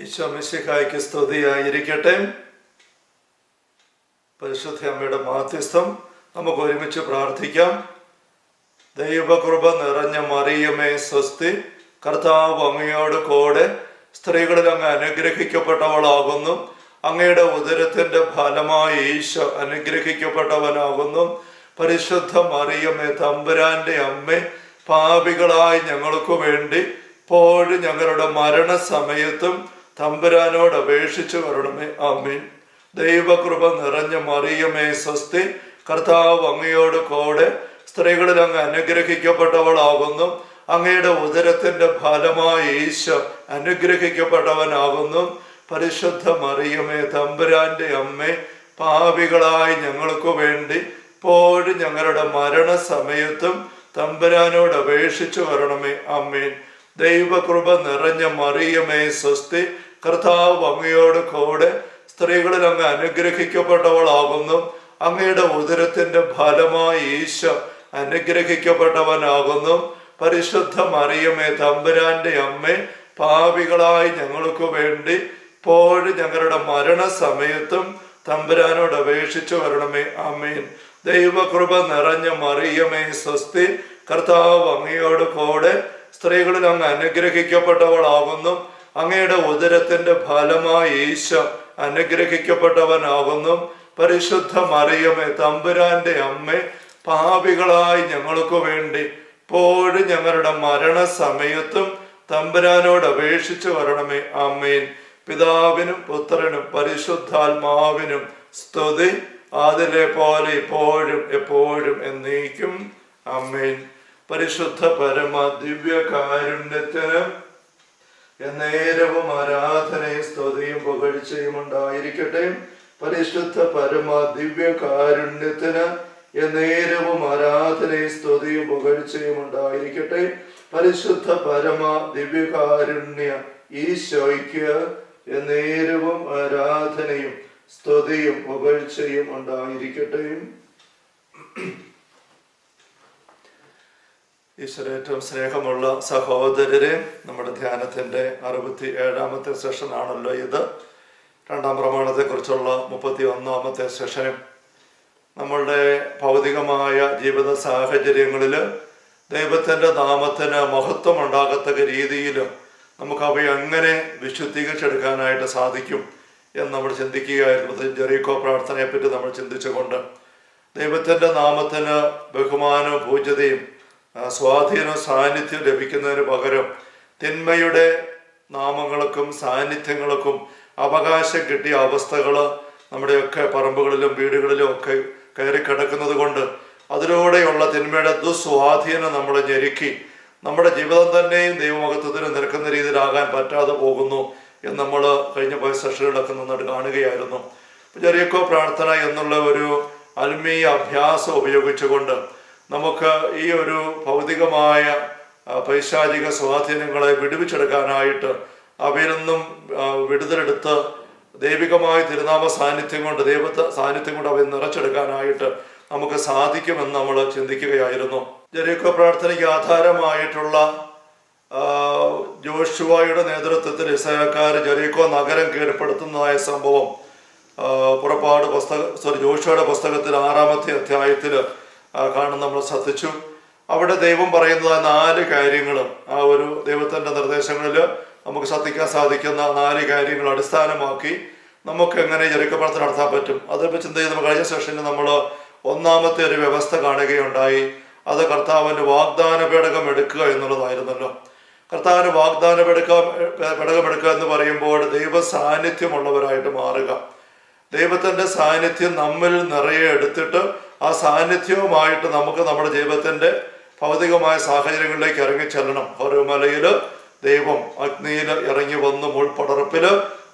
ഈശോ മിശിഹായ്ക്ക് സ്തുതിയായിരിക്കട്ടെ. പരിശുദ്ധ അമ്മയുടെ മാധ്യസ്ഥം നമുക്ക് ഒരുമിച്ച് പ്രാർത്ഥിക്കാം. ദൈവകൃപ നിറഞ്ഞ മറിയമേ സ്വസ്തി, കർത്താവ് അങ്ങയോട് കൂടെ സ്ത്രീകളിൽ അങ്ങ് അനുഗ്രഹിക്കപ്പെട്ടവളാകുന്നു. അങ്ങയുടെ ഉദരത്തിന്റെ ഫലമായി ഈശോ അനുഗ്രഹിക്കപ്പെട്ടവനാകുന്നു. പരിശുദ്ധ മറിയമേ തമ്പുരാന്റെ അമ്മേ, പാപികളായി ഞങ്ങൾക്ക് വേണ്ടി ഇപ്പോഴും ഞങ്ങളുടെ മരണസമയത്തും തമ്പുരാനോട് അപേക്ഷിച്ചു വരണമേ. ആമേൻ. ദൈവകൃപ നിറഞ്ഞ മറിയമേ സ്വസ്തി, കർത്താവ് അങ്ങയോട് കൂടെ സ്ത്രീകളിൽ അങ്ങ് അനുഗ്രഹിക്കപ്പെട്ടവളാകുന്നു. അങ്ങയുടെ ഉദരത്തിന്റെ ഫലമായി ഈശോ അനുഗ്രഹിക്കപ്പെട്ടവനാകുന്നു. പരിശുദ്ധ മറിയമേ തമ്പുരാന്റെ അമ്മേ, പാപികളായി ഞങ്ങൾക്ക് വേണ്ടി ഇപ്പോഴും ഞങ്ങളുടെ മരണസമയത്തും തമ്പുരാനോട് അപേക്ഷിച്ചു വരണമേ. ആമേൻ. ദൈവകൃപ നിറഞ്ഞ മറിയമേ സ്വസ്തി, കർത്താവ് അങ്ങയോട് കൂടെ സ്ത്രീകളിൽ അങ്ങ് അനുഗ്രഹിക്കപ്പെട്ടവളാകുന്നു. അങ്ങയുടെ ഉദരത്തിന്റെ ഫലമായി ഈശോ അനുഗ്രഹിക്കപ്പെട്ടവനാകുന്നു. പരിശുദ്ധ മറിയമേ തമ്പുരാന്റെ അമ്മേ, പാപികളായി ഞങ്ങൾക്ക് വേണ്ടി ഇപ്പോഴും ഞങ്ങളുടെ മരണസമയത്തും തമ്പുരാനോട് അപേക്ഷിച്ചു വരണമേ. ആമേൻ. ദൈവകൃപ നിറഞ്ഞ മറിയമേ സ്വസ്തി, കർത്താവ് അങ്ങയോട് കൂടെ സ്ത്രീകളിൽ അങ്ങ് അനുഗ്രഹിക്കപ്പെട്ടവളാകുന്നു. അങ്ങയുടെ ഉദരത്തിന്റെ ഫലമായി ഈശോ അനുഗ്രഹിക്കപ്പെട്ടവനാകുന്നു. പരിശുദ്ധ മറിയമേ തമ്പുരാന്റെ അമ്മേ, പാപികളായി ഞങ്ങൾക്ക് വേണ്ടി ഇപ്പോഴും ഞങ്ങളുടെ മരണസമയത്തും തമ്പുരാനോട് അപേക്ഷിച്ചു വരണമേ. ആമേൻ. പിതാവിനും പുത്രനും പരിശുദ്ധാത്മാവിനും സ്തുതി, അതിലെ പോലെ ഇപ്പോഴും എപ്പോഴും എന്നേക്കും. ആമേൻ. പരിശുദ്ധ പരമ ദിവ്യകാരുണ്യത്തിന് എന്നേരവും ആരാധനയും സ്തുതിയും പുകഴ്ചയും ഉണ്ടായിരിക്കട്ടെ. പരിശുദ്ധ പരമ ദിവ്യകാരുണ്യത്തിന് എന്നേരവും ആരാധനയും സ്തുതിയും പുകഴ്ചയും ഉണ്ടായിരിക്കട്ടെ. പരിശുദ്ധ പരമ ദിവ്യകാരുണ്യ ഈശോയ്ക്ക് എന്നേരവും ആരാധനയും സ്തുതിയും പുകഴ്ചയും ഉണ്ടായിരിക്കട്ടെ. ഈശ്വരേറ്റവും സ്നേഹമുള്ള സഹോദരരെ, നമ്മുടെ ധ്യാനത്തിൻ്റെ 67ാമത്തെ സെഷനാണല്ലോ ഇത്. രണ്ടാം പ്രമാണത്തെക്കുറിച്ചുള്ള 31ാമത്തെ സെഷനും നമ്മളുടെ ഭൗതികമായ ജീവിത സാഹചര്യങ്ങളിൽ ദൈവത്തിൻ്റെ നാമത്തിന് മഹത്വം ഉണ്ടാകത്തക്ക രീതിയിൽ നമുക്ക് അവയെ എങ്ങനെ വിശുദ്ധീകരിച്ചെടുക്കാനായിട്ട് സാധിക്കും എന്ന് നമ്മൾ ചിന്തിക്കുകയായിരുന്നു. ജെറീക്കോ പ്രാർത്ഥനയെപ്പറ്റി നമ്മൾ ചിന്തിച്ചുകൊണ്ട് ദൈവത്തിൻ്റെ നാമത്തിന് ബഹുമാനവും പൂജ്യതയും സ്വാധീനവും സാന്നിധ്യം ലഭിക്കുന്നതിന് പകരം തിന്മയുടെ നാമങ്ങൾക്കും സാന്നിധ്യങ്ങൾക്കും അവകാശം കിട്ടിയ അവസ്ഥകൾ നമ്മുടെയൊക്കെ പറമ്പുകളിലും വീടുകളിലും ഒക്കെ കയറി കിടക്കുന്നത് കൊണ്ട് അതിലൂടെയുള്ള തിന്മയുടെ ദുസ്വാധീനം നമ്മളെ ഞെരുക്കി നമ്മുടെ ജീവിതം തന്നെയും ദൈവമഹത്വത്തിന് നിരക്കുന്ന രീതിയിലാകാൻ പറ്റാതെ പോകുന്നു എന്ന് നമ്മൾ കഴിഞ്ഞ പോയ സെഷനുകളൊക്കെ നിന്നിട്ട് കാണുകയായിരുന്നു. ജെറീക്കോ പ്രാർത്ഥന എന്നുള്ള ഒരു ആത്മീയ അഭ്യാസം ഉപയോഗിച്ചുകൊണ്ട് നമുക്ക് ഈ ഒരു ഭൗതികമായ പൈശാചിക സ്വാധീനങ്ങളെ വിടുവിച്ചെടുക്കാനായിട്ട് അവയിൽ നിന്നും വിടുതലെടുത്ത് ദൈവികമായ തിരുനാമ സാന്നിധ്യം കൊണ്ട് ദൈവത്തെ സാന്നിധ്യം കൊണ്ട് അവയെ നിറച്ചെടുക്കാനായിട്ട് നമുക്ക് സാധിക്കുമെന്ന് നമ്മൾ ചിന്തിക്കുകയായിരുന്നു. ജെറീക്കോ പ്രാർത്ഥനയ്ക്ക് ആധാരമായിട്ടുള്ള ജോഷുവയുടെ നേതൃത്വത്തിൽ ഇസ്രായേൽക്കാർ ജെറീക്കോ നഗരം കീഴ്പ്പെടുത്തുന്നതായ സംഭവം ജോഷുവയുടെ പുസ്തകത്തിൽ 6ാമത്തെ അധ്യായത്തിൽ കാണുന്ന നമ്മൾ ശ്രദ്ധിച്ചു. അവിടെ ദൈവം പറയുന്നത് 4 കാര്യങ്ങൾ, ആ ഒരു ദൈവത്തിൻ്റെ നിർദ്ദേശങ്ങളിൽ നമുക്ക് ശ്രദ്ധിക്കാൻ സാധിക്കുന്ന 4 കാര്യങ്ങൾ അടിസ്ഥാനമാക്കി നമുക്ക് എങ്ങനെ ജെറീക്കോ പ്രാർത്ഥന നടത്താൻ പറ്റും. അതിപ്പോൾ ചിന്ത ചെയ്ത് കഴിഞ്ഞ സെഷനിൽ നമ്മൾ 1ാമത്തെ ഒരു വ്യവസ്ഥ കാണുകയുണ്ടായി. അത് കർത്താവിൻ്റെ വാഗ്ദാന പേടകം എടുക്കുക എന്നുള്ളതായിരുന്നല്ലോ. കർത്താവിന് വാഗ്ദാന പേടകം എടുക്കുക എന്ന് പറയുമ്പോൾ ദൈവ സാന്നിധ്യമുള്ളവരായിട്ട് മാറുക. ദൈവത്തിൻ്റെ സാന്നിധ്യം നമ്മിൽ നിറയെ എടുത്തിട്ട് ആ സാന്നിധ്യവുമായിട്ട് നമുക്ക് നമ്മുടെ ജീവിതത്തിൻ്റെ ഭൗതികമായ സാഹചര്യങ്ങളിലേക്ക് ഇറങ്ങി ചെല്ലണം. ഹോരേബ് ദൈവം അഗ്നിയിൽ ഇറങ്ങി വന്നു മുൾപടർപ്പിൽ.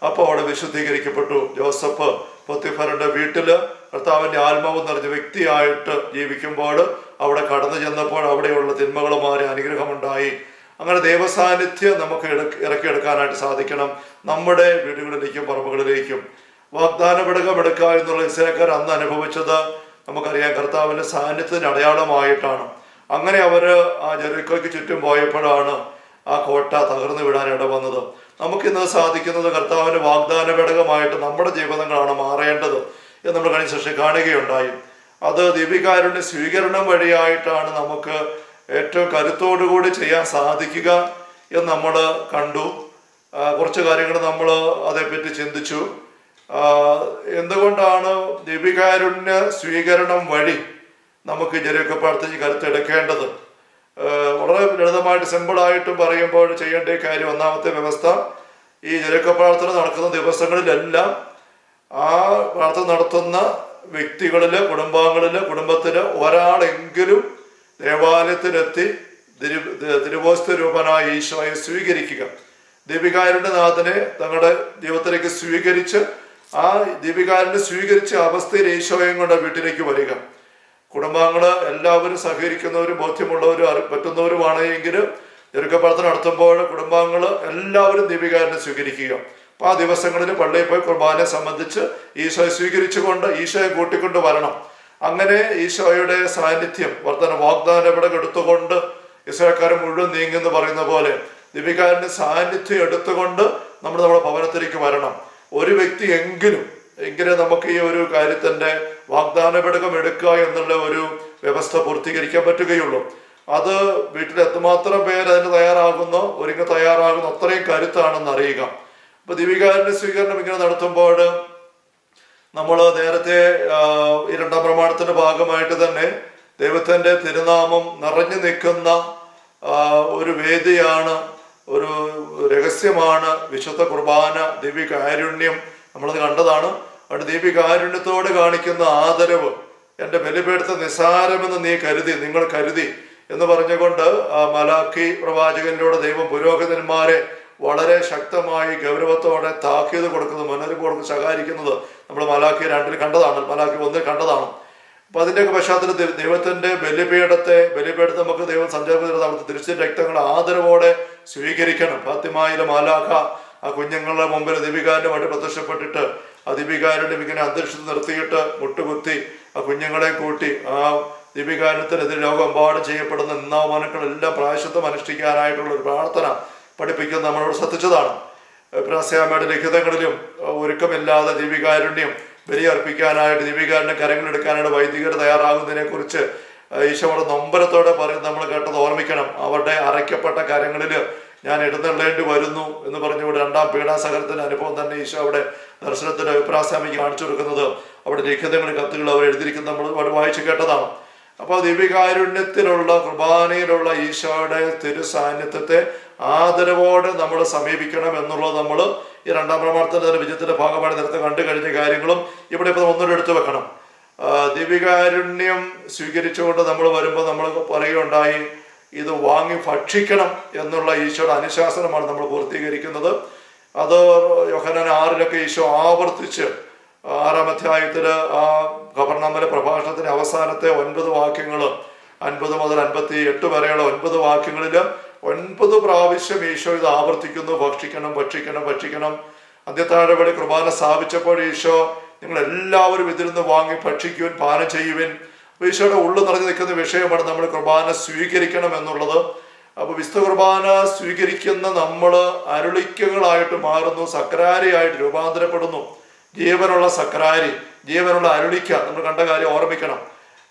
അപ്പോൾ അവിടെ വിശുദ്ധീകരിക്കപ്പെട്ടു. ജോസഫ് പൊത്തിഫറിന്റെ വീട്ടിൽ കർത്താവിൻ്റെ ആത്മാവ് നിറഞ്ഞ വ്യക്തിയായിട്ട് ജീവിക്കുമ്പോൾ അവിടെ കടന്നു ചെന്നപ്പോൾ അവിടെയുള്ള തിന്മകൾ മാറി അനുഗ്രഹമുണ്ടായി. അങ്ങനെ ദൈവസാന്നിധ്യം നമുക്ക് ഇറക്കിയെടുക്കാനായിട്ട് സാധിക്കണം നമ്മുടെ വീടുകളിലേക്കും പറമ്പുകളിലേക്കും. വാഗ്ദാന പേടകം എടുക്കുക എന്നുള്ള ഇസ്രായേൽക്കാർ അന്ന് അനുഭവിച്ചത് നമുക്കറിയാം, കർത്താവിൻ്റെ സാന്നിധ്യത്തിന് അടയാളമായിട്ടാണ്. അങ്ങനെ അവർ ആ ജെറീക്കോയ്ക്ക് ചുറ്റും പോയപ്പോഴാണ് ആ കോട്ട തകർന്നു വിടാൻ ഇട വന്നത്. നമുക്കിന്ന് സാധിക്കുന്നത് കർത്താവിൻ്റെ വാഗ്ദാന ഘടകമായിട്ട് നമ്മുടെ ജീവിതങ്ങളാണ് മാറേണ്ടത് എന്ന് നമ്മൾ കഴിഞ്ഞ ശേഷം കാണുകയുണ്ടായി. അത് ദിവ്യകാരുണ്യ സ്വീകരണം വഴിയായിട്ടാണ് നമുക്ക് ഏറ്റവും കരുത്തോടുകൂടി ചെയ്യാൻ സാധിക്കുക എന്ന് നമ്മൾ കണ്ടു. കുറച്ച് കാര്യങ്ങൾ നമ്മൾ അതേപ്പറ്റി ചിന്തിച്ചു. എന്തുകൊണ്ടാണ് ദിവ്യകാരുണ്യ സ്വീകരണം വഴി നമുക്ക് ജെറിക്കോ പ്രാർത്ഥന കരുത്തെടുക്കേണ്ടത്? വളരെ ലളിതമായിട്ട് സിമ്പിളായിട്ടും പറയുമ്പോൾ ചെയ്യേണ്ട കാര്യം, ഒന്നാമത്തെ വ്യവസ്ഥ, ഈ ജെറിക്കോ പ്രാർത്ഥന നടക്കുന്ന ദിവസങ്ങളിലെല്ലാം ആ പ്രാർത്ഥന നടത്തുന്ന വ്യക്തികളില്, കുടുംബത്തില് ഒരാളെങ്കിലും ദേവാലയത്തിലെത്തി തിരുവോസ്ത രൂപനായ ഈശോയെ സ്വീകരിക്കുക. ദീപികാരുടെ നാഥനെ തങ്ങളുടെ ജീവിതത്തിലേക്ക് സ്വീകരിച്ച് ആ ദീപികാരനെ സ്വീകരിച്ച അവസ്ഥയിൽ ഈശോയും കൊണ്ട് വീട്ടിലേക്ക് വരിക. കുടുംബാംഗങ്ങള് എല്ലാവരും സഹകരിക്കുന്നവരും ബോധ്യമുള്ളവരും പറ്റുന്നവരുമാണ് എങ്കിൽ ജെറിക്കോ പ്രാർത്ഥന നടത്തുമ്പോൾ കുടുംബാംഗങ്ങള് എല്ലാവരും ദീപികാരനെ സ്വീകരിക്കുക. അപ്പോൾ ആ ദിവസങ്ങളിൽ പള്ളിയിൽ പോയി കുർബാനയെ സംബന്ധിച്ച് ഈശോയെ സ്വീകരിച്ചുകൊണ്ട് ഈശോയെ കൂട്ടിക്കൊണ്ട് വരണം. അങ്ങനെ ഈശോയുടെ സാന്നിധ്യം വാഗ്ദാന ഇവിടെ എടുത്തുകൊണ്ട് ഇസ്രായേൽക്കാർ മുഴുവൻ നീങ്ങുമെന്ന് പറയുന്ന പോലെ ദീപികാരന്റെ സാന്നിധ്യം എടുത്തുകൊണ്ട് നമ്മുടെ ഭവനത്തിലേക്ക് വരണം. ഒരു വ്യക്തി എങ്കിലും നമുക്ക് ഈ ഒരു കാര്യത്തിന്റെ വാഗ്ദാന ഘടകം എടുക്കുക എന്നുള്ള ഒരു വ്യവസ്ഥ പൂർത്തീകരിക്കാൻ പറ്റുകയുള്ളൂ. അത് വീട്ടിൽ എത്രമാത്രം പേര് അതിന് തയ്യാറാകുന്നോ, തയ്യാറാകുന്ന അത്രയും കരുത്താണെന്ന് അറിയുക. അപ്പൊ ദീപികാരന്റെ സ്വീകരണം ഇങ്ങനെ നടത്തുമ്പോൾ നമ്മൾ നേരത്തെ ഈ രണ്ടാം പ്രമാണത്തിന്റെ ഭാഗമായിട്ട് തന്നെ ദൈവത്തിന്റെ തിരുനാമം നിറഞ്ഞു നിൽക്കുന്ന ഒരു വേദിയാണ്, ഒരു രഹസ്യമാണ് വിശുദ്ധ കുർബാന, ദിവ്യകാരുണ്യം. നമ്മളത് കണ്ടതാണ്. അവിടെ ദിവ്യകാരുണ്യത്തോട് കാണിക്കുന്ന ആദരവ്, എൻ്റെ ബലിപീഠത്തെ നിസ്സാരമെന്ന് നിങ്ങൾ കരുതി എന്ന് പറഞ്ഞുകൊണ്ട് മലാക്കി പ്രവാചകനിലൂടെ ദൈവം പുരോഹിതന്മാരെ വളരെ ശക്തമായി ഗൗരവത്തോടെ താക്കീത് കൊടുക്കുന്നത്, മുന്നറിയിപ്പ് കൊടുക്കുന്നത്, ശകാരിക്കുന്നത് നമ്മൾ മലാക്കി 2 കണ്ടതാണ്, മലാക്കി 1 കണ്ടതാണ്. അപ്പൊ അതിൻ്റെയൊക്കെ പശ്ചാത്തലത്തിൽ ദൈവത്തിന്റെ ബലിപീഠത്തെ നമുക്ക് ദൈവം സഞ്ചാര തിരിച്ച രക്തങ്ങൾ ആദരവോടെ സ്വീകരിക്കണം. ഫാത്തിമയിലെ മാലാഖ ആ കുഞ്ഞുങ്ങളുടെ മുമ്പിൽ ദീപികാരനുമായിട്ട് പ്രത്യക്ഷപ്പെട്ടിട്ട് ആ ദീപികാരനും ഇങ്ങനെ അന്തരീക്ഷത്തിൽ നിർത്തിയിട്ട് മുട്ടുകുത്തി ആ കുഞ്ഞുങ്ങളെ കൂട്ടി ആ ദീപികാരനത്തിനെതിരെ ലോകമെമ്പാടും ചെയ്യപ്പെടുന്ന നിന്ദാമാനങ്ങളെല്ലാം പ്രായശ്ചിത്തം അനുഷ്ഠിക്കാനായിട്ടുള്ള ഒരു പ്രാർത്ഥന പഠിപ്പിക്കുന്നത് നമ്മളോട് ശ്രദ്ധിച്ചതാണ്. പ്രാസ്യാമയുടെ ലിഖിതങ്ങളിലും ഒരുക്കമില്ലാതെ ദീപികാരുണ്യം ബലിയർപ്പിക്കാനായിട്ട് ദീപികാരന്റെ കരങ്ങളെടുക്കാനായിട്ട് വൈദികർ തയ്യാറാകുന്നതിനെ കുറിച്ച് ഈശോ നൊമ്പരത്തോടെ പറയുന്നത് നമ്മൾ കേട്ടത് ഓർമ്മിക്കണം. അവരുടെ അരയ്ക്കപ്പെട്ട കരങ്ങളിൽ ഞാൻ എഴുന്നള്ളേണ്ടി വരുന്നു എന്ന് പറഞ്ഞുകൊണ്ട് 2ാം പീഡാസഹനത്തിന്റെ അനുഭവം തന്നെ ഈശോ അവിടെ ദർശനത്തിന്റെ അഭിപ്രാസ്വാമിക്ക് കാണിച്ചു കൊടുക്കുന്നത് അവിടെ ലിഖിതങ്ങളിൽ കത്തുകൾ അവർ എഴുതിയിരിക്കുന്നത് നമ്മൾ വായിച്ചു കേട്ടതാണ്. അപ്പോൾ ദിവ്യകാരുണ്യത്തിലുള്ള കുർബാനയിലുള്ള ഈശോയുടെ തിരു സാന്നിധ്യത്തെ ആദരവോടെ നമ്മൾ സമീപിക്കണം എന്നുള്ളത് നമ്മൾ ഈ 2ാം പ്രമാണത്തിന്റെ വിജയത്തിന്റെ ഭാഗമായി നേരത്തെ കണ്ടു കഴിഞ്ഞ കാര്യങ്ങളും ഇവിടെ ഇപ്പൊ ഒന്നുകൂടെ എടുത്തു വെക്കണം. ദിവ്യകാരുണ്യം സ്വീകരിച്ചുകൊണ്ട് നമ്മൾ വരുമ്പോൾ നമ്മൾ പറയുകയുണ്ടായി, ഇത് വാങ്ങി ഭക്ഷിക്കണം എന്നുള്ള ഈശോയുടെ അനുശാസനമാണ് നമ്മൾ പൂർത്തീകരിക്കുന്നത്. അത് യോഹന്നാൻ 6 ഈശോ ആവർത്തിച്ച് 6-ാം അധ്യായത്തില് ആ ഖബർനാമിലെ പ്രഭാഷണത്തിന്റെ അവസാനത്തെ 9 വാക്യങ്ങൾ 50 മുതൽ 58 വരെയുള്ള 9 വാക്യങ്ങളിൽ 9 പ്രാവശ്യം ഈശോ ഇത് ആവർത്തിക്കുന്നു. ഭക്ഷിക്കണം, ഭക്ഷിക്കണം, ഭക്ഷിക്കണം. അന്ത്യത്താഴവേള കുർബാന സ്ഥാപിച്ചപ്പോൾ ഈശോ നിങ്ങൾ എല്ലാവരും ഇതിൽ നിന്ന് വാങ്ങി ഭക്ഷിക്കുവിൻ, പാനം ചെയ്യുവിൻ. ഈശോയുടെ ഉള്ളു നിറഞ്ഞു നിൽക്കുന്ന വിഷയമാണ് നമ്മൾ കുർബാന സ്വീകരിക്കണം എന്നുള്ളത്. അപ്പൊ വിശുദ്ധ കുർബാന സ്വീകരിക്കുന്ന നമ്മൾ അരുളിക്കകളായിട്ട് മാറുന്നു, സക്രാരിയായിട്ട് രൂപാന്തരപ്പെടുന്നു. ജീവനുള്ള സക്രാരി, ജീവനുള്ള അരുളിക്ക. നമ്മൾ കണ്ട കാര്യം ഓർമ്മിക്കണം.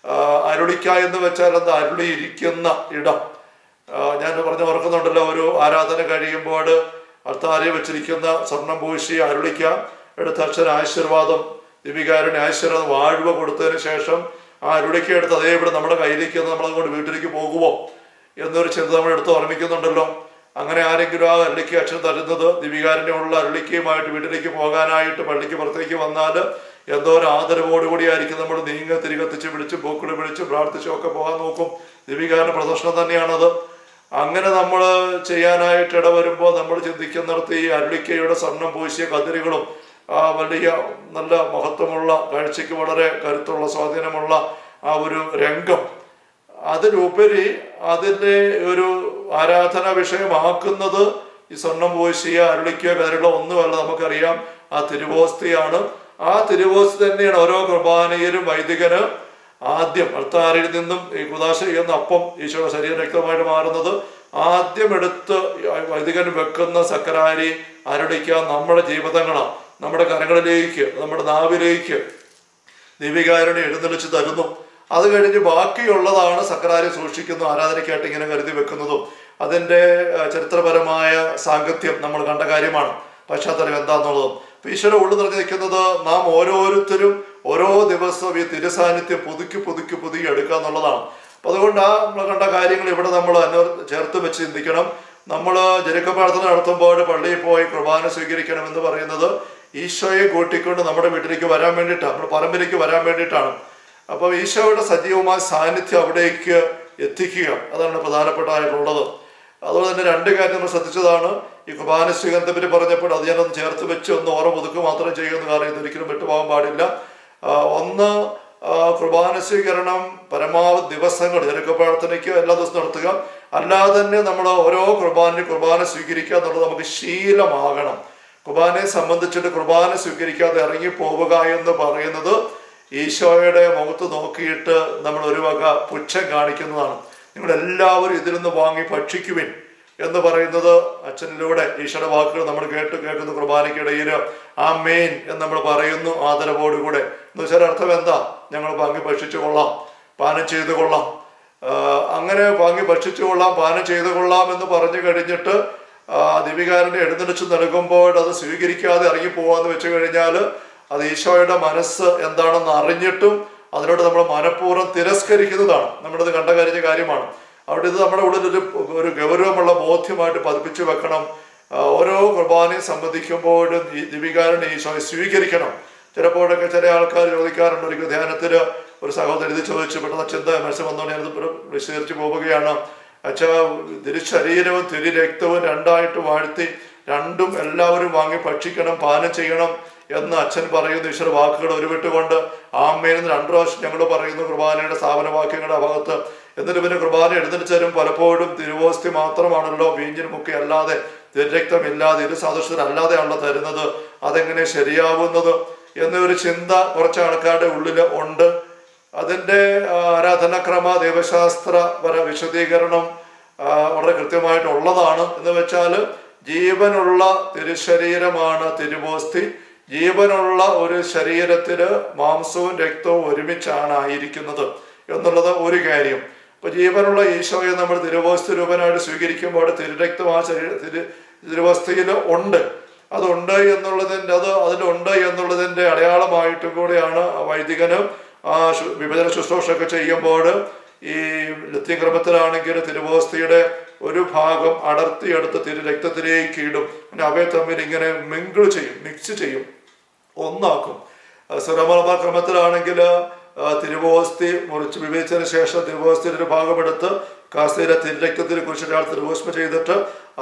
അരുളിക്ക എന്ന് വെച്ചാൽ അത് അരുളിയിരിക്കുന്ന ഇടം. ഞാൻ ഓർക്കുന്നുണ്ടല്ലോ, ഒരു ആരാധന കഴിയുമ്പോൾ അർത്താരെ വെച്ചിരിക്കുന്ന സ്വർണം പൂശി അരുളിക്ക എടുത്ത അച്ഛൻ ആശീർവാദം, ദീപികാരുടെ ആശീർവാദം വാഴ്വ കൊടുത്തതിന് ശേഷം ആ അരുളിക്ക എടുത്ത് അതേ ഇവിടെ നമ്മുടെ കയ്യിലേക്ക് നമ്മളതുകൊണ്ട് വീട്ടിലേക്ക് പോകുമോ എന്നൊരു ചിന്ത നമ്മൾ എടുത്ത് ഓർമ്മിക്കുന്നുണ്ടല്ലോ. അങ്ങനെ ആരെങ്കിലും ആ അരുളിക്ക് അച്ഛൻ തരുന്നത് ദീപികാരനുള്ള അരുളിക്കയുമായിട്ട് വീട്ടിലേക്ക് പോകാനായിട്ട് പള്ളിക്ക് പുറത്തേക്ക് വന്നാൽ എന്തോ ഒരു ആദരവോടുകൂടി ആയിരിക്കും നമ്മൾ തിരികത്തിച്ച് വിളിച്ച് പൂക്കളി വിളിച്ച് പ്രാർത്ഥിച്ചും ഒക്കെ പോകാൻ നോക്കും. ദീപികാരന്റെ പ്രദർശനം തന്നെയാണത്. അങ്ങനെ നമ്മൾ ചെയ്യാനായിട്ട് ഇടവരുമ്പോൾ നമ്മൾ ചിന്തിക്കുന്നിടത്ത് ഈ അരുളിക്കയുടെ സ്വർണം പൂശിയ കതിരുകളും ആ വലിയ നല്ല മഹത്വമുള്ള, കാഴ്ചയ്ക്ക് വളരെ കരുത്തുള്ള, സ്വാധീനമുള്ള ആ ഒരു രംഗം, അതിലുപരി അതിനെ ഒരു ആരാധനാ വിഷയമാക്കുന്നത് ഈ സ്വർണം പൂശിയ അരുളിക്കയോ കതിരുകളോ ഒന്നുമല്ല. നമുക്കറിയാം ആ തിരുവോസ്തിയാണ്. ആ തിരുവോസ്തി തന്നെയാണ് ഓരോ കുർബാനയിലും വൈദികന് ആദ്യം അൾത്താരിൽ നിന്നും ഈ കുദാശ ചെയ്യുന്ന അപ്പം ഈശോയുടെ ശരീരം രക്തമായിട്ട് മാറുന്നത്. ആദ്യം എടുത്ത് വൈദികൻ വെക്കുന്ന സക്കരാരി ആരടിക്കുക? നമ്മുടെ ജീവിതങ്ങളാണ്, നമ്മുടെ കരങ്ങളിലേക്ക്, നമ്മുടെ നാവിലേക്ക് ദൈവികാരുണ്യം എഴുന്നള്ളിച്ച് തരുന്നു. അത് കഴിഞ്ഞ് ബാക്കിയുള്ളതാണ് സക്കരാരി സൂക്ഷിക്കുന്നു, ആരാധനയ്ക്കായിട്ട് ഇങ്ങനെ കരുതി വെക്കുന്നതും. അതിൻ്റെ ചരിത്രപരമായ സാങ്കത്യം നമ്മൾ കണ്ട കാര്യമാണ്, പശ്ചാത്തലം എന്താണെന്നുള്ളതും. ഈശ്വര ഉള്ളു നിറഞ്ഞു നിൽക്കുന്നത് നാം ഓരോരുത്തരും ഓരോ ദിവസവും ഈ തിരുസാന്നിധ്യം പുതുക്കി എടുക്കുക എന്നുള്ളതാണ്. അപ്പം അതുകൊണ്ട് നമ്മൾ കണ്ട കാര്യങ്ങൾ ഇവിടെ നമ്മൾ ചേർത്ത് വെച്ച് ചിന്തിക്കണം. നമ്മൾ ജെരിക്കോ പ്രാർത്ഥന നടത്തുമ്പോൾ പള്ളിയിൽ പോയി കുർബാന സ്വീകരിക്കണം എന്ന് പറയുന്നത് ഈശോയെ കൂട്ടിക്കൊണ്ട് നമ്മുടെ വീട്ടിലേക്ക് വരാൻ വേണ്ടിയിട്ടാണ്, നമ്മുടെ പറമ്പിലേക്ക് വരാൻ വേണ്ടിയിട്ടാണ്. അപ്പോൾ ഈശോയുടെ സജീവമായ സാന്നിധ്യം അവിടേക്ക് എത്തിക്കുക, അതാണ് പ്രധാനപ്പെട്ടായിട്ടുള്ളത്. അതുപോലെ തന്നെ രണ്ട് കാര്യം നമ്മൾ ശ്രദ്ധിച്ചതാണ്. ഈ കുർബാന സ്വീകരണത്തെ പറ്റി പറഞ്ഞപ്പോൾ അത് ഞാനൊന്ന് ചേർത്ത് വെച്ച് ഒന്ന് ഓരോ പുതുക്ക് മാത്രം ചെയ്യുന്ന കാര്യം ഇതൊരിക്കലും വിട്ടുപോകാൻ പാടില്ല. ഒന്ന്, കുർബാന സ്വീകരണം പരമാവധി ദിവസങ്ങൾ ജെരിക്കോ പ്രാർത്ഥനയ്ക്ക് എല്ലാ ദിവസവും നടത്തുക. അല്ലാതെ തന്നെ നമ്മൾ ഓരോ കുർബാന സ്വീകരിക്കുക എന്നുള്ളത് നമുക്ക് ശീലമാകണം. കുർബാനയെ സംബന്ധിച്ചിട്ട് കുർബാന സ്വീകരിക്കാതെ ഇറങ്ങി പോവുക എന്ന് പറയുന്നത് ഈശോയുടെ മുഖത്ത് നോക്കിയിട്ട് നമ്മൾ ഒരു വക പുച്ഛം കാണിക്കുന്നതാണ്. നിങ്ങളെല്ലാവരും ഇതിൽ നിന്ന് വാങ്ങി ഭക്ഷിക്കുവിൻ എന്ന് പറയുന്നത് അച്ഛനിലൂടെ ഈശോയുടെ വാക്കുകൾ നമ്മൾ കേൾക്കുന്ന കുർബാനയ്ക്കിടയിൽ ആമേൻ എന്ന് നമ്മൾ പറയുന്നു ആദരവോടുകൂടെ. എന്ന് വെച്ചാൽ അർത്ഥം എന്താ? ഞങ്ങൾ വാങ്ങി ഭക്ഷിച്ചു കൊള്ളാം, പാനം ചെയ്തു കൊള്ളാം. അങ്ങനെ വാങ്ങി ഭക്ഷിച്ചു കൊള്ളാം, പാനം ചെയ്തു കൊള്ളാം എന്ന് പറഞ്ഞു കഴിഞ്ഞിട്ട് ദൈവികാരനെ എഴുന്നള്ളിച്ച് നൽകുമ്പോൾ അത് സ്വീകരിക്കാതെ ഇറങ്ങി പോവാന്ന് വെച്ച് കഴിഞ്ഞാൽ അത് ഈശോയുടെ മനസ്സ് എന്താണെന്ന് അറിഞ്ഞിട്ടും അതിനോട് നമ്മൾ മനഃപൂർവ്വം തിരസ്കരിക്കുന്നതാണ്. നമ്മളിത് കണ്ട കാര്യമാണ്. അവിടെ ഇത് നമ്മുടെ ഉള്ളിൽ ഒരു ഗൗരവമുള്ള ബോധ്യമായിട്ട് പതിപ്പിച്ചു വെക്കണം. ഓരോ കുർബാനയും സംബന്ധിക്കുമ്പോഴും ഈ ദൈവികാരനെ ഈശോയെ സ്വീകരിക്കണം. ചിലപ്പോഴൊക്കെ ചില ആൾക്കാർ ചോദിക്കാറുണ്ട്, ഒരു ധ്യാനത്തിൽ ഒരു സഹോദരി ഇത് ചോദിച്ചു, പെട്ടെന്ന് ചിന്ത മനസ്സിൽ വന്നുകൊണ്ട് ഞാനത് വിശദീകരിച്ച് പോവുകയാണ്. അച്ഛാ, തിരുശരീരവും തിരുരക്തവും രണ്ടായിട്ട് വാഴ്ത്തി രണ്ടും എല്ലാവരും വാങ്ങി ഭക്ഷിക്കണം, പാനം ചെയ്യണം എന്ന് അച്ഛൻ പറയുന്ന ഈശ്വര വാക്കുകൾ ഉരുവിട്ടുകൊണ്ട് ആമേനെന്ന് 2 പ്രാവശ്യം ഞങ്ങൾ പറയുന്നു കുർബാനയുടെ സ്ഥാപന വാക്യങ്ങളുടെ ഭാഗത്ത്. എന്നിട്ട് പിന്നെ കുർബാന എഴുന്നള്ളിച്ചാലും പലപ്പോഴും തിരുവോസ്തി മാത്രമാണല്ലോ വീഞ്ഞിനുമൊക്കെ അല്ലാതെ തിരുരക്തമില്ലാതെ സാദൃശ്യത്തിലല്ലാതെയാണല്ലോ തരുന്നത്. അതെങ്ങനെ ശരിയാവുന്നത് എന്നൊരു ചിന്ത കുറച്ച് ആൾക്കാരുടെ ഉള്ളിൽ ഉണ്ട്. അതിൻ്റെ ആരാധനാക്രമ ദൈവശാസ്ത്രപര വിശദീകരണം വളരെ കൃത്യമായിട്ടുള്ളതാണ്. എന്ന് വെച്ചാൽ ജീവനുള്ള തിരുശരീരമാണ് തിരുവോസ്തി. ജീവനുള്ള ഒരു ശരീരത്തിന് മാംസവും രക്തവും ഒരുമിച്ചാണ് ആയിരിക്കുന്നത് എന്നുള്ളത് ഒരു കാര്യം. അപ്പൊ ജീവനുള്ള ഈശോയെ നമ്മൾ തിരുവോസ്തി രൂപനായിട്ട് സ്വീകരിക്കുമ്പോൾ തിരുരക്തം ആ തിരുവോസ്തിയിൽ ഉണ്ട്. അതുണ്ട് എന്നുള്ളതിൻ്റെ അതിലുണ്ട് എന്നുള്ളതിൻ്റെ അടയാളമായിട്ടും കൂടെയാണ് വൈദികന് വിഭജന ശുശ്രൂഷയൊക്കെ ചെയ്യുമ്പോൾ ഈ ലത്തീൻ തിരുവോസ്തിയുടെ ഒരു ഭാഗം അടർത്തിയെടുത്ത് തിരുരക്തത്തിലേക്ക് ഇടും. പിന്നെ അവയെ തമ്മിൽ ഇങ്ങനെ മിക്സ് ചെയ്യും, ഒന്നാക്കും. സുരമലബാർ ക്രമത്തിലാണെങ്കിൽ തിരുവോസ്തി മുറിച്ച് വിഭജിച്ചതിന് ശേഷം തിരുവോസ്തിയുടെ ഒരു ഭാഗം എടുത്ത് കാസ്തീരെ തിരുരക്തത്തിൽ കുറിച്ചിട്ട് തിരുവോസ്മ ചെയ്തിട്ട്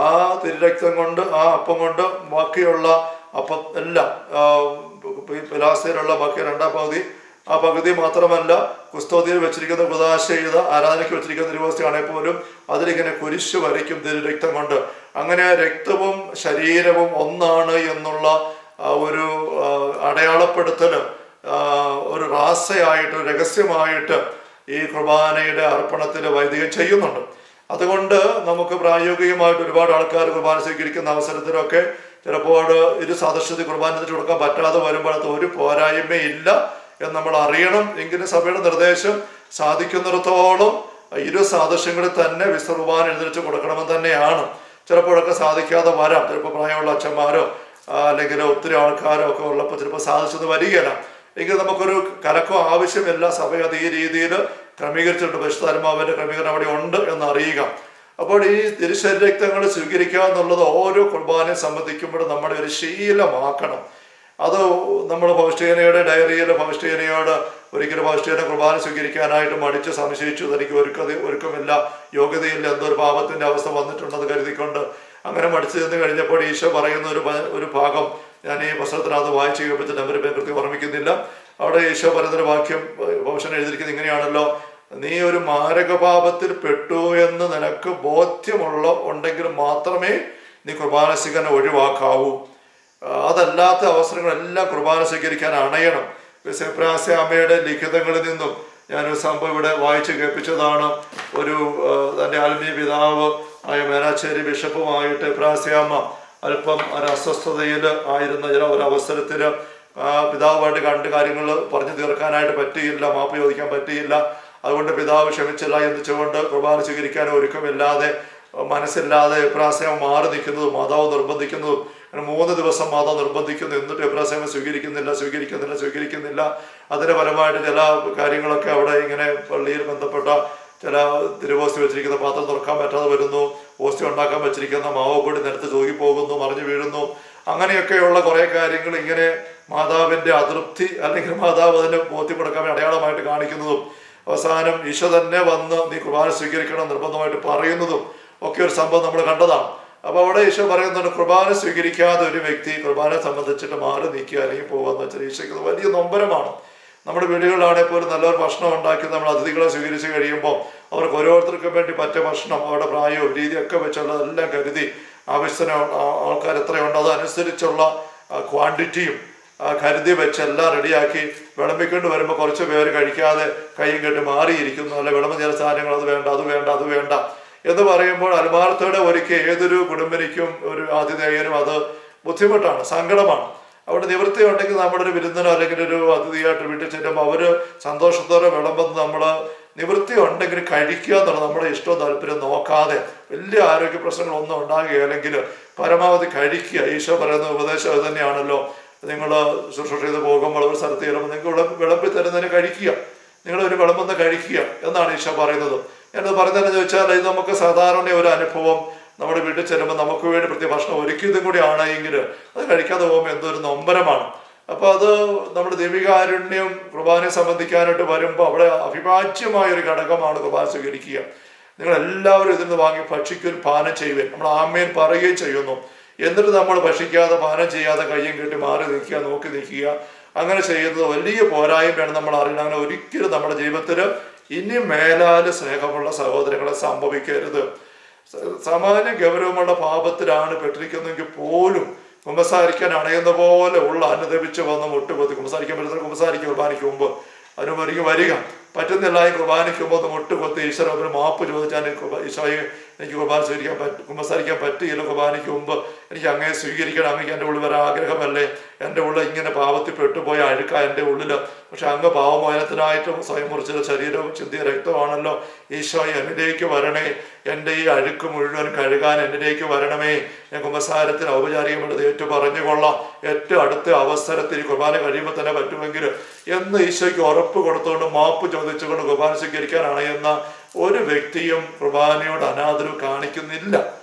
ആ തിരുരക്തം കൊണ്ട് ആ അപ്പം കൊണ്ട് ബാക്കിയുള്ള അപ്പം എല്ലാം പിലാസ്തയിലുള്ള ബാക്കി 2-ാം പകുതി, ആ പകുതി മാത്രമല്ല കുസ്തോതിയിൽ വെച്ചിരിക്കുന്ന കുദാശ ചെയ്ത ആരാധനയ്ക്ക് വെച്ചിരിക്കുന്ന തിരുവോസ്തി ആണെങ്കിൽ പോലും അതിലിങ്ങനെ കുരിശ് വരയ്ക്കും തിരുരക്തം കൊണ്ട്. അങ്ങനെ രക്തവും ശരീരവും ഒന്നാണ് എന്നുള്ള ഒരു അടയാളപ്പെടുത്തൽ ഒരു റാസയായിട്ട് രഹസ്യമായിട്ട് ഈ കുർബാനയുടെ അർപ്പണത്തിൽ വൈദികൻ ചെയ്യുന്നുണ്ട്. അതുകൊണ്ട് നമുക്ക് പ്രായോഗികമായിട്ട് ഒരുപാട് ആൾക്കാർ കുർബാന സ്വീകരിക്കുന്ന അവസരത്തിലൊക്കെ ചിലപ്പോൾ സാദൃശ്യത്തിൽ കുർബാന കൊടുക്കാൻ പറ്റാതെ വരുമ്പോൾ അത് ഒരു പോരായ്മയില്ല എന്ന് നമ്മൾ അറിയണം. എങ്കിലും സഭയുടെ നിർദ്ദേശം സാധിക്കുന്നിടത്തോളം സാദൃശ്യങ്ങളിൽ തന്നെ വിശുദ്ധ കുർബാന എഴുന്നള്ളിച്ച് കൊടുക്കണമെന്ന് തന്നെയാണ്. ചിലപ്പോഴൊക്കെ സാധിക്കാതെ വരാം, ചിലപ്പോൾ പ്രായമുള്ള അച്ഛന്മാരോ അല്ലെങ്കിൽ ഒത്തിരി ആൾക്കാരോ ഒക്കെ ഉള്ളപ്പോൾ ചിലപ്പോൾ സാധിച്ചെന്ന് വരികയില്ല. എങ്കിൽ നമുക്കൊരു കലക്കം ആവശ്യമില്ല. സഭ അത് ഈ രീതിയിൽ ക്രമീകരിച്ചിട്ടുണ്ട്. പരിശുദ്ധാത്മാവിന്റെ ക്രമീകരണം അവിടെ ഉണ്ട് എന്ന് അറിയുക. അപ്പോൾ ഈ തിരുശരീരക്തങ്ങൾ സ്വീകരിക്കുക എന്നുള്ളത് ഓരോ കുർബാനയെ സംബന്ധിക്കുമ്പോഴും നമ്മുടെ ഒരു ശീലമാക്കണം. അത് നമ്മൾ ഭൗഷ്ഠീയനയുടെ ഡയറിയിൽ ഭൗഷ്ഠീയനയോട് ഒരിക്കലും ഭൗഷ്ഠീയന കുർബാന സ്വീകരിക്കാനായിട്ട് മടിച്ച് സംശയിച്ചു, തനിക്ക് ഒരുക്കമില്ല, യോഗ്യതയില്ല, എന്തൊരു പാപത്തിന്റെ അവസ്ഥ വന്നിട്ടുണ്ടെന്ന് കരുതിക്കൊണ്ട് അങ്ങനെ മടിച്ചു നിന്ന് കഴിഞ്ഞപ്പോൾ ഈശോ പറയുന്ന ഒരു ഭാഗം ഞാൻ ഈ പുസ്തകത്തിനകത്ത് വായിച്ച് കേൾപ്പിച്ചിട്ട് അവരെ കൃത്യം ഓർമ്മിക്കുന്നില്ല. അവിടെ ഈശോ പറയുന്നൊരു വാക്യം ഭൗഷൻ എഴുതിയിരിക്കുന്നത് ഇങ്ങനെയാണല്ലോ: നീ ഒരു മാരകപാപത്തിൽ പെട്ടു എന്ന് നിനക്ക് ഉണ്ടെങ്കിൽ മാത്രമേ നീ കുർബാന സ്വീകരണം ഒഴിവാക്കാവൂ. അതല്ലാത്ത അവസരങ്ങളെല്ലാം കുർബാന സ്വീകരിക്കാൻ അണയണം. സെപ്രാസ്യ അമ്മയുടെ ലിഖിതങ്ങളിൽ നിന്നും ഞാനൊരു സംഭവം ഇവിടെ വായിച്ച് കേൾപ്പിച്ചതാണ്. തൻ്റെ ആത്മീയ പിതാവ് മേനാശ്ശേരി ബിഷപ്പുമായിട്ട് പ്രാസ്യാമ്മ അല്പം ഒരു അസ്വസ്ഥതയിൽ ആയിരുന്ന ഒരു അവസരത്തിൽ പിതാവുമായിട്ട് കണ്ട് കാര്യങ്ങൾ പറഞ്ഞു തീർക്കാനായിട്ട് പറ്റിയില്ല, മാപ്പ് ചോദിക്കാൻ പറ്റിയില്ല. അതുകൊണ്ട് പിതാവ് ക്ഷമിച്ചില്ല എന്ന് വെച്ചുകൊണ്ട് കുർബാന സ്വീകരിക്കാൻ ഒരുക്കമില്ലാതെ മനസ്സില്ലാതെ എപ്രാസ്യം മാറി നിൽക്കുന്നതും മാതാവ് നിർബന്ധിക്കുന്നതും, അങ്ങനെ 3 ദിവസം മാതാവ് നിർബന്ധിക്കുന്നു, എന്നിട്ട് എപ്രാസ്യം സ്വീകരിക്കുന്നില്ല. അതിന് ഫലമായിട്ട് ചില കാര്യങ്ങളൊക്കെ അവിടെ ഇങ്ങനെ പള്ളിയിൽ ബന്ധപ്പെട്ട ചില തിരുവോസ്തി വെച്ചിരിക്കുന്ന പാത്രം തുറക്കാൻ പറ്റാതെ വരുന്നു, ഓസ്തി ഉണ്ടാക്കാൻ വെച്ചിരിക്കുന്ന മാവപ്പൊടി നിലത്ത് തൂകിപ്പോകുന്നു, മറിഞ്ഞു വീഴുന്നു. അങ്ങനെയൊക്കെയുള്ള കുറേ കാര്യങ്ങൾ ഇങ്ങനെ മാതാവിൻ്റെ അതൃപ്തി അല്ലെങ്കിൽ മാതാവ് അതിനെ ബോധ്യപ്പെടുക്കാൻ അടയാളമായിട്ട് കാണിക്കുന്നതും, അവസാനം ഈശോ തന്നെ വന്ന് നീ കുർബാന സ്വീകരിക്കണം നിർബന്ധമായിട്ട് പറയുന്നതും ഒക്കെ ഒരു സംഭവം നമ്മൾ കണ്ടതാണ്. അപ്പോൾ അവിടെ ഈശോ പറയുന്നുണ്ട്, കുർബാന സ്വീകരിക്കാതെ ഒരു വ്യക്തി കുർബാനയെ സംബന്ധിച്ചിട്ട് മാറി നിൽക്കുക അല്ലെങ്കിൽ പോകുക വെച്ചാൽ ഈശോയ്ക്ക് വലിയ നൊമ്പരമാണ്. നമ്മുടെ വീടുകളിലാണെങ്കിൽ പോലും നല്ലൊരു ഭക്ഷണം ഉണ്ടാക്കി നമ്മൾ അതിഥികളെ സ്വീകരിച്ച് കഴിയുമ്പോൾ അവർക്ക് ഓരോരുത്തർക്കും വേണ്ടി പറ്റിയ ഭക്ഷണം അവരുടെ പ്രായവും രീതിയൊക്കെ വെച്ചുള്ളതെല്ലാം കരുതി ആവശ്യത്തിന് ആൾക്കാർ എത്രയുണ്ടോ അതനുസരിച്ചുള്ള ക്വാണ്ടിറ്റിയും കരുതി വെച്ച് എല്ലാം റെഡിയാക്കി വിളമ്പിക്കൊണ്ട് വരുമ്പോൾ കുറച്ച് പേര് കഴിക്കാതെ കൈയും കെട്ടി മാറിയിരിക്കുന്നു, അല്ലെ വിളമ്പ് ചില സാധനങ്ങൾ അത് വേണ്ട എന്ന് പറയുമ്പോൾ ആത്മാർത്ഥതയോടെ ഒരുക്കി ഏതൊരു കുടുംബനിക്കും ഒരു ആതിഥേയനും അത് ബുദ്ധിമുട്ടാണ്, സങ്കടമാണ്. അവിടെ നിവൃത്തി ഉണ്ടെങ്കിൽ നമ്മുടെ ഒരു വിരുന്നനോ അല്ലെങ്കിൽ ഒരു അതിഥിയായിട്ട് വീട്ടിൽ ചെല്ലുമ്പോൾ അവർ സന്തോഷത്തോടെ വിളമ്പുന്നത് നമ്മൾ നിവൃത്തി ഉണ്ടെങ്കിൽ കഴിക്കുക എന്നുള്ളത് നമ്മുടെ ഇഷ്ടവും താല്പര്യം നോക്കാതെ വലിയ ആരോഗ്യ പ്രശ്നങ്ങളൊന്നും ഉണ്ടാകുകയല്ലെങ്കിൽ പരമാവധി കഴിക്കുക. ഈശോ പറയുന്ന ഉപദേശം അത് തന്നെയാണല്ലോ, നിങ്ങൾ ശുശ്രൂഷ ചെയ്ത് പോകുമ്പോൾ ഒരു സ്ഥലത്ത് ചെല്ലുമ്പോൾ നിങ്ങൾ വിളമ്പി തരുന്നതിന് കഴിക്കുക, നിങ്ങൾ ഒരു വിളമ്പെന്ന് കഴിക്കുക എന്നാണ് ഈശോ പറയുന്നത്. ഞാനത് പറയുന്നതെന്ന് ചോദിച്ചാൽ ഇത് നമുക്ക് സാധാരണ ഒരു അനുഭവം, നമ്മുടെ വീട്ടിൽ ചെല്ലുമ്പോൾ നമുക്ക് വേണ്ടി പ്രത്യേക ഭക്ഷണം ഒരുക്കിയതും കൂടി ആണെങ്കിൽ അത് കഴിക്കാതെ പോകുമ്പോൾ എന്തൊരു നൊമ്പരമാണ്. അപ്പോൾ അത് നമ്മുടെ ദൈവികാരുണ്യം കുർബാനയെ സംബന്ധിക്കാനായിട്ട് വരുമ്പോൾ അവിടെ അവിഭാജ്യമായ ഒരു ഘടകമാണ് കുർബാന സ്വീകരിക്കുക. നിങ്ങളെല്ലാവരും ഇതിൽ നിന്ന് വാങ്ങി ഭക്ഷിക്കുകയും പാനം ചെയ്യുകയും നമ്മൾ ആമേൻ പറയുകയും ചെയ്യുന്നു. എന്നിട്ട് നമ്മൾ ഭക്ഷിക്കാതെ പാനം ചെയ്യാതെ കയ്യും കെട്ടി മാറി നിൽക്കുക, നോക്കി നിൽക്കുക, അങ്ങനെ ചെയ്യുന്നത് വലിയ പോരായ്മയാണ് നമ്മൾ അറിയണം. അങ്ങനെ ഒരിക്കലും നമ്മുടെ ജീവിതത്തിൽ ഇനി മേലാല് സ്നേഹമുള്ള സഹോദരങ്ങളെ സംഭവിക്കരുത്. സാമാന്യ ഗൗരവമുള്ള പാപത്തിലാണ് പെട്ടിരിക്കുന്നതെങ്കിൽ പോലും കുമ്പസാരിക്കാൻ അണയുന്ന പോലെ ഉള്ള അനുദപിച്ച് വന്ന് മുട്ടുകൊത്തി കുമ്പസാരിക്കാൻ പറ്റുന്ന കുമ്പസാരിക്കും കുർബാനയ്ക്ക് മുമ്പ് അതിന് വരിക പറ്റുന്നില്ല. ഈ കുർബാനയ്ക്ക് മുമ്പ് ഒന്ന് മുട്ടുകൊത്തി ഈശ്വരന് മാപ്പ് ചോദിച്ചാൽ ഈശോയെ എനിക്ക് കുമ്പസാരിക്കാൻ പറ്റിയില്ല, കുർബാനയ്ക്ക് മുമ്പ് എനിക്ക് അങ്ങയെ സ്വീകരിക്കണം, അങ്ങേക്ക് എൻ്റെ ഉള്ളിൽ വരെ ആഗ്രഹമല്ലേ, എൻ്റെ ഉള്ളിൽ ഇങ്ങനെ പാപത്തിൽ പെട്ടുപോയ അഴുക്ക എൻ്റെ ഉള്ളിൽ, പക്ഷെ അങ്ങ് പാവമോചനത്തിനായിട്ടും സ്വയം മുറിച്ച ശരീരവും ചിന്തിയ രക്തമാണല്ലോ. ഈശോയെ എന്നിലേക്ക് വരണേ, എൻ്റെ ഈ അഴുക്ക് മുഴുവൻ കഴുകാൻ എന്നിലേക്ക് വരണമേ, ഞാൻ കുമ്പസാരത്തിന് ഔപചാരികമായിട്ട് ഏറ്റു പറഞ്ഞുകൊള്ളാം, ഏറ്റവും അടുത്ത അവസരത്തിൽ കുർബാന കഴിയുമ്പോൾ തന്നെ പറ്റുമെങ്കിൽ എന്ന് ഈശോയ്ക്ക് ഉറപ്പ് കൊടുത്തുകൊണ്ട് മാപ്പ് ചോദിച്ചുകൊണ്ട് കുർബാന സ്വീകരിക്കാനാണ് എന്ന ഒരു വ്യക്തിയും കുർബാനയോട് അനാദരവ് കാണിക്കുന്നില്ല.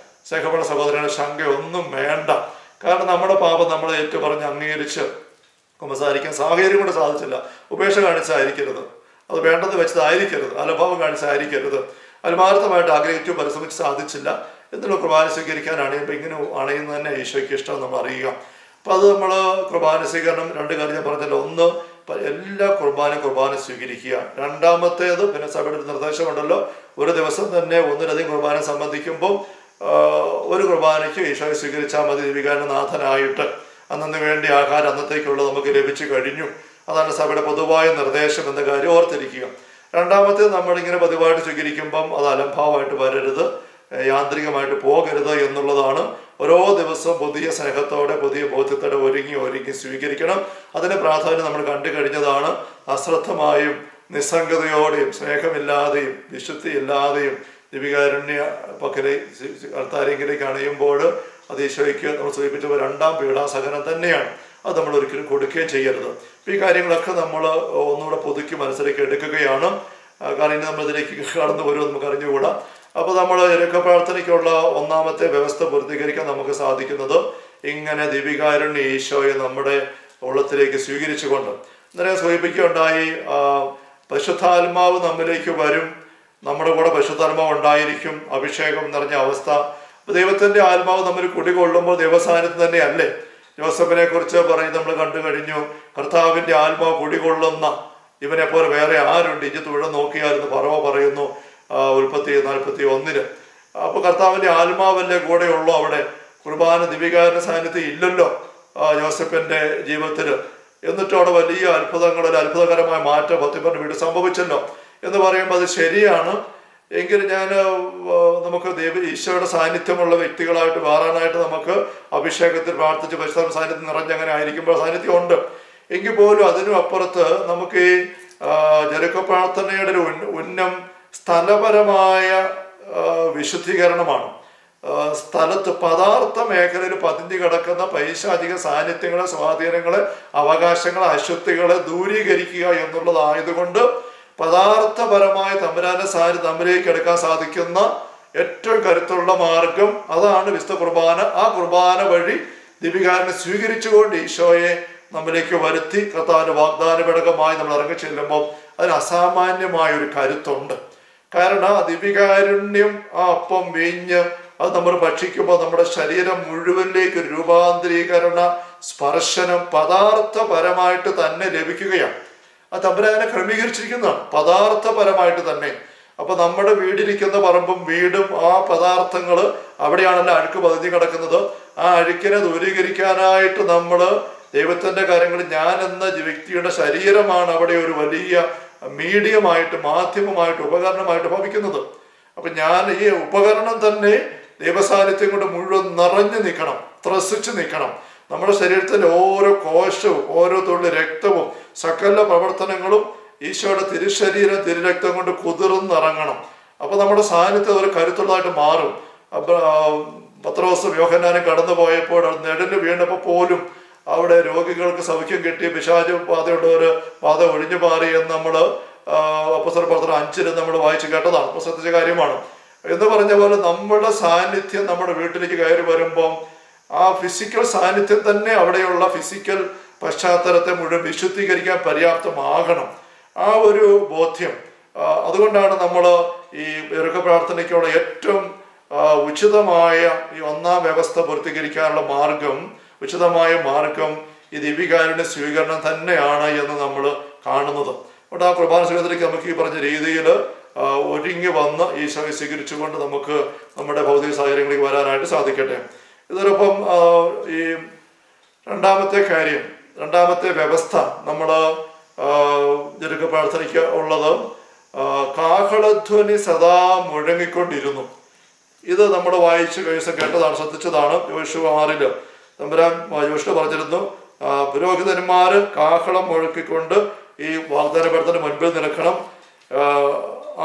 സ്നേഹമുള്ള സഹോദരനെ ശങ്കയൊന്നും വേണ്ട. കാരണം നമ്മുടെ പാപം നമ്മൾ ഏറ്റുപറഞ്ഞ് അംഗീകരിച്ച് കുമ്പസാരിക്കാൻ സാഹചര്യം കൊണ്ട് സാധിച്ചില്ല, ഉപേക്ഷ കാണിച്ചായിരിക്കരുത്, അത് വേണ്ടത് വെച്ചതായിരിക്കരുത്, അലഭാവം കാണിച്ചായിരിക്കരുത്, ആത്മാർത്ഥമായിട്ട് ആഗ്രഹിച്ചു പരിശ്രമിച്ച് സാധിച്ചില്ല എന്നുള്ള കുർബാന സ്വീകരിക്കാനാണ് ഇപ്പം ഇങ്ങനെ അണയുന്നത് തന്നെ ഈശോയ്ക്ക് ഇഷ്ടം നമ്മൾ അറിയുക. അപ്പം അത് നമ്മൾ കുർബാന സ്വീകരണം 2 കാര്യം ഞാൻ പറഞ്ഞല്ലോ. ഒന്ന്, എല്ലാ കുർബാന സ്വീകരിക്കുക. രണ്ടാമത്തേത് പിന്നെ സഭയുടെ നിർദ്ദേശമുണ്ടല്ലോ, ഒരു ദിവസം തന്നെ ഒന്നിലധികം കുർബാന സംബന്ധിക്കുമ്പോൾ ഒരു കുർബാനയ്ക്ക് ഈശോയെ സ്വീകരിച്ചാൽ മതി ദൈവികാരനാഥനായിട്ട്. അന്നു വേണ്ടി ആഹാരം അന്നത്തേക്കുള്ളത് നമുക്ക് ലഭിച്ചു കഴിഞ്ഞു. അതാണ് സഭയുടെ പൊതുവായ നിർദ്ദേശം എന്ന കാര്യം ഓർത്തിരിക്കുക. രണ്ടാമത്തേത്, നമ്മളിങ്ങനെ പതിവായിട്ട് സ്വീകരിക്കുമ്പം അത് അലംഭാവമായിട്ട് വരരുത്, യാന്ത്രികമായിട്ട് പോകരുത് എന്നുള്ളതാണ്. ഓരോ ദിവസവും പുതിയ സ്നേഹത്തോടെ പുതിയ ബോധ്യത്തോടെ ഒരുങ്ങി സ്വീകരിക്കണം. അതിന് പ്രാധാന്യം നമ്മൾ കണ്ടു കഴിഞ്ഞതാണ്. അശ്രദ്ധമായും നിസ്സംഗതയോടെയും സ്നേഹമില്ലാതെയും വിശുദ്ധിയില്ലാതെയും ദിവികാരുണ്യ പക്കലെ അൾത്താരെങ്കിലേക്ക് അണയുമ്പോൾ അത് ഈശോയ്ക്ക് നമ്മൾ സൂചിപ്പിച്ച 2ാം പീഡാസഹനം തന്നെയാണ്. അത് നമ്മൾ ഒരിക്കലും കൊടുക്കുകയും ചെയ്യരുത്. ഈ കാര്യങ്ങളൊക്കെ നമ്മൾ ഒന്നുകൂടെ പുതുക്കി മനസ്സിലേക്ക് എടുക്കുകയാണ്. കാരണം ഇനി നമ്മളിതിലേക്ക് കടന്നു വരുമെന്ന് നമുക്ക് അറിഞ്ഞുകൂടാ. അപ്പോൾ നമ്മൾ ഇരക്ക പ്രാർത്ഥനയ്ക്കുള്ള 1ാമത്തെ വ്യവസ്ഥ പൂർത്തീകരിക്കാൻ നമുക്ക് സാധിക്കുന്നത് ഇങ്ങനെ ദിവികാരുണ്യ ഈശോയെ നമ്മുടെ ഉള്ളത്തിലേക്ക് സ്വീകരിച്ചുകൊണ്ട്. ഇന്നലെ സൂചിപ്പിക്കുകയുണ്ടായി, പരിശുദ്ധാത്മാവ് നമ്മിലേക്ക് വരും, നമ്മുടെ കൂടെ പരിശുദ്ധാത്മാവ് ഉണ്ടായിരിക്കും, അഭിഷേകം നിറഞ്ഞ അവസ്ഥ. ദൈവത്തിൻ്റെ ആത്മാവ് നമ്മൾ കുടികൊള്ളുമ്പോൾ ദൈവസാന്നിധ്യം തന്നെ അല്ലേ. ജോസഫിനെ കുറിച്ച് പറയും നമ്മൾ കണ്ടു കഴിഞ്ഞു, കർത്താവിൻ്റെ ആത്മാവ് കുടികൊള്ളുന്ന ഇവനെ പോലെ വേറെ ആരുണ്ട്, ഇജ്ജ് തുഴ നോക്കിയാലെന്ന് പറവ പറയുന്നു ഉൽപ്പത്തി 41. അപ്പോൾ കർത്താവിൻ്റെ ആത്മാവല്ലേ കൂടെയുള്ളൂ അവിടെ. കുർബാന ദിവികാരണ സാന്നിധ്യം ഇല്ലല്ലോ ജോസഫിൻ്റെ ജീവിതത്തിൽ. എന്നിട്ടും അവിടെ വലിയ അത്ഭുതങ്ങളിൽ അത്ഭുതകരമായ മാറ്റം 10 വീട് സംഭവിച്ചല്ലോ എന്ന് പറയുമ്പോൾ അത് ശരിയാണ്. എങ്കിലും നമുക്ക് ഈശോയുടെ സാന്നിധ്യമുള്ള വ്യക്തികളായിട്ട് മാറാനായിട്ട് നമുക്ക് അഭിഷേകത്തിൽ പ്രാർത്ഥിച്ച് പരിശുദ്ധ സാന്നിധ്യം നിറഞ്ഞങ്ങനെ ആയിരിക്കുമ്പോൾ സാന്നിധ്യം ഉണ്ട്. എങ്കിൽ പോലും അതിനും അപ്പുറത്ത് നമുക്ക് ഈ ജെറിക്കോ പ്രാർത്ഥനയുടെ ഒരു ഉന്നം സ്ഥലപരമായ വിശുദ്ധീകരണമാണ്. സ്ഥലത്ത് പദാർത്ഥ മേഖലയിൽ പതിഞ്ഞു കിടക്കുന്ന പൈശാചിക സാന്നിധ്യങ്ങളെ, സ്വാധീനങ്ങളെ, അവകാശങ്ങളെ, അശുദ്ധികളെ ദൂരീകരിക്കുക എന്നുള്ളതായതുകൊണ്ട് പദാർത്ഥപരമായ തമ്പുരാന്റെ സാന്നിധ്യം നമ്മിലേക്ക് എടുക്കാൻ സാധിക്കുന്ന ഏറ്റവും കരുത്തുള്ള മാർഗം അതാണ് വിശുദ്ധ കുർബാന. ആ കുർബാന വഴി ദീപികാരനെ സ്വീകരിച്ചുകൊണ്ട് ഈശോയെ നമ്മിലേക്ക് വരുത്തി കർത്താവിന്റെ വാഗ്ദാന ഘടകമായി നമ്മൾ ഇറങ്ങി ചെല്ലുമ്പോൾ അതിന് അസാമാന്യമായ ഒരു കരുത്തുണ്ട്. കാരണം ആ ദിവ്യകാരുണ്യം, ആ അപ്പം വീഞ്ഞ് അത് നമ്മൾ ഭക്ഷിക്കുമ്പോൾ നമ്മുടെ ശരീരം മുഴുവനിലേക്ക് ഒരു രൂപാന്തരീകരണ സ്പർശനം പദാർത്ഥപരമായിട്ട് തന്നെ ലഭിക്കുകയാണ്. ആ തമ്പുരാനെ ക്രമീകരിച്ചിരിക്കുന്നതാണ് പദാർത്ഥപരമായിട്ട് തന്നെ. അപ്പൊ നമ്മുടെ വീടിരിക്കുന്ന പറമ്പും വീടും ആ പദാർത്ഥങ്ങൾ അവിടെയാണല്ലോ അഴുക്ക് പതിഞ്ഞു കിടക്കുന്നത്. ആ അഴുക്കിനെ ദൂരീകരിക്കാനായിട്ട് നമ്മൾ ദൈവത്തിന്റെ കാര്യങ്ങൾ, ഞാൻ എന്ന വ്യക്തിയുടെ ശരീരമാണ് അവിടെ ഒരു വലിയ മീഡിയമായിട്ട്, മാധ്യമമായിട്ട്, ഉപകരണമായിട്ട് ഭവിക്കുന്നത്. അപ്പൊ ഞാൻ ഈ ഉപകരണം തന്നെ ദൈവസാന്നിധ്യം കൊണ്ട് മുഴുവൻ നിറഞ്ഞു നിൽക്കണം, ത്രസിച്ച് നിൽക്കണം. നമ്മുടെ ശരീരത്തിൻ്റെ ഓരോ കോശവും ഓരോ തുള്ളി രക്തവും സകല പ്രവർത്തനങ്ങളും ഈശോയുടെ തിരുശരീരം തിരുരക്തം കൊണ്ട് കുതിർന്നിറങ്ങണം. അപ്പൊ നമ്മുടെ സാന്നിധ്യം ഒരു കരുത്തുള്ളതായിട്ട് മാറും. പത്രോസും യോഹന്നാനും കടന്നു പോയപ്പോൾ നെടല് വീണപ്പോൾ പോലും അവിടെ രോഗികൾക്ക് സൗഖ്യം കിട്ടി, പിശാച് ബാധയുള്ളവർ ബാധ ഒഴിഞ്ഞു മാറി എന്ന് നമ്മൾ അപ്പോസ്തല പ്രവർത്തനം 5 നമ്മൾ വായിച്ചു കേട്ടതാണ്. അപ്പോൾ ശ്രദ്ധിച്ച കാര്യമാണ്. എന്ന് പറഞ്ഞ പോലെ നമ്മളുടെ സാന്നിധ്യം നമ്മുടെ വീട്ടിലേക്ക് കയറി വരുമ്പം ആ ഫിസിക്കൽ സാന്നിധ്യം തന്നെ അവിടെയുള്ള ഫിസിക്കൽ പശ്ചാത്തലത്തെ മുഴുവൻ വിശുദ്ധീകരിക്കാൻ പര്യാപ്തമാകണം. ആ ഒരു ബോധ്യം. അതുകൊണ്ടാണ് നമ്മൾ ഈ ഇറുക പ്രാർത്ഥനയ്ക്കുള്ള ഏറ്റവും ഉചിതമായ ഈ ഒന്നാം വ്യവസ്ഥ പൂർത്തീകരിക്കാനുള്ള മാർഗം, ഉചിതമായ മാർഗം ഈ ദിവ്യകാരുണ്യ സ്വീകരണം തന്നെയാണ് എന്ന് നമ്മൾ കാണുന്നത്. അതുകൊണ്ട് ആ കുർബാന സ്വീകരണത്തിലേക്ക് നമുക്ക് ഈ പറഞ്ഞ രീതിയിൽ ഒരുങ്ങി വന്ന് ഈശോയെ സ്വീകരിച്ചുകൊണ്ട് നമുക്ക് നമ്മുടെ ഭൗതിക സാഹചര്യങ്ങളിലേക്ക് വരാനായിട്ട് സാധിക്കട്ടെ. ഇതോടൊപ്പം ഈ രണ്ടാമത്തെ വ്യവസ്ഥ നമ്മൾ ജെറിക്കോ പ്രാർത്ഥനയ്ക്ക് ഉള്ളത് കാഹളധ്വനി സദാ മുഴങ്ങിക്കൊണ്ടിരുന്നു. ഇത് നമ്മൾ വായിച്ച് കഴിഞ്ഞ കേട്ടതാണ്, ശ്രദ്ധിച്ചതാണ്. യോശുവ 6 തമ്പുരാൻ യോശുവ പറഞ്ഞിരുന്നു, പുരോഹിതന്മാര് കാഹളം മുഴക്കിക്കൊണ്ട് ഈ വാഗ്ദാനപ്പെടുത്തിന് മുൻപിൽ നിൽക്കണം.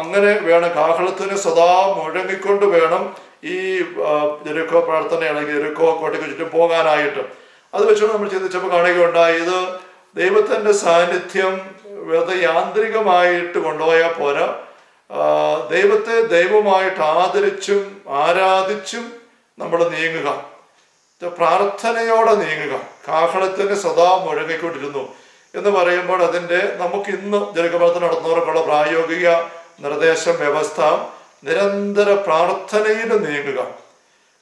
അങ്ങനെ വേണം, കാഹളത്തിന് സദാ മുഴങ്ങിക്കൊണ്ട് വേണം ഈ ജെറിക്കോ പ്രാർത്ഥന അല്ലെങ്കിൽ ജെറിക്കോ കോട്ടയ്ക്ക് ചുറ്റും പോകാനായിട്ട്. അത് വെച്ചുകൊണ്ട് നമ്മൾ ചിന്തിച്ചപ്പോൾ കാണുകയുണ്ടായി, ഇത് ദൈവത്തിന്റെ സാന്നിധ്യം വെറുതെ യാന്ത്രികമായിട്ട് കൊണ്ടുപോയാൽ പോരാ, ദൈവത്തെ ദൈവമായിട്ട് ആദരിച്ചും ആരാധിച്ചും നമ്മൾ നീങ്ങുക, പ്രാർത്ഥനയോടെ നീങ്ങുക. കാഹളത്തിന് സദാ മുഴങ്ങിക്കൊണ്ടിരുന്നു എന്ന് പറയുമ്പോൾ അതിൻ്റെ നമുക്ക് ഇന്ന് ജെറിക്കോ പ്രാർത്ഥന നടത്തുന്നവർക്കുള്ള പ്രായോഗിക നിർദ്ദേശം, വ്യവസ്ഥ നിരന്തര പ്രാർത്ഥനയിൽ നീങ്ങുക.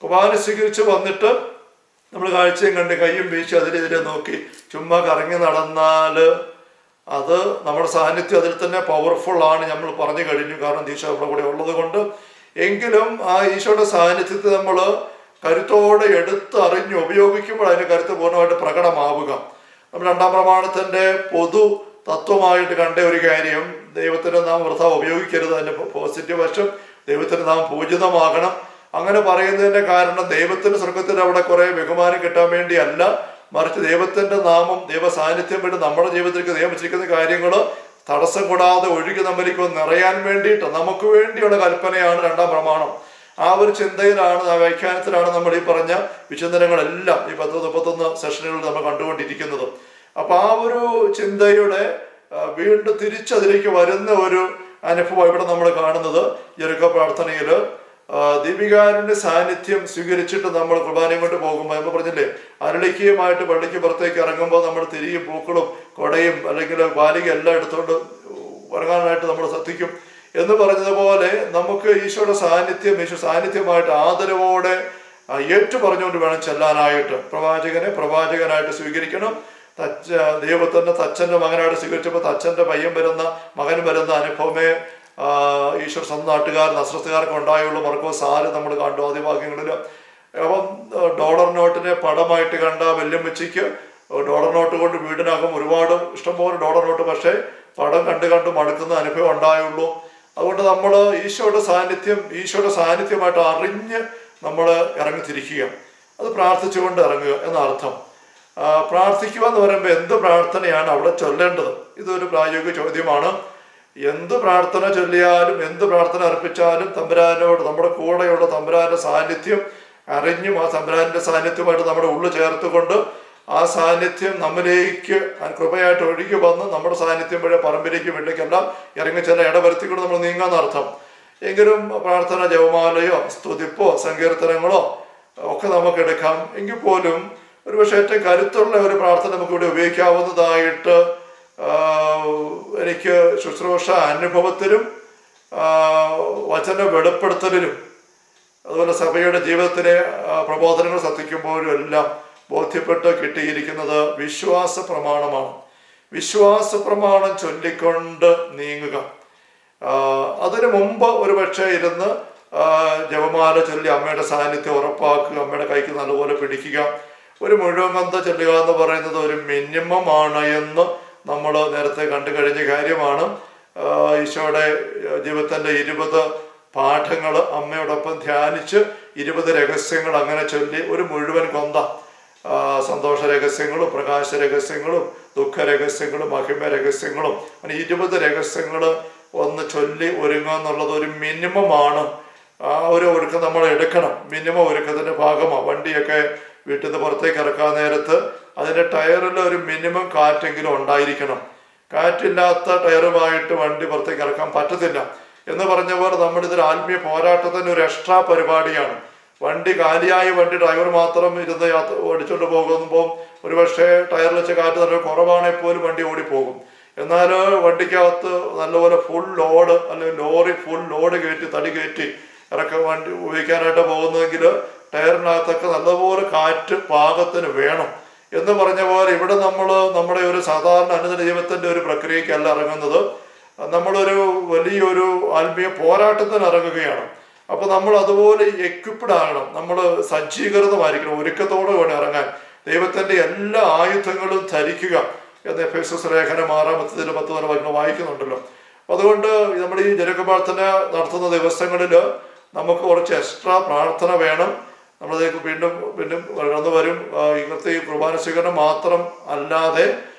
കുർബാന സ്വീകരിച്ച് വന്നിട്ട് നമ്മൾ കാഴ്ചയും കണ്ട് കയ്യും വീശി അതിലെതിരെ നോക്കി ചുമ്മാ കറങ്ങി നടന്നാൽ അത് നമ്മുടെ സാന്നിധ്യം അതിൽ തന്നെ പവർഫുൾ ആണ്, നമ്മൾ പറഞ്ഞു കഴിഞ്ഞു. കാരണം ഈശോ നമ്മുടെ കൂടെ ഉള്ളത് കൊണ്ട്. എങ്കിലും ആ ഈശോയുടെ സാന്നിധ്യത്തെ നമ്മൾ കരുത്തോടെ എടുത്ത് അറിഞ്ഞ് ഉപയോഗിക്കുമ്പോൾ അതിൻ്റെ കരുത്ത് പൂർണ്ണമായിട്ട് പ്രകടമാവുക. നമ്മൾ 2-ാം പ്രമാണത്തിൻ്റെ പൊതു തത്വമായിട്ട് കണ്ട ഒരു കാര്യം, ദൈവത്തിൻ്റെ നാം വൃഥ ഉപയോഗിക്കരുത്. അതിൻ്റെ പോസിറ്റീവ് വശം, ദൈവത്തിൻ്റെ നാം പൂജിതമാകണം. അങ്ങനെ പറയുന്നതിൻ്റെ കാരണം ദൈവത്തിൻ്റെ സ്വർഗത്തിൽ അവിടെ കുറേ ബഹുമാനം കിട്ടാൻ വേണ്ടിയല്ല, മറിച്ച് ദൈവത്തിൻ്റെ നാമം, ദൈവ സാന്നിധ്യം വേണ്ടി നമ്മുടെ ജീവിതത്തിലേക്ക് ദൈവം വെച്ചിരിക്കുന്ന കാര്യങ്ങൾ തടസ്സം കൂടാതെ ഒഴുകി നമ്മളിലേക്ക് നിറയാൻ വേണ്ടിയിട്ട് നമുക്ക് വേണ്ടിയുള്ള കൽപ്പനയാണ് 2-ാം പ്രമാണം. ആ ഒരു ചിന്തയിലാണ്, ആ വ്യാഖ്യാനത്തിലാണ് നമ്മൾ ഈ പറഞ്ഞ വിചിന്തനങ്ങളെല്ലാം ഈ 10-31 സെഷനുകളിൽ നമ്മൾ കണ്ടുകൊണ്ടിരിക്കുന്നത്. അപ്പൊ ആ ഒരു ചിന്തയുടെ വീണ്ടും തിരിച്ചതിലേക്ക് വരുന്ന ഒരു അനുഭവം ഇവിടെ നമ്മൾ കാണുന്നത് ജെറിക്കോ പ്രാർത്ഥനയിൽ ദീപികാരന്റെ സാന്നിധ്യം സ്വീകരിച്ചിട്ട് നമ്മൾ കുർബാനയും കൊണ്ട് പോകുമ്പോൾ നമ്മൾ പറഞ്ഞില്ലേ, അരളിക്കയുമായിട്ട് പള്ളിക്ക് പുറത്തേക്ക് ഇറങ്ങുമ്പോൾ നമ്മൾ തിരിയും പൂക്കളും കൊടയും അല്ലെങ്കിൽ ബാലിക എല്ലാം എടുത്തുകൊണ്ട് ഇറങ്ങാനായിട്ട് നമ്മൾ ശ്രദ്ധിക്കും എന്ന് പറഞ്ഞതുപോലെ നമുക്ക് ഈശോയുടെ സാന്നിധ്യം, ഈശോ സാന്നിധ്യമായിട്ട് ആദരവോടെ ഏറ്റു പറഞ്ഞുകൊണ്ട് വേണം ചെല്ലാനായിട്ട്. പ്രവാചകനായിട്ട് സ്വീകരിക്കണം. ദൈവത്തിന്റെ തച്ചന്റെ മകനായിട്ട് സ്വീകരിച്ചപ്പോൾ തച്ചന്റെ മകൻ വരുന്ന അനുഭവമേ ഈശ്വർ സ്വന്തം നാട്ടുകാർ നസ്രത്തുകാർക്ക് ഉണ്ടായുള്ളൂ. മർക്കോസ് 6 നമ്മൾ കണ്ടു ആദ്യഭാഗ്യങ്ങളിൽ. അപ്പം ഡോളർ നോട്ടിനെ പടമായിട്ട് കണ്ട വല്യമ്മച്ചിക്ക് ഡോളർ നോട്ട് കൊണ്ട് വീടിനകം ഒരുപാട് ഇഷ്ടംപോലെ ഡോളർ നോട്ട്, പക്ഷേ പടം കണ്ട് മടുക്കുന്ന അനുഭവം ഉണ്ടായുള്ളൂ. അതുകൊണ്ട് നമ്മൾ ഈശോയുടെ സാന്നിധ്യമായിട്ട് അറിഞ്ഞ് നമ്മൾ ഇറങ്ങിത്തിരിക്കുക, അത് പ്രാർത്ഥിച്ചുകൊണ്ട് ഇറങ്ങുക എന്നർത്ഥം. പ്രാർത്ഥിക്കുക എന്ന് പറയുമ്പോൾ എന്ത് പ്രാർത്ഥനയാണ് അവിടെ ചൊല്ലേണ്ടത്? ഇതൊരു പ്രായോഗിക ചോദ്യമാണ്. എന്ത് പ്രാർത്ഥന ചൊല്ലിയാലും എന്ത് പ്രാർത്ഥന അർപ്പിച്ചാലും തമ്പുരാനോട്, നമ്മുടെ കൂടെയുള്ള തമ്പുരാന്റെ സാന്നിധ്യം അറിഞ്ഞും ആ തമ്പുരാന്റെ സാന്നിധ്യമായിട്ട് നമ്മുടെ ഉള്ളിൽ ചേർത്തുകൊണ്ട് ആ സാന്നിധ്യം നമ്മിലേക്ക് കൃപയായിട്ട് ഒഴുകി വന്ന് നമ്മുടെ സാന്നിധ്യം വഴി പറമ്പിലേക്ക് വീട്ടിലേക്കെല്ലാം ഇറങ്ങി ചില ഇടവരുത്തിക്കൊണ്ട് നമ്മൾ നീങ്ങാന്നർത്ഥം. എങ്കിലും പ്രാർത്ഥന ജപമാലയോ സ്തുതിപ്പോ സങ്കീർത്തനങ്ങളോ ഒക്കെ നമുക്ക് എടുക്കാം. എങ്കിൽ പോലും ഒരുപക്ഷെ ഏറ്റവും കരുത്തുള്ള ഒരു പ്രാർത്ഥന നമുക്കിവിടെ ഉപയോഗിക്കാവുന്നതായിട്ട് എനിക്ക് ശുശ്രൂഷ അനുഭവത്തിലും വചന വെളിപ്പെടുത്തലിലും അതുപോലെ സഭയുടെ ജീവിതത്തിലെ പ്രബോധനങ്ങൾ ശ്രദ്ധിക്കുമ്പോഴും എല്ലാം ബോധ്യപ്പെട്ട് കിട്ടിയിരിക്കുന്നത് വിശ്വാസ പ്രമാണമാണ്. വിശ്വാസ പ്രമാണം ചൊല്ലിക്കൊണ്ട് നീങ്ങുക. അതിനു മുമ്പ് ഒരുപക്ഷെ ഇരുന്ന് ജപമാല ചൊല്ലി അമ്മയുടെ സാന്നിധ്യം ഉറപ്പാക്കുക, അമ്മയുടെ കൈക്ക് നല്ലപോലെ പിടിക്കുക. ഒരു മുഴുവൻ കന്ത ചൊല്ലുക എന്ന് പറയുന്നത് ഒരു മിനിമമാണ് എന്ന് നമ്മൾ നേരത്തെ കണ്ടു കഴിഞ്ഞ കാര്യമാണ്. ഈശോയുടെ ജീവിതത്തിൻ്റെ 20 പാഠങ്ങൾ അമ്മയോടൊപ്പം ധ്യാനിച്ച് 20 രഹസ്യങ്ങൾ അങ്ങനെ ചൊല്ലി ഒരു മുഴുവൻ കൊന്ത, സന്തോഷ രഹസ്യങ്ങളും പ്രകാശ രഹസ്യങ്ങളും ദുഃഖ രഹസ്യങ്ങളും മഹിമ രഹസ്യങ്ങളും അങ്ങനെ 20 രഹസ്യങ്ങൾ ഒന്ന് ചൊല്ലി ഒരുങ്ങുക എന്നുള്ളത് ഒരു മിനിമമാണ്. ആ ഒരു ഒരുക്കം നമ്മൾ എടുക്കണം. മിനിമം ഒരുക്കത്തിൻ്റെ ഭാഗമാണ്. വണ്ടിയൊക്കെ വീട്ടിൽ നിന്ന് പുറത്തേക്ക് ഇറക്കാൻ നേരത്ത് അതിൻ്റെ ടയറിൽ ഒരു മിനിമം കാറ്റെങ്കിലും ഉണ്ടായിരിക്കണം. കാറ്റില്ലാത്ത ടയറുമായിട്ട് വണ്ടി പുറത്തേക്ക് ഇറക്കാൻ പറ്റത്തില്ല എന്ന് പറഞ്ഞ പോലെ നമ്മളിതൊരു ആത്മീയ പോരാട്ടത്തിന് ഒരു എക്സ്ട്രാ പരിപാടിയാണ്. വണ്ടി കാലിയായ വണ്ടി ഡ്രൈവർ മാത്രം ഇരുന്ന് ഓടിച്ചുകൊണ്ട് പോകുമ്പോൾ ഒരുപക്ഷെ ടയറിൽ വെച്ച കാറ്റ് നല്ല കുറവാണെങ്കിൽ പോലും വണ്ടി ഓടിപ്പോകും. എന്നാൽ വണ്ടിക്കകത്ത് നല്ലപോലെ ഫുൾ ലോഡ് അല്ലെങ്കിൽ ലോറി ഫുൾ ലോഡ് കയറ്റി തടി കയറ്റി വണ്ടി ഉപയോഗിക്കാനായിട്ട് പോകുന്നതെങ്കിൽ ടയറിനകത്തൊക്കെ നല്ലപോലെ കാറ്റ് പാകത്തിന് വേണം എന്ന് പറഞ്ഞ പോലെ ഇവിടെ നമ്മൾ നമ്മുടെ ഒരു സാധാരണ അനുദിന ജീവിതത്തിൻ്റെ ഒരു പ്രക്രിയക്കല്ല ഇറങ്ങുന്നത്. നമ്മളൊരു വലിയൊരു ആത്മീയ പോരാട്ടത്തിന് ഇറങ്ങുകയാണ്. അപ്പോൾ നമ്മൾ അതുപോലെ എക്വിപ്ഡ് ആകണം, നമ്മൾ സജ്ജീകൃതമായിരിക്കണം, ഒരുക്കത്തോടെ വേണം ഇറങ്ങാൻ. ദൈവത്തിൻ്റെ എല്ലാ ആയുധങ്ങളും ധരിക്കുക എന്ന് എഫേസ്യസ് ലേഖനം 6:10 വായിക്കുന്നുണ്ടല്ലോ. അതുകൊണ്ട് നമ്മൾ ഈ ജനകപ്രാർത്ഥന നടത്തുന്ന ദിവസങ്ങളിൽ നമുക്ക് കുറച്ച് എക്സ്ട്രാ പ്രാർത്ഥന വേണം. നമ്മളതേക്ക് വീണ്ടും കടന്നു വരും. ഇന്നത്തെ ഈ കുർബാന സ്വീകരണം മാത്രം അല്ലാതെ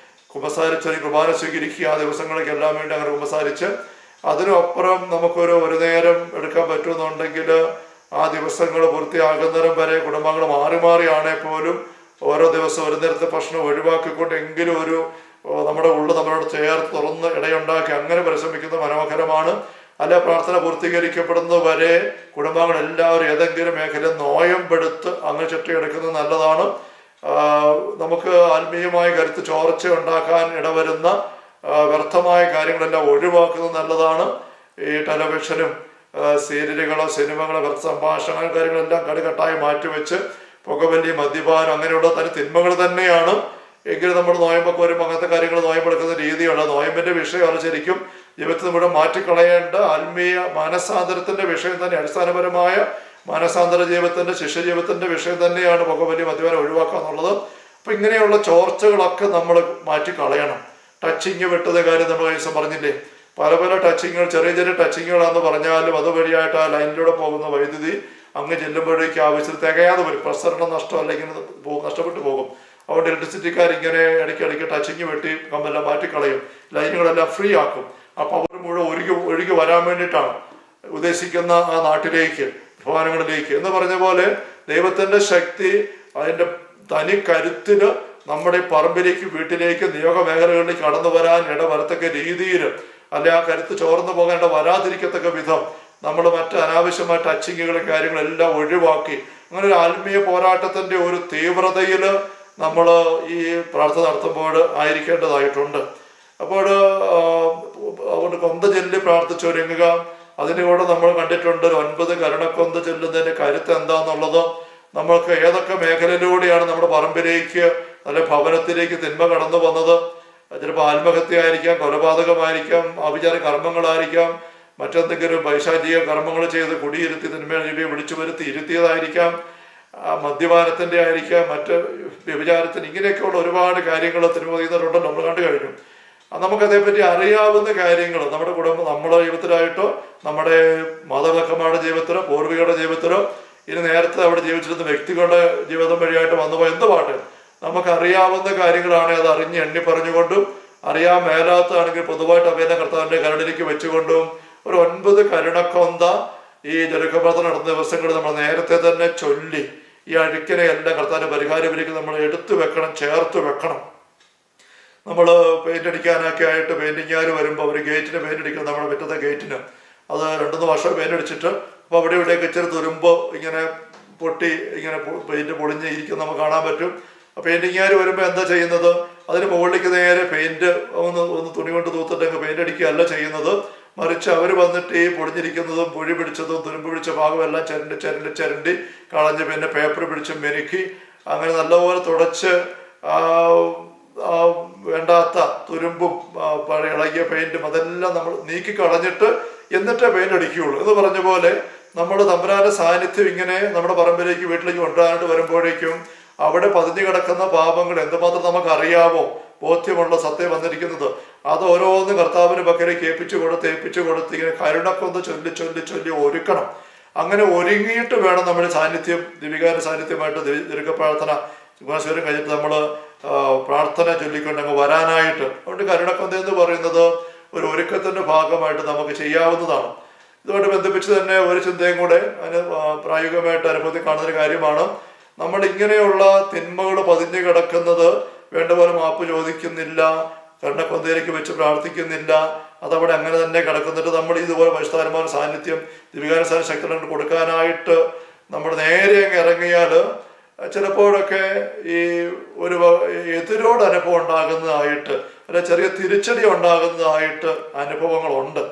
കുമ്പസാരിച്ച് കുർബാന സ്വീകരിക്കുക, ആ ദിവസങ്ങളിലേക്ക് എല്ലാം വേണ്ടി അങ്ങനെ കുമ്പസാരിച്ച് അതിനപ്പുറം ഒരു നേരം എടുക്കാൻ പറ്റുമെന്നുണ്ടെങ്കിൽ ആ ദിവസങ്ങൾ പൂർത്തിയാകുന്നേരം വരെ കുടുംബങ്ങൾ മാറി മാറിയാണെങ്കിൽ പോലും ഓരോ ദിവസം ഒരു നേരത്തെ ഭക്ഷണം ഒഴിവാക്കിക്കൊണ്ട് എങ്കിലും നമ്മുടെ ഉള്ളു നമ്മളോട് ചേർത്ത് തുറന്ന് ഇടയുണ്ടാക്കി അങ്ങനെ പരിശ്രമിക്കുന്നത് മനോഹരമാണ്. അല്ല, പ്രാർത്ഥന പൂർത്തീകരിക്കപ്പെടുന്നത് വരെ കുടുംബങ്ങൾ എല്ലാവരും ഏതെങ്കിലും മേഖല നോയമ്പെടുത്ത് അങ്ങനെ ചുറ്റിയെടുക്കുന്നത് നല്ലതാണ്. നമുക്ക് ആത്മീയമായ കരുത്ത് ചോർച്ച ഉണ്ടാക്കാൻ ഇടവരുന്ന വ്യർത്ഥമായ കാര്യങ്ങളെല്ലാം ഒഴിവാക്കുന്നത് നല്ലതാണ്. ഈ ടെലിവിഷനും സീരിയലുകളോ സിനിമകളോ വ്യർത്ഥ സംഭാഷണങ്ങൾ കാര്യങ്ങളെല്ലാം കടുകട്ടായി മാറ്റിവെച്ച് പുകവലി മദ്യപാനം അങ്ങനെയുള്ള തന്നെ തിന്മകൾ തന്നെയാണ്. എങ്കിലും നമ്മൾ നോയമ്പൊക്കെ വരുമ്പോൾ അങ്ങനത്തെ കാര്യങ്ങൾ നോയമ്പെടുക്കുന്ന രീതിയുള്ള നോയമ്പിന്റെ വിഷയമാണ് ശരിക്കും ജീവിതത്തിൽ നമ്മുടെ മാറ്റിക്കളയേണ്ട ആത്മീയ മാനസാന്തരത്തിന്റെ വിഷയം തന്നെ. അടിസ്ഥാനപരമായ മാനസാന്തര ജീവിതത്തിന്റെ ശിഷ്യജീവിതത്തിന്റെ വിഷയം തന്നെയാണ് പുകവലി മദ്യപാനം ഒഴിവാക്കുക എന്നുള്ളത്. അപ്പൊ ഇങ്ങനെയുള്ള ചോർച്ചകളൊക്കെ നമ്മൾ മാറ്റിക്കളയണം. ടച്ചിങ് വിട്ടത് കാര്യം നമ്മൾ ദിവസം പറഞ്ഞില്ലേ, പല ടച്ചിങ്ങുകൾ, ചെറിയ ടച്ചിങ്ങുകളാണെന്ന് പറഞ്ഞാലും അതുവഴിയായിട്ട് ആ ലൈനിലൂടെ പോകുന്ന വൈദ്യുതി അങ്ങ് ചെല്ലുമ്പോഴേക്ക് ആവശ്യത്തിൽ തികയാതെ വരും. പ്രസരണ നഷ്ടം അല്ലെങ്കിൽ നഷ്ടപ്പെട്ടു പോകും. അതുകൊണ്ട് ഇലക്ട്രിസിറ്റിക്കാരിങ്ങനെ ഇടയ്ക്കിടയ്ക്ക് ടച്ചിങ് വെട്ടി കമ്പെല്ലാം മാറ്റിക്കളയും, ലൈനുകളെല്ലാം ഫ്രീ ആക്കും. അപ്പോൾ അവർ മുഴുവൻ ഒഴുകി വരാൻ വേണ്ടിയിട്ടാണ് ഉദ്ദേശിക്കുന്ന ആ നാട്ടിലേക്ക്, ഭവനങ്ങളിലേക്ക് എന്ന് പറഞ്ഞ പോലെ ദൈവത്തിൻ്റെ ശക്തി അതിൻ്റെ തനി കരുത്തിന് നമ്മുടെ പറമ്പിലേക്ക് വീട്ടിലേക്ക് നിയോഗ മേഖലകളിലേക്ക് കടന്നു വരാൻ ഇടവരത്തക്ക രീതിയിൽ, അല്ലെ ആ കരുത്ത് ചോർന്നു പോകാൻ വരാതിരിക്കത്തക്ക വിധം നമ്മൾ മറ്റ് അനാവശ്യമായ ടച്ചിങ്ങുകളും കാര്യങ്ങളെല്ലാം ഒഴിവാക്കി അങ്ങനെ ഒരു ആത്മീയ പോരാട്ടത്തിന്റെ ഒരു തീവ്രതയിൽ നമ്മൾ ഈ പ്രാർത്ഥന നടത്തുമ്പോൾ ആയിരിക്കേണ്ടതായിട്ടുണ്ട്. അപ്പോൾ അതുകൊണ്ട് കൊന്ത ചൊല്ലി പ്രാർത്ഥിച്ചൊരുങ്ങുക. അതിൻ്റെ കൂടെ നമ്മൾ കണ്ടിട്ടുണ്ട് 9 കരുണക്കൊന്ത ചൊല്ലുന്നതിൻ്റെ കരുത്ത് എന്താണെന്നുള്ളത്. നമ്മൾക്ക് ഏതൊക്കെ മേഖലയിലൂടെയാണ് നമ്മുടെ പറമ്പിലേക്ക് നല്ല ഭവനത്തിലേക്ക് തിന്മ കടന്നു വന്നത്. ചിലപ്പോൾ ആത്മഹത്യ ആയിരിക്കാം, കൊലപാതകമായിരിക്കാം, ആഭിചാര കർമ്മങ്ങളായിരിക്കാം, മറ്റെന്തെങ്കിലും പൈശാചിക കർമ്മങ്ങൾ ചെയ്ത് കുടിയിരുത്തി തിന്മയെ വിളിച്ചു വരുത്തി ഇരുത്തിയതായിരിക്കാം, മദ്യപാനത്തിൻ്റെ ആയിരിക്കാം, മറ്റ് വ്യഭിചാരത്തിന്, ഇങ്ങനെയൊക്കെയുള്ള ഒരുപാട് കാര്യങ്ങൾ തിരുമതിയുന്നവരുണ്ടെന്ന് നമ്മൾ കണ്ടു കഴിഞ്ഞു. നമുക്കതേപ്പറ്റി അറിയാവുന്ന കാര്യങ്ങൾ നമ്മുടെ കുടുംബം, നമ്മുടെ ജീവിതത്തിലായിട്ടോ നമ്മുടെ മാതാപിതാക്കന്മാരുടെ ജീവിതത്തിലോ പൂർവികരുടെ ജീവിതത്തിലോ ഇനി നേരത്തെ അവിടെ ജീവിച്ചിരുന്ന വ്യക്തികളുടെ ജീവിതം വഴിയായിട്ട് വന്നുപോയ എന്ത് പാട്ട് നമുക്കറിയാവുന്ന കാര്യങ്ങളാണ്. അത് അറിഞ്ഞ് എണ്ണി പറഞ്ഞുകൊണ്ടും അറിയാൻ മേലാത്തതാണെങ്കിൽ പൊതുവായിട്ട് അവയെ കർത്താവിൻ്റെ കരുണിലേക്ക് വെച്ചുകൊണ്ടും ഒരു 9 കരുണക്കൊന്ത ഈ ജലകപ്രാർത്ഥന നടത്തുന്ന ദിവസങ്ങളിൽ നമ്മൾ നേരത്തെ തന്നെ ചൊല്ലി ഈ അഴുക്കിനെ എല്ലാം കർത്താവിൻ്റെ പരിഹാരത്തിലേക്ക് നമ്മൾ എടുത്തു വെക്കണം, ചേർത്ത് വെക്കണം. നമ്മൾ പെയിന്റ് അടിക്കാനൊക്കെ ആയിട്ട് പെയിന്റിങ്ങുകാർ വരുമ്പോൾ അവർ ഗേറ്റിന് പെയിന്റ് അടിക്കണം. നമ്മുടെ മുറ്റത്തെ ഗേറ്റിന് അത് 2-3 വർഷം പെയിന്റ് അടിച്ചിട്ട് അപ്പോൾ അവിടെ ഇവിടെയൊക്കെ ഇച്ചിരി തുരുമ്പ് ഇങ്ങനെ പൊട്ടി ഇങ്ങനെ പെയിന്റ് പൊളിഞ്ഞ് ഇരിക്കും നമുക്ക് കാണാൻ പറ്റും. പെയിന്റിങ്ങുകാർ വരുമ്പോൾ എന്താ ചെയ്യുന്നത്? അതിന് മുകളിലേക്ക് നേരെ പെയിന്റ് ഒന്ന് തുണി കൊണ്ട് തൂത്തിട്ടങ്ങ് പെയിന്റ് അടിക്കുകയല്ല ചെയ്യുന്നത്. മറിച്ച് അവർ വന്നിട്ട് ഈ പൊടിഞ്ഞിരിക്കുന്നതും പൊഴി പിടിച്ചതും തുരുമ്പ് പിടിച്ച ഭാഗമെല്ലാം ചരണ്ടി കളഞ്ഞ് പിന്നെ പേപ്പർ പിടിച്ച് മെരുക്കി അങ്ങനെ നല്ലപോലെ തുടച്ച് വേണ്ടാത്ത തുരുമ്പും പഴയ ഇളകിയ പെയിന്റും അതെല്ലാം നമ്മൾ നീക്കി കളഞ്ഞിട്ട് എന്നിട്ടേ പെയിന്റ് അടിക്കുകയുള്ളൂ എന്ന് പറഞ്ഞ പോലെ നമ്മുടെ തമ്പുരാന്റെ സാന്നിധ്യം ഇങ്ങനെ നമ്മുടെ പറമ്പിലേക്ക് വീട്ടിലേക്ക് കൊണ്ടുവരാനായിട്ട് വരുമ്പോഴേക്കും അവിടെ പതിഞ്ഞു കിടക്കുന്ന പാപങ്ങൾ എന്തുമാത്രം നമുക്കറിയാമോ, ബോധ്യമുള്ള സത്യം വന്നിരിക്കുന്നത് അത് ഓരോന്ന് കർത്താവിന് പക്കലേക്ക് ഏൽപ്പിച്ചു കൊടുത്ത് ഇങ്ങനെ കരുണക്കൊന്ന് ചൊല്ലി ഒരുക്കണം. അങ്ങനെ ഒരുങ്ങിയിട്ട് വേണം നമ്മുടെ സാന്നിധ്യം, ദിവികാര സാന്നിധ്യമായിട്ട് ദീർഘപ്രാർത്ഥന ശുഭാശീരം കഴിഞ്ഞിട്ട് നമ്മൾ പ്രാർത്ഥന ചൊല്ലിക്കൊണ്ട് അങ്ങ് വരാനായിട്ട്. അതുകൊണ്ട് കരുണക്കൊന്ത എന്ന് പറയുന്നത് ഒരു ഒരുക്കത്തിന്റെ ഭാഗമായിട്ട് നമുക്ക് ചെയ്യാവുന്നതാണ്. ഇതുകൊണ്ട് ബന്ധിപ്പിച്ച് തന്നെ ഒരു ചിന്തയും കൂടെ അതിന് പ്രായോഗികമായിട്ട് അനുഭവത്തിൽ കാണുന്നൊരു കാര്യമാണ്. നമ്മൾ ഇങ്ങനെയുള്ള തിന്മകൾ പതിഞ്ഞു കിടക്കുന്നത് വേണ്ട പോലെ മാപ്പ് ചോദിക്കുന്നില്ല, കരുണക്കൊന്തയിലേക്ക് വെച്ച് പ്രാർത്ഥിക്കുന്നില്ല, അതവിടെ അങ്ങനെ തന്നെ കിടക്കുന്നിട്ട് നമ്മൾ ഇതുപോലെ പരിശുദ്ധാത്മാവിന്റെ സാന്നിധ്യം ദിവികാര ശക്തി കൊടുക്കാനായിട്ട് നമ്മൾ നേരെ അങ്ങ് ഇറങ്ങിയാൽ ചിലപ്പോഴൊക്കെ ഈ ഒരു എതിരോട് അനുഭവം ഉണ്ടാകുന്നതായിട്ട് അല്ലെ ചെറിയ തിരിച്ചടി ഉണ്ടാകുന്നതായിട്ട് അനുഭവങ്ങളുണ്ട്.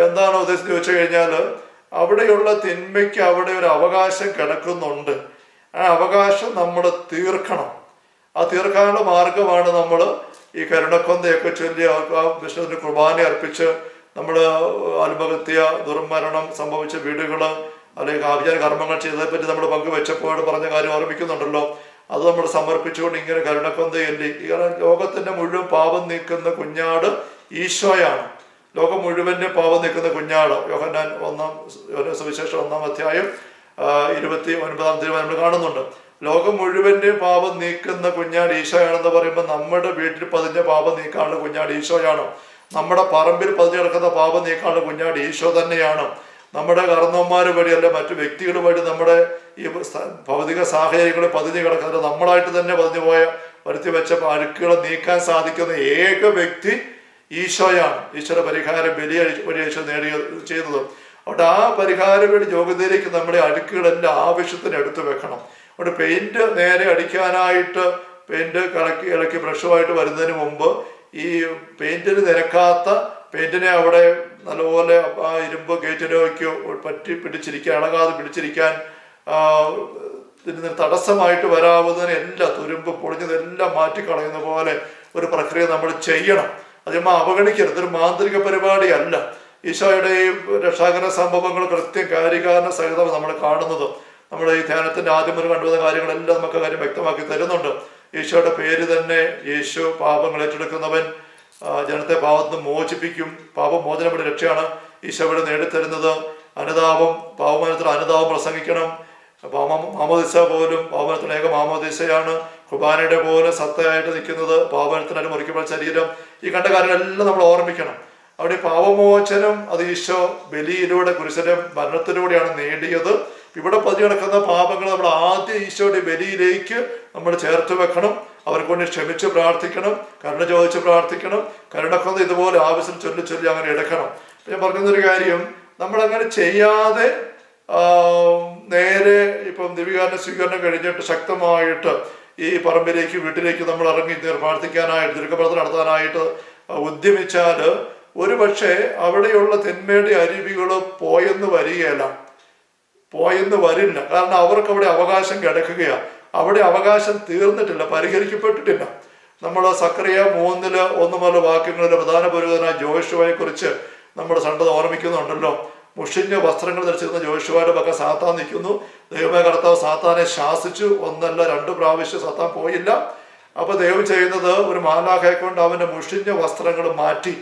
എന്താണ് ഉദ്ദേശിച്ച് ചോദിച്ചു കഴിഞ്ഞാൽ അവിടെയുള്ള തിന്മയ്ക്ക് അവിടെ ഒരു അവകാശം കിടക്കുന്നുണ്ട്. ആ അവകാശം നമ്മൾ തീർക്കണം. ആ തീർക്കാനുള്ള മാർഗമാണ് നമ്മൾ ഈ കരുണക്കൊന്തയൊക്കെ ചൊല്ലി ആ വിഷ്ണുവിന് കുർബാന അർപ്പിച്ച് നമ്മൾ ആത്മഹത്യ, ദുർമരണം സംഭവിച്ച വീടുകൾ അല്ലെങ്കിൽ ആഭിചാര കർമ്മങ്ങൾ ചെയ്തതിനെ പറ്റി നമ്മൾ പങ്കുവെച്ചപ്പോൾ പറഞ്ഞ കാര്യം ഓർമ്മിക്കുന്നുണ്ടല്ലോ. അത് നമ്മൾ സമർപ്പിച്ചുകൊണ്ട് ഇങ്ങനെ കരുണക്കൊന്ത ചൊല്ലി, കാരണം ലോകത്തിന്റെ മുഴുവൻ പാപം നീക്കുന്ന കുഞ്ഞാട് ഈശോയാണ്. ലോകം മുഴുവന്റെ പാപം നീക്കുന്ന കുഞ്ഞാട്. യോഹന്നാൻ സുവിശേഷം 1-ാം അധ്യായം 29-ാം തീരുമാനം നമ്മൾ കാണുന്നുണ്ട്. ലോകം മുഴുവന്റെ പാപം നീക്കുന്ന കുഞ്ഞാട് ഈശോയാണെന്ന് പറയുമ്പോൾ നമ്മുടെ വീട്ടിൽ പതിഞ്ഞ പാപം നീക്കാനുള്ള കുഞ്ഞാട് ഈശോയാണ്. നമ്മുടെ പറമ്പിൽ പതിഞ്ഞു കിടക്കുന്ന പാപം നീക്കാനുള്ള കുഞ്ഞാട് ഈശോ തന്നെയാണ്. നമ്മുടെ കർണവന്മാർ വഴിയല്ല മറ്റു വ്യക്തികൾ വഴി നമ്മുടെ ഈ ഭൗതിക സാഹചര്യങ്ങളിൽ പതിഞ്ഞു കിടക്കുന്നത് നമ്മളായിട്ട് തന്നെ പതിഞ്ഞു പോയ വരുത്തി വെച്ച അഴുക്കുകളെ നീക്കാൻ സാധിക്കുന്ന ഏക വ്യക്തി ഈശോയാണ്. ഈശോയുടെ പരിഹാര ബലി വഴി ഈശോ ചെയ്തത്. അതുകൊണ്ട് ആ പരിഹാര ബലി യോഗ്യതയിലേക്ക് നമ്മുടെ അഴുക്കുകളെല്ലാം ആവശ്യത്തിന് എടുത്തു വെക്കണം. അതുകൊണ്ട് പെയിന്റ് നേരെ അടിക്കാനായിട്ട് പെയിന്റ് ഇളക്കി ബ്രഷുമായിട്ട് വരുന്നതിന് മുമ്പ് ഈ പെയിന്റിന് നിരക്കാത്ത പെയിന്റിനെ അവിടെ നല്ലപോലെ ആ ഇരുമ്പ് ഗേറ്റിലേക്ക് പറ്റി പിടിച്ചിരിക്കാൻ, ഇളകാതെ പിടിച്ചിരിക്കാൻ ഇതിന് തടസ്സമായിട്ട് വരാവുന്നതിന് എല്ലാം തുരുമ്പ് പൊളിഞ്ഞതെല്ലാം മാറ്റിക്കളയുന്ന പോലെ ഒരു പ്രക്രിയ നമ്മൾ ചെയ്യണം. അതിമ്മ അവഗണിക്കരുത്. ഇതൊരു മാന്ത്രിക പരിപാടിയല്ല. ഈശോയുടെ ഈ രക്ഷാകര സംഭവങ്ങൾ കൃത്യം കാര്യകാരണ സഹിതം നമ്മൾ കാണുന്നത്. നമ്മുടെ ഈ ധ്യാനത്തിന്റെ ആദ്യം ഒരു കണ്ടുവന്ന കാര്യങ്ങളെല്ലാം നമുക്ക് കാര്യം വ്യക്തമാക്കി തരുന്നുണ്ട്. ഈശോയുടെ പേര് തന്നെ യേശു പാപങ്ങൾ ഏറ്റെടുക്കുന്നവൻ, ജനത്തെ പാപത്തിന് മോചിപ്പിക്കും. പാപമോചനയുടെ രക്ഷയാണ് ഈശോ ഇവിടെ നേടിത്തരുന്നത്. അനുതാപം, പാപമോചനത്തിൽ അനുതാപം പ്രസംഗിക്കണം. മാമോദിസ പോലും പാപമോചനത്തിന് ഏക മാമോദിസയാണ്. കുർബാനയുടെ പോലെ സത്തയായിട്ട് നിൽക്കുന്നത് പാപമോചനത്തിന് മുറിക്കപ്പെട്ട ശരീരം. ഈ കണ്ട കാര്യങ്ങളെല്ലാം നമ്മൾ ഓർമ്മിക്കണം. അവിടെ പാപമോചനം അത് ഈശോ ബലിയിലൂടെ കുരിശിന്റെ മരണത്തിലൂടെയാണ് നേടിയത്. ഇവിടെ പതിഞ്ഞു കിടക്കുന്ന പാപങ്ങൾ നമ്മൾ ആദ്യം ഈശോയുടെ ബലിയിലേക്ക് നമ്മൾ ചേർത്ത് വെക്കണം. അവർക്ക് കൊണ്ട് ക്ഷമിച്ച് പ്രാർത്ഥിക്കണം, കരുണ ചോദിച്ച് പ്രാർത്ഥിക്കണം. കരുണക്കൊന്ത ഇതുപോലെ ആവശ്യം ചൊല്ലി അങ്ങനെ എടുക്കണം. ഞാൻ പറഞ്ഞൊരു കാര്യം, നമ്മളങ്ങനെ ചെയ്യാതെ നേരെ ഇപ്പം ദിവികാരന്റെ സ്വീകരണം കഴിഞ്ഞിട്ട് ശക്തമായിട്ട് ഈ പറമ്പിലേക്ക് വീട്ടിലേക്ക് നമ്മൾ ഇറങ്ങി പ്രാർത്ഥിക്കാനായിട്ട് ദീർഘപ്രാർത്ഥന നടത്താനായിട്ട് ഉദ്യമിച്ചാൽ ഒരു പക്ഷേ അവിടെയുള്ള തിന്മയുടെ അരുവികൾ പോയെന്ന് വരില്ല. കാരണം അവർക്ക് അവിടെ അവകാശം കിടക്കുകയാണ്. അവിടെ അവകാശം തീർന്നിട്ടില്ല, പരിഹരിക്കപ്പെട്ടിട്ടില്ല. നമ്മൾ സക്കറിയ 3:1 വാക്യങ്ങളിലെ പ്രധാന പുരോഹിതനായ ജോഷുവയെ കുറിച്ച് നമ്മൾ സണ്ടത ഓർമ്മിക്കുന്നുണ്ടല്ലോ. മുഷിഞ്ഞ വസ്ത്രങ്ങൾ ധരിച്ചിരുന്ന ജോഷുവയുടെ പക്ക സാത്താൻ നിൽക്കുന്നു. ദൈവമായ കർത്താവ് സാത്താനെ ശാസിച്ചു. 1 അല്ല 2 പ്രാവശ്യം സാത്താൻ പോയില്ല. അപ്പൊ ദൈവം ചെയ്യുന്നത് ഒരു മാലാഖയെ കൊണ്ട് അവന്റെ മുഷിഞ്ഞ വസ്ത്രങ്ങൾ മാറ്റി.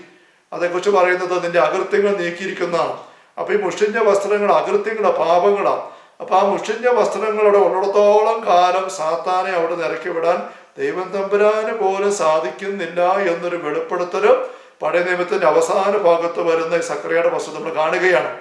അതേക്കുറിച്ച് പറയുന്നത് നിന്റെ അകൃത്യങ്ങൾ നീക്കിയിരിക്കുന്നതാണ്. അപ്പൊ ഈ മുഷിഞ്ഞ വസ്ത്രങ്ങൾ അകൃത്യങ്ങളാ, പാപങ്ങളാണ്. അപ്പൊ ആ മുഷിഞ്ഞ വസ്ത്രങ്ങളുടെ ഉള്ളിടത്തോളം കാലം സാത്താനെ അവിടെ ഇറക്കി വിടാൻ ദൈവം തമ്പുരാന് പോലും സാധിക്കുന്നില്ല എന്നൊരു വെളിപ്പെടുത്തലും പഴയ നിയമത്തിന്റെ അവസാന ഭാഗത്ത് വരുന്ന സക്കറിയയുടെ പുസ്തകം നമ്മൾ കാണുകയാണ്.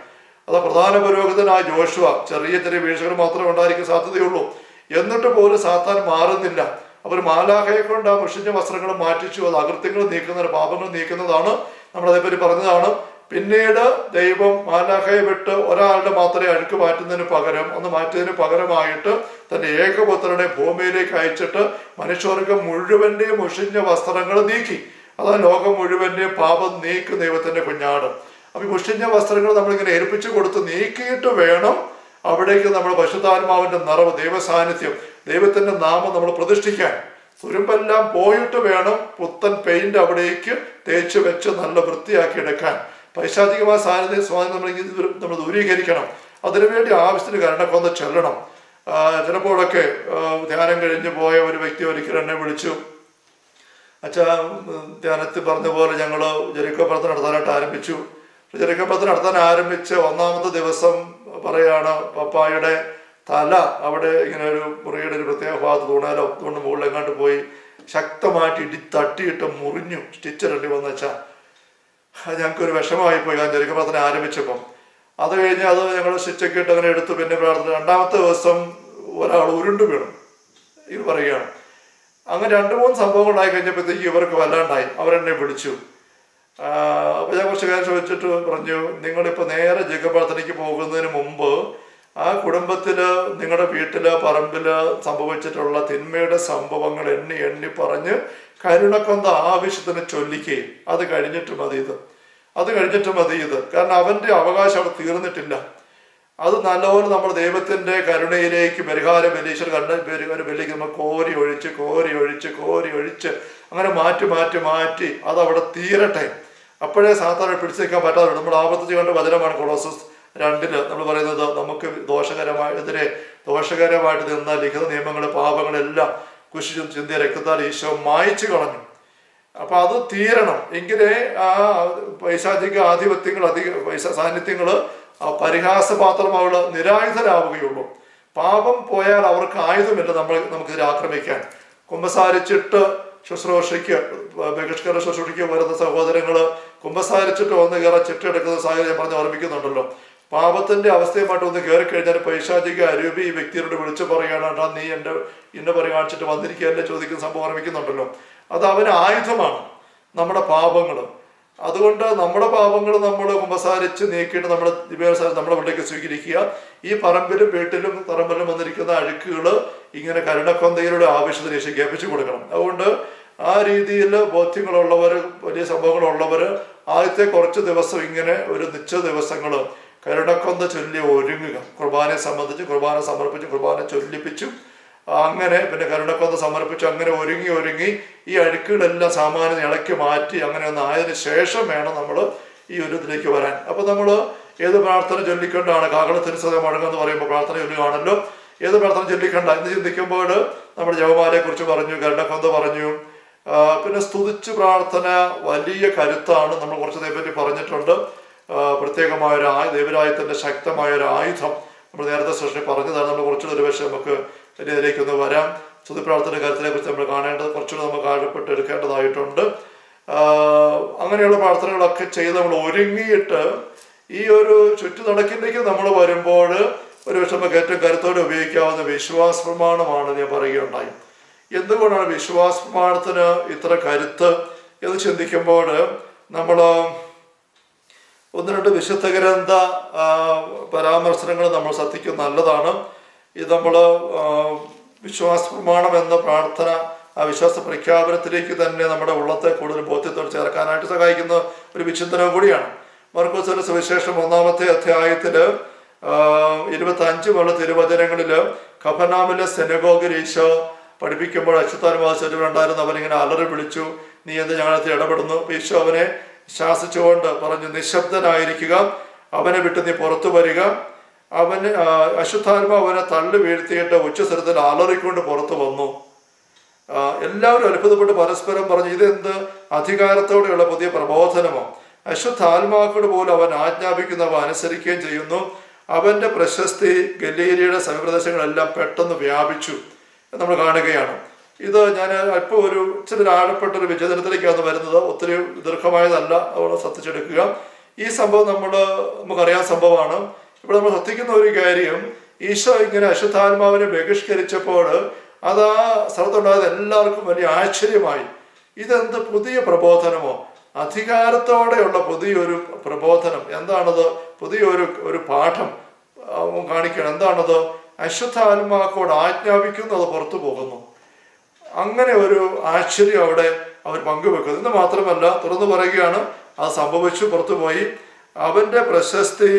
അത് പ്രധാന പുരോഹിതനായ ജോഷുവ ചെറിയ ചെറിയ വീഴ്ചകൾ മാത്രമേ ഉണ്ടായിരിക്കാൻ സാധ്യതയുള്ളൂ. എന്നിട്ട് പോലും സാത്താൻ മാറുന്നില്ല. അവർ മാലാഖയെ കൊണ്ട് ആ മുഷിഞ്ഞ വസ്ത്രങ്ങൾ മാറ്റിച്ചു. അത് അകൃത്യങ്ങൾ നീക്കുന്ന, പാപങ്ങൾ നീക്കുന്നതാണ്. നമ്മൾ അതേപറ്റി പറഞ്ഞതാണ്. പിന്നീട് ദൈവം മാലാഖയെ വിട്ട് ഒരാളുടെ മാത്രമേ അഴുക്ക് മാറ്റുന്നതിന് പകരം, ഒന്ന് മാറ്റിയതിന് പകരമായിട്ട് തന്റെ ഏകപുത്രനെ ഭൂമിയിലേക്ക് അയച്ചിട്ട് മനുഷ്യർക്ക് മുഴുവന്റെയും മുഷിഞ്ഞ വസ്ത്രങ്ങൾ നീക്കി. അതാ ലോകം മുഴുവന്റെയും പാപം നീക്കും ദൈവത്തിന്റെ കുഞ്ഞാട്. അപ്പൊ ഈ മുഷിഞ്ഞ വസ്ത്രങ്ങൾ നമ്മളിങ്ങനെ ഏൽപ്പിച്ചു കൊടുത്ത് നീക്കിയിട്ട് വേണം അവിടേക്ക് നമ്മൾ പരിശുദ്ധാത്മാവിന്റെ നിറവ്, ദൈവ സാന്നിധ്യം, ദൈവത്തിന്റെ നാമം നമ്മൾ പ്രതിഷ്ഠിക്കാൻ. തുരുമ്പെല്ലാം പോയിട്ട് വേണം പുത്തൻ പെയിന്റ് അവിടേക്ക് തേച്ച് വെച്ച് നല്ല വൃത്തിയാക്കി എടുക്കാൻ. പൈശാചികമായ സ്വാധീനം നമ്മൾ ദൂരീകരിക്കണം. അതിനുവേണ്ടി ആവശ്യത്തിന് കരുണക്കൊന്ന് ചെല്ലണം. ചിലപ്പോഴൊക്കെ ധ്യാനം കഴിഞ്ഞ് പോയ ഒരു വ്യക്തി ഒരിക്കലും എന്നെ വിളിച്ചു, അച്ഛാ ധ്യാനത്തിൽ പറഞ്ഞ പോലെ ഞങ്ങൾ ജെറിക്കോ പ്രാർത്ഥന നടത്താനായിട്ട് ആരംഭിച്ചു. ജെറിക്കോ പ്രാർത്ഥന നടത്താൻ ആരംഭിച്ച് ഒന്നാമത്തെ ദിവസം പറയാണ്, പപ്പായുടെ തല അവിടെ ഇങ്ങനെ ഒരു മുറിയുടെ ഒരു പ്രത്യേക ഭാഗത്ത് തൂണാലോ തൂണ് മുകളിൽ എങ്ങാണ്ട് പോയി ശക്തമായിട്ട് തട്ടിയിട്ട് മുറിഞ്ഞു, സ്റ്റിച്ചിടേണ്ടി വന്നു. വെച്ചാൽ ഞങ്ങൾക്കൊരു വിഷമമായിപ്പോയി ഞാൻ ജെറിക്കോ പ്രാർത്ഥന ആരംഭിച്ചപ്പം. അത് കഴിഞ്ഞ് അത് ഞങ്ങൾ സ്റ്റിച്ചൊക്കെ ഇട്ട് അങ്ങനെ എടുത്തു. പിന്നെ പ്രാർത്ഥന രണ്ടാമത്തെ ദിവസം ഒരാൾ ഉരുണ്ടു വീണു. ഇത് പറയുകയാണ്. അങ്ങനെ 2-3 സംഭവങ്ങൾ ഉണ്ടായി കഴിഞ്ഞപ്പോഴത്തേക്ക് ഇവർക്ക് വല്ലാണ്ടായി. അവരെന്നെ വിളിച്ചു. അപ്പൊ ഞാൻ കുറച്ച് കാര്യം ചോദിച്ചിട്ട് പറഞ്ഞു, നിങ്ങളിപ്പോൾ നേരെ ജെറിക്കോ പ്രാർത്ഥനയ്ക്ക് പോകുന്നതിന് മുമ്പ് ആ കുടുംബത്തില്, നിങ്ങളുടെ വീട്ടില്, പറമ്പില് സംഭവിച്ചിട്ടുള്ള തിന്മയുടെ സംഭവങ്ങൾ എണ്ണി എണ്ണി പറഞ്ഞ് കരുണക്കൊന്ത ആവശ്യത്തിന് ചൊല്ലിക്കുകയും അത് കഴിഞ്ഞിട്ട് മതി ഇത്. കാരണം അവന്റെ അവകാശം അവിടെ തീർന്നിട്ടില്ല. അത് നല്ലപോലെ നമ്മൾ ദൈവത്തിന്റെ കരുണയിലേക്ക് പരിഹാര ബലീശ്വര ബലിക്ക് നമ്മൾ കോരി ഒഴിച്ച് അങ്ങനെ മാറ്റി അതവിടെ തീരട്ടെ. അപ്പോഴേ സാധാരണ പിടിച്ചു നിൽക്കാൻ പറ്റാതെ നമ്മൾ ആപത്ത് കണ്ട വചനമാണ് കൊളോസസ് 2 നമ്മൾ പറയുന്നത്, നമുക്ക് ദോഷകരമായിട്ട് നിന്ന ലിഖിത നിയമങ്ങൾ, പാപങ്ങളെല്ലാം കുശിച്ചും ചിന്തിയ രക്തത്താൽ ഈശോ മായ്ച്ചു കളഞ്ഞു. അപ്പൊ അത് തീരണം. എങ്കിലേ ആ പൈശാചിക ആധിപത്യങ്ങൾ, സാന്നിധ്യങ്ങള് പരിഹാസപാത്രമാവുള്ള നിരായുധരാവുകയുള്ളൂ. പാപം പോയാൽ അവർക്ക് ആയുധമില്ല നമുക്കിതിനെ ആക്രമിക്കാൻ. കുമ്പസാരിച്ചിട്ട് ശുശ്രൂഷയ്ക്ക്, ബഹിഷ്കരണ ശുശ്രൂഷയ്ക്ക് വരുന്ന സഹോദരങ്ങള് കുമ്പസാരിച്ചിട്ട് ഒന്ന് കയറാൻ ചിട്ടെടുക്കുന്ന സാഹചര്യം പറഞ്ഞ് ഓർമ്മിക്കുന്നുണ്ടല്ലോ. പാപത്തിന്റെ അവസ്ഥയുമായിട്ട് ഒന്ന് കയറി കഴിഞ്ഞാൽ പൈശാചിക അരൂപി ഈ വ്യക്തിയോട് വിളിച്ചു പറയുകയാണ്, നീ എന്നെ കാണിച്ചിട്ട് വന്നിരിക്കുകയല്ലേ ചോദിക്കുന്ന സംഭവം ഓർമ്മിക്കുന്നുണ്ടല്ലോ. അത് അവന് ആയുധമാണ് നമ്മുടെ പാപങ്ങൾ. അതുകൊണ്ട് നമ്മുടെ പാപങ്ങൾ നമ്മൾ കുമ്പസാരിച്ച് നീക്കിയിട്ട് നമ്മുടെ നമ്മുടെ വീട്ടിലേക്ക് സ്വീകരിക്കുക. ഈ പറമ്പിലും വീട്ടിലും പറമ്പിലും വന്നിരിക്കുന്ന അഴുക്കുകൾ ഇങ്ങനെ കരുണക്കൊന്തയിലൂടെ ആവശ്യത്തിന് ശേഖരിപ്പിച്ചു കൊടുക്കണം. അതുകൊണ്ട് ആ രീതിയിൽ ബോധ്യങ്ങളുള്ളവർ, വലിയ സംഭവങ്ങളുള്ളവർ ആദ്യത്തെ കുറച്ച് ദിവസം ഇങ്ങനെ ഒരു നിശ്ചിത ദിവസങ്ങൾ കരുണക്കൊന്ത ചൊല്ലി ഒരുങ്ങുക. കുർബാനയെ സംബന്ധിച്ച് കുർബാന സമർപ്പിച്ചു, കുർബാന ചൊല്ലിപ്പിച്ചു, അങ്ങനെ പിന്നെ കരുണക്കൊന്ത സമർപ്പിച്ചു, അങ്ങനെ ഒരുങ്ങി ഈ അഴുക്കുകളെല്ലാം സാമാന്യം ഇളക്കി മാറ്റി അങ്ങനെ ഒന്ന് ആയതിനു ശേഷം വേണം നമ്മൾ ഈ ഒരു ഇതിലേക്ക് വരാൻ. അപ്പൊ നമ്മൾ ഏത് പ്രാർത്ഥന ചൊല്ലിക്കൊണ്ടാണ് കാകളത്തിന് സദ മുഴങ്ങെന്ന് പറയുമ്പോൾ പ്രാർത്ഥന ചൊല്ലുകയാണല്ലോ. ഏത് പ്രാർത്ഥന ചൊല്ലിക്കണ്ട എന്ന് ചിന്തിക്കുമ്പോൾ നമ്മൾ ജപമാലയെ കുറിച്ച് പറഞ്ഞു, കരുണക്കൊന്ത പറഞ്ഞു. പിന്നെ സ്തുതിച്ച് പ്രാർത്ഥന വലിയ കരുത്താണ്. നമ്മൾ കുറച്ചതേ പറ്റി പറഞ്ഞിട്ടുണ്ട്. പ്രത്യേകമായൊരു ദൈവരായത്തിന്റെ ശക്തമായൊരു ആയുധം നമ്മൾ നേരത്തെ സെഷനിൽ പറഞ്ഞതാണ്. നമ്മൾ കുറച്ചുകൂടെ ഒരു പക്ഷേ നമുക്ക് ഇതിലേക്കൊന്ന് വരാം. സ്തുതി പ്രാർത്ഥന കാര്യത്തിനെ കുറിച്ച് നമ്മൾ കാണേണ്ടത് കുറച്ചുകൂടെ നമുക്ക് ആഴപ്പെട്ട് എടുക്കേണ്ടതായിട്ടുണ്ട്. അങ്ങനെയുള്ള പ്രാർത്ഥനകളൊക്കെ ചെയ്ത് നമ്മൾ ഒരുങ്ങിയിട്ട് ഈ ഒരു ചുറ്റുനടക്കിലേക്ക് നമ്മൾ വരുമ്പോൾ ഒരു പക്ഷെ നമുക്ക് ഏറ്റവും കരുത്തോടെ ഉപയോഗിക്കാവുന്ന വിശ്വാസ പ്രമാണമാണ് ഞാൻ പറയുകയുണ്ടായി. എന്തുകൊണ്ടാണ് വിശ്വാസ പ്രമാണത്തിന് ഇത്ര കരുത്ത് എന്ന് ചിന്തിക്കുമ്പോൾ നമ്മൾ 1-2 വിശുദ്ധ ഗ്രന്ഥ പരാമർശനങ്ങൾ നമ്മൾ ശ്രദ്ധിക്കുന്നത് നല്ലതാണ്. ഇത് നമ്മൾ വിശ്വാസ പ്രമാണം എന്ന പ്രാർത്ഥന ആ വിശ്വാസ പ്രഖ്യാപനത്തിലേക്ക് തന്നെ നമ്മുടെ ഉള്ളത്തെ കൂടുതൽ ബോധ്യത്തോടെ ചേർക്കാനായിട്ട് സഹായിക്കുന്ന ഒരു വിചിന്തനം കൂടിയാണ്. മർക്കോസിന്റെ സുവിശേഷം 1-ാമത്തെ അധ്യായത്തില് 25 മുതൽ തിരുവചനങ്ങളില് കഫർനഹൂമിലെ സെനഗോഗിൽ ഈശോ പഠിപ്പിക്കുമ്പോൾ അശുദ്ധാത്മാവുണ്ടായിരുന്നു. അവനിങ്ങനെ അലറി വിളിച്ചു, നീ എന്ത് ഞങ്ങളെ ഇടപെടുന്നു? ഈശോ അവനെ ശാസിച്ചുകൊണ്ട് പറഞ്ഞു, നിശബ്ദനായിരിക്കുക, അവനെ വിട്ട് നീ പുറത്തു വരിക. അശുദ്ധാത്മാവ് അവനെ തള്ളി വീഴ്ത്തിയിട്ട് ഉച്ചസ്ഥലത്തിൽ അലറിക്കൊണ്ട് പുറത്തു വന്നു. എല്ലാവരും അത്ഭുതപ്പെട്ട് പരസ്പരം പറഞ്ഞു, ഇതെന്ത് അധികാരത്തോടെയുള്ള പുതിയ പ്രബോധനമോ? അശുദ്ധാത്മാക്കളോട് പോലും അവൻ ആജ്ഞാപിക്കുന്നവ അനുസരിക്കുകയും ചെയ്യുന്നു. അവന്റെ പ്രശസ്തി ഗലീലയുടെ സമീപപ്രദേശങ്ങളെല്ലാം പെട്ടെന്ന് വ്യാപിച്ചു നമ്മൾ കാണുകയാണ്. ഇത് ഞാൻ അല്പം ഒരു ഇച്ചിരി ആഴപ്പെട്ടൊരു വിചേതനത്തിലേക്കാണ് വരുന്നത്. ഒത്തിരി ദീർഘമായതല്ല അവിടെ ശ്രദ്ധിച്ചെടുക്കുക. ഈ സംഭവം നമുക്കറിയാൻ സംഭവമാണ്. ഇവിടെ നമ്മൾ ശ്രദ്ധിക്കുന്ന ഒരു കാര്യം, ഈശോ ഇങ്ങനെ അശുദ്ധാത്മാവിനെ ബഹിഷ്കരിച്ചപ്പോൾ അത് ആ സ്ഥലത്തുണ്ടായത് എല്ലാവർക്കും വലിയ ആശ്ചര്യമായി. ഇതെന്ത് പുതിയ പ്രബോധനമോ? അധികാരത്തോടെയുള്ള പുതിയൊരു പ്രബോധനം. എന്താണത്? പുതിയൊരു പാഠം കാണിക്കണം. എന്താണത്? അശുദ്ധാത്മാക്കളോട് ആജ്ഞാപിക്കുന്നു, അത് പുറത്തു പോകുന്നു. അങ്ങനെ ഒരു ആശ്ചര്യം അവിടെ അവർ പങ്കുവെക്കുന്നു. എന്ന് മാത്രമല്ല, തുറന്നു പറയുകയാണ്, അത് സംഭവിച്ചു, പുറത്തുപോയി. അവന്റെ പ്രശസ്തി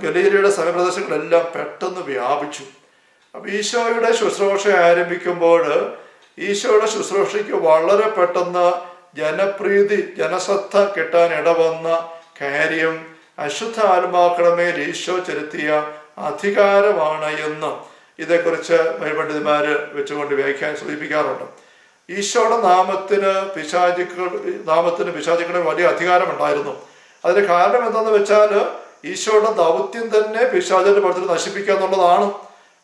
ഗലീലയുടെ സമീപപ്രദേശങ്ങളെല്ലാം പെട്ടെന്ന് വ്യാപിച്ചു. അപ്പൊ ഈശോയുടെ ശുശ്രൂഷ ആരംഭിക്കുമ്പോൾ ഈശോയുടെ ശുശ്രൂഷയ്ക്ക് വളരെ പെട്ടെന്ന് ജനപ്രീതി, ജനശ്രദ്ധ കിട്ടാൻ ഇടവന്ന കാര്യം അശുദ്ധ ആത്മാക്കളുടെ മേൽ ഈശോ ചെലുത്തിയ അധികാരമാണ് എന്ന് ഇതേക്കുറിച്ച് പണ്ഡിതന്മാര് വെച്ചുകൊണ്ട് സൂചിപ്പിക്കാറുണ്ട്. ഈശോയുടെ നാമത്തിന് പിശാചുക്കളിൽ വലിയ അധികാരമുണ്ടായിരുന്നു. അതിന് കാരണം എന്താണെന്ന് വെച്ചാൽ, ഈശോയുടെ ദൗത്യം തന്നെ പിശാചിന്റെ പ്രവർത്തനം നശിപ്പിക്കുക എന്നുള്ളതാണ്.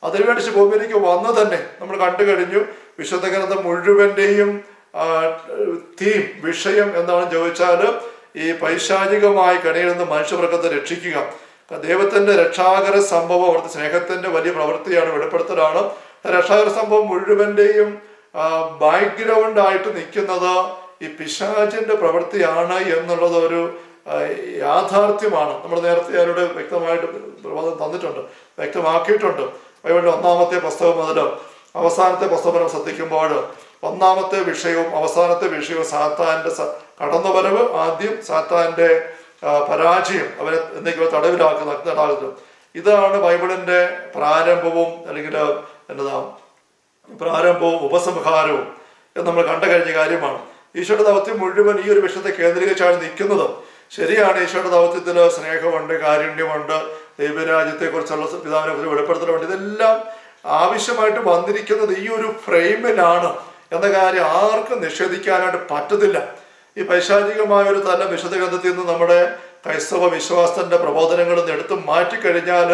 അതിനുവേണ്ടി ഭൂമിയിലേക്ക് വന്നു തന്നെ നമ്മൾ കണ്ടു കഴിഞ്ഞു. വിശുദ്ധ ഗ്രന്ഥം മുഴുവന്റെയും വിഷയം എന്താണെന്ന് ചോദിച്ചാൽ, ഈ പൈശാചികമായ കണിയിൽ നിന്ന് മനുഷ്യവർഗത്തെ രക്ഷിക്കുക. ദൈവത്തിന്റെ രക്ഷാകര സംഭവം, അവിടുത്തെ സ്നേഹത്തിന്റെ വലിയ പ്രവൃത്തിയാണ്, വെളിപ്പെടുത്തലാണ്. രക്ഷാകര സംഭവം മുഴുവന്റെയും ബാക്ക്ഗ്രൗണ്ട് ആയിട്ട് നിൽക്കുന്നത് ഈ പിശാചിന്റെ പ്രവൃത്തിയാണ് എന്നുള്ളത് ഒരു യാഥാർത്ഥ്യമാണ്. നമ്മൾ നേരത്തെ അവരോട് വ്യക്തമായിട്ട് തന്നിട്ടുണ്ട്, വ്യക്തമാക്കിയിട്ടുണ്ട്. ബൈബിളിന്റെ 1-ാമത്തെ പുസ്തകം മുതൽ അവസാനത്തെ പുസ്തകം ശ്രദ്ധിക്കുമ്പോൾ 1-ാമത്തെ വിഷയവും അവസാനത്തെ വിഷയവും സാത്താന്റെ കടന്നുവരവ്, ആദ്യം സാത്താന്റെ പരാജയം, അവരെ എന്തെങ്കിലും തടവിലാക്കുന്നത്. ഇതാണ് ബൈബിളിന്റെ പ്രാരംഭവും, അല്ലെങ്കിൽ പ്രാരംഭവും ഉപസംഹാരവും എന്ന് നമ്മൾ കണ്ടു കഴിഞ്ഞ കാര്യമാണ്. ഈശോയുടെ ദൗത്യം മുഴുവൻ ഈ ഒരു വിഷയത്തെ കേന്ദ്രീകരിച്ചാണ് നിൽക്കുന്നത്. ശരിയാണ്, ഈശോയുടെ ദൗത്യത്തിൽ സ്നേഹമുണ്ട്, കാരുണ്യമുണ്ട്, ദൈവരാജ്യത്തെ കുറിച്ചുള്ള പിതാവിനെ കുറിച്ച് വെളിപ്പെടുത്തലുണ്ട്. ഇതെല്ലാം ആവശ്യമായിട്ട് വന്നിരിക്കുന്നത് ഈ ഒരു ഫ്രെയിമിലാണ് എന്ന കാര്യം ആർക്കും നിഷേധിക്കാനായിട്ട് പറ്റത്തില്ല. ഈ പൈശാചികമായ ഒരു തലം വിശുദ്ധ ഗ്രന്ഥത്തിൽ നിന്ന് നമ്മുടെ ക്രൈസ്തവ വിശ്വാസത്തിന്റെ പ്രബോധനങ്ങളിൽ നിന്ന് എടുത്ത് മാറ്റിക്കഴിഞ്ഞാൽ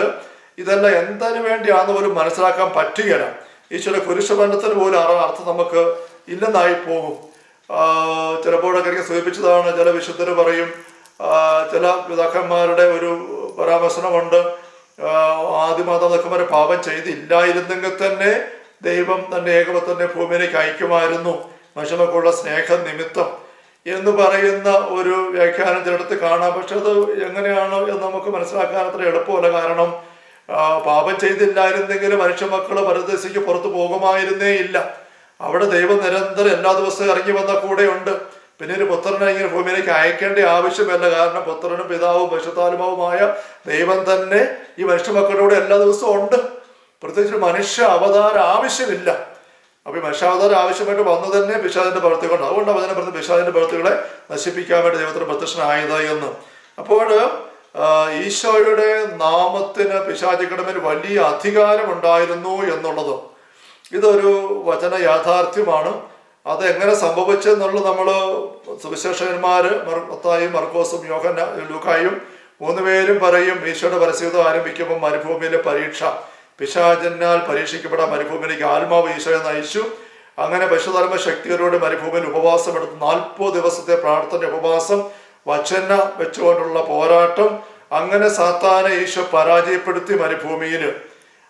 ഇതെല്ലാം എന്തിനു വേണ്ടിയാണെന്ന് പോലും മനസ്സിലാക്കാൻ പറ്റുകയില്ല. ഈശോയുടെ കുരിശുബന്ധത്തിന് പോലും അർത്ഥം നമുക്ക് ഇല്ലെന്നായി പോകും. ചിലപ്പോഴൊക്കെ എനിക്ക് സൂചിപ്പിച്ചതാണ്, ചില വിശുദ്ധർ പറയും, ചില പിതാക്കന്മാരുടെ ഒരു പരാമർശനമുണ്ട്, ആദിമാതാക്കന്മാരെ പാപം ചെയ്തില്ലായിരുന്നെങ്കിൽ തന്നെ ദൈവം തന്റെ ഏകപുത്രനെ ഭൂമിയിലേക്ക് അയക്കുമായിരുന്നു മനുഷ്യർക്കുള്ള സ്നേഹ നിമിത്തം എന്ന് പറയുന്ന ഒരു വ്യാഖ്യാനം ചിലടത്ത് കാണാം. പക്ഷെ അത് എങ്ങനെയാണ് എന്ന് നമുക്ക് മനസ്സിലാക്കാൻ അത്ര എളുപ്പമല്ല. കാരണം പാപം ചെയ്തില്ലായിരുന്നെങ്കിൽ മനുഷ്യമക്കള് പരദേശിക്ക് പുറത്തു പോകുമായിരുന്നേ ഇല്ല. അവിടെ ദൈവം നിരന്തരം എല്ലാ ദിവസവും ഇറങ്ങി വന്ന കൂടെ ഉണ്ട്. പിന്നെ ഒരു പുത്രനെ ഇങ്ങനെ ഭൂമിയിലേക്ക് അയക്കേണ്ട ആവശ്യമല്ല. കാരണം പുത്രനും പിതാവും പരിശുദ്ധാത്മാവുമായ ദൈവം തന്നെ ഈ മനുഷ്യമക്കളോട് എല്ലാ ദിവസവും ഉണ്ട്. പ്രത്യേകിച്ച് മനുഷ്യ അവതാരം ആവശ്യമില്ല. അപ്പൊ ഈ മനുഷ്യാവതാരം ആവശ്യമായിട്ട് വന്നു തന്നെ പിശാചിന്റെ പ്രവൃത്തികളുണ്ട്. അതുകൊണ്ട് അവനെ പറഞ്ഞ് പിശാചിന്റെ പ്രവൃത്തികളെ നശിപ്പിക്കാൻ വേണ്ടി ദൈവത്തിന് പ്രത്യക്ഷനായത് എന്ന്. അപ്പോൾ ഈശോയുടെ നാമത്തിന് പിശാചുക്കളുടെ മേൽ വലിയ അധികാരമുണ്ടായിരുന്നു എന്നുള്ളത് ഇതൊരു വചന യാഥാർത്ഥ്യമാണ്. അത് എങ്ങനെ സംഭവിച്ചെന്നുള്ളത് നമ്മൾ സുവിശേഷകന്മാര് മത്തായിയും മർക്കോസും ലൂക്കായും 3 പേരും പറയും. ഈശോയുടെ പരസ്യത്വം ആരംഭിക്കുമ്പോൾ മരുഭൂമിയിലെ പരീക്ഷ, പിശാചിനാൽ പരീക്ഷിക്കപ്പെടാൻ മരുഭൂമിയിലേക്ക് ആത്മാവ് ഈശോയെ നയിച്ചു. അങ്ങനെ പരിശുദ്ധാത്മ ശക്തിയോടെ മരുഭൂമിയിൽ ഉപവാസം എടുത്ത് 40 ദിവസത്തെ പ്രാർത്ഥന, ഉപവാസം, വചന വെച്ചുകൊണ്ടുള്ള പോരാട്ടം. അങ്ങനെ സാത്താനെ ഈശോ പരാജയപ്പെടുത്തി മരുഭൂമിയിൽ.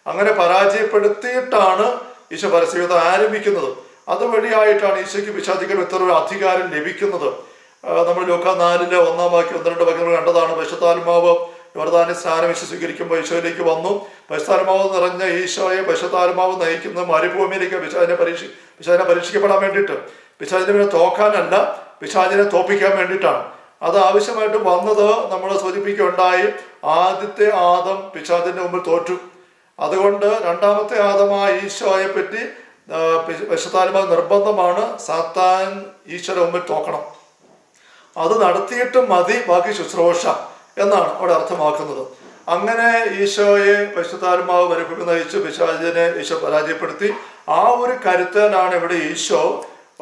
അങ്ങനെ പരാജയപ്പെടുത്തിയിട്ടാണ് ഈശോ പരസ്യത്വം ആരംഭിക്കുന്നത്. അതുവഴിയായിട്ടാണ് ഈശോയ്ക്ക് പിശാചുക്കൾ ഇത്ര ഒരു അധികാരം ലഭിക്കുന്നത്. നമ്മൾ ലൂക്കാ 4 1-ാം വാക്യം 1-2 വാക്യങ്ങൾ കണ്ടതാണ്. പരിശുദ്ധാത്മാവ് യോർദാനിൽ സ്നാനം സ്വീകരിക്കുമ്പോൾ ഈശോയിലേക്ക് വന്നു. പരിശുദ്ധാത്മാവ് നിറഞ്ഞ ഈശോയെ പരിശുദ്ധാത്മാവ് നയിക്കുന്ന മരുഭൂമിയിലേക്ക് പിശാചിനെ പരീക്ഷിക്കപ്പെടാൻ വേണ്ടിയിട്ട്, പിശാചിനെ പിന്നെ തോക്കാനല്ല, പിശാചിനെ തോപ്പിക്കാൻ വേണ്ടിയിട്ടാണ്. അത് ആവശ്യമായിട്ട് വന്നത് നമ്മൾ സൂചിപ്പിക്കുകയുണ്ടായി. ആദ്യത്തെ ആദം പിശാചിന്റെ മുമ്പിൽ തോറ്റു. അതുകൊണ്ട് 2-ാമത്തെ ആദമായ ഈശോയെ പറ്റി പരിശുദ്ധാത്മാവ് നിർബന്ധമാണ് സാത്താൻ ഈശോയുടെ മുമ്പിൽ തോക്കണം. അത് നടത്തിയിട്ട് മതി ബാക്കി ശുശ്രൂഷ എന്നാണ് അവിടെ അർത്ഥമാക്കുന്നത്. അങ്ങനെ ഈശോയെ പരിശുദ്ധാത്മാവ് മരുഭൂമിയിൽ നയിച്ചു. പിശാചിനെ ഈശോ പരാജയപ്പെടുത്തി. ആ ഒരു കരുത്തലാണ് ഇവിടെ ഈശോ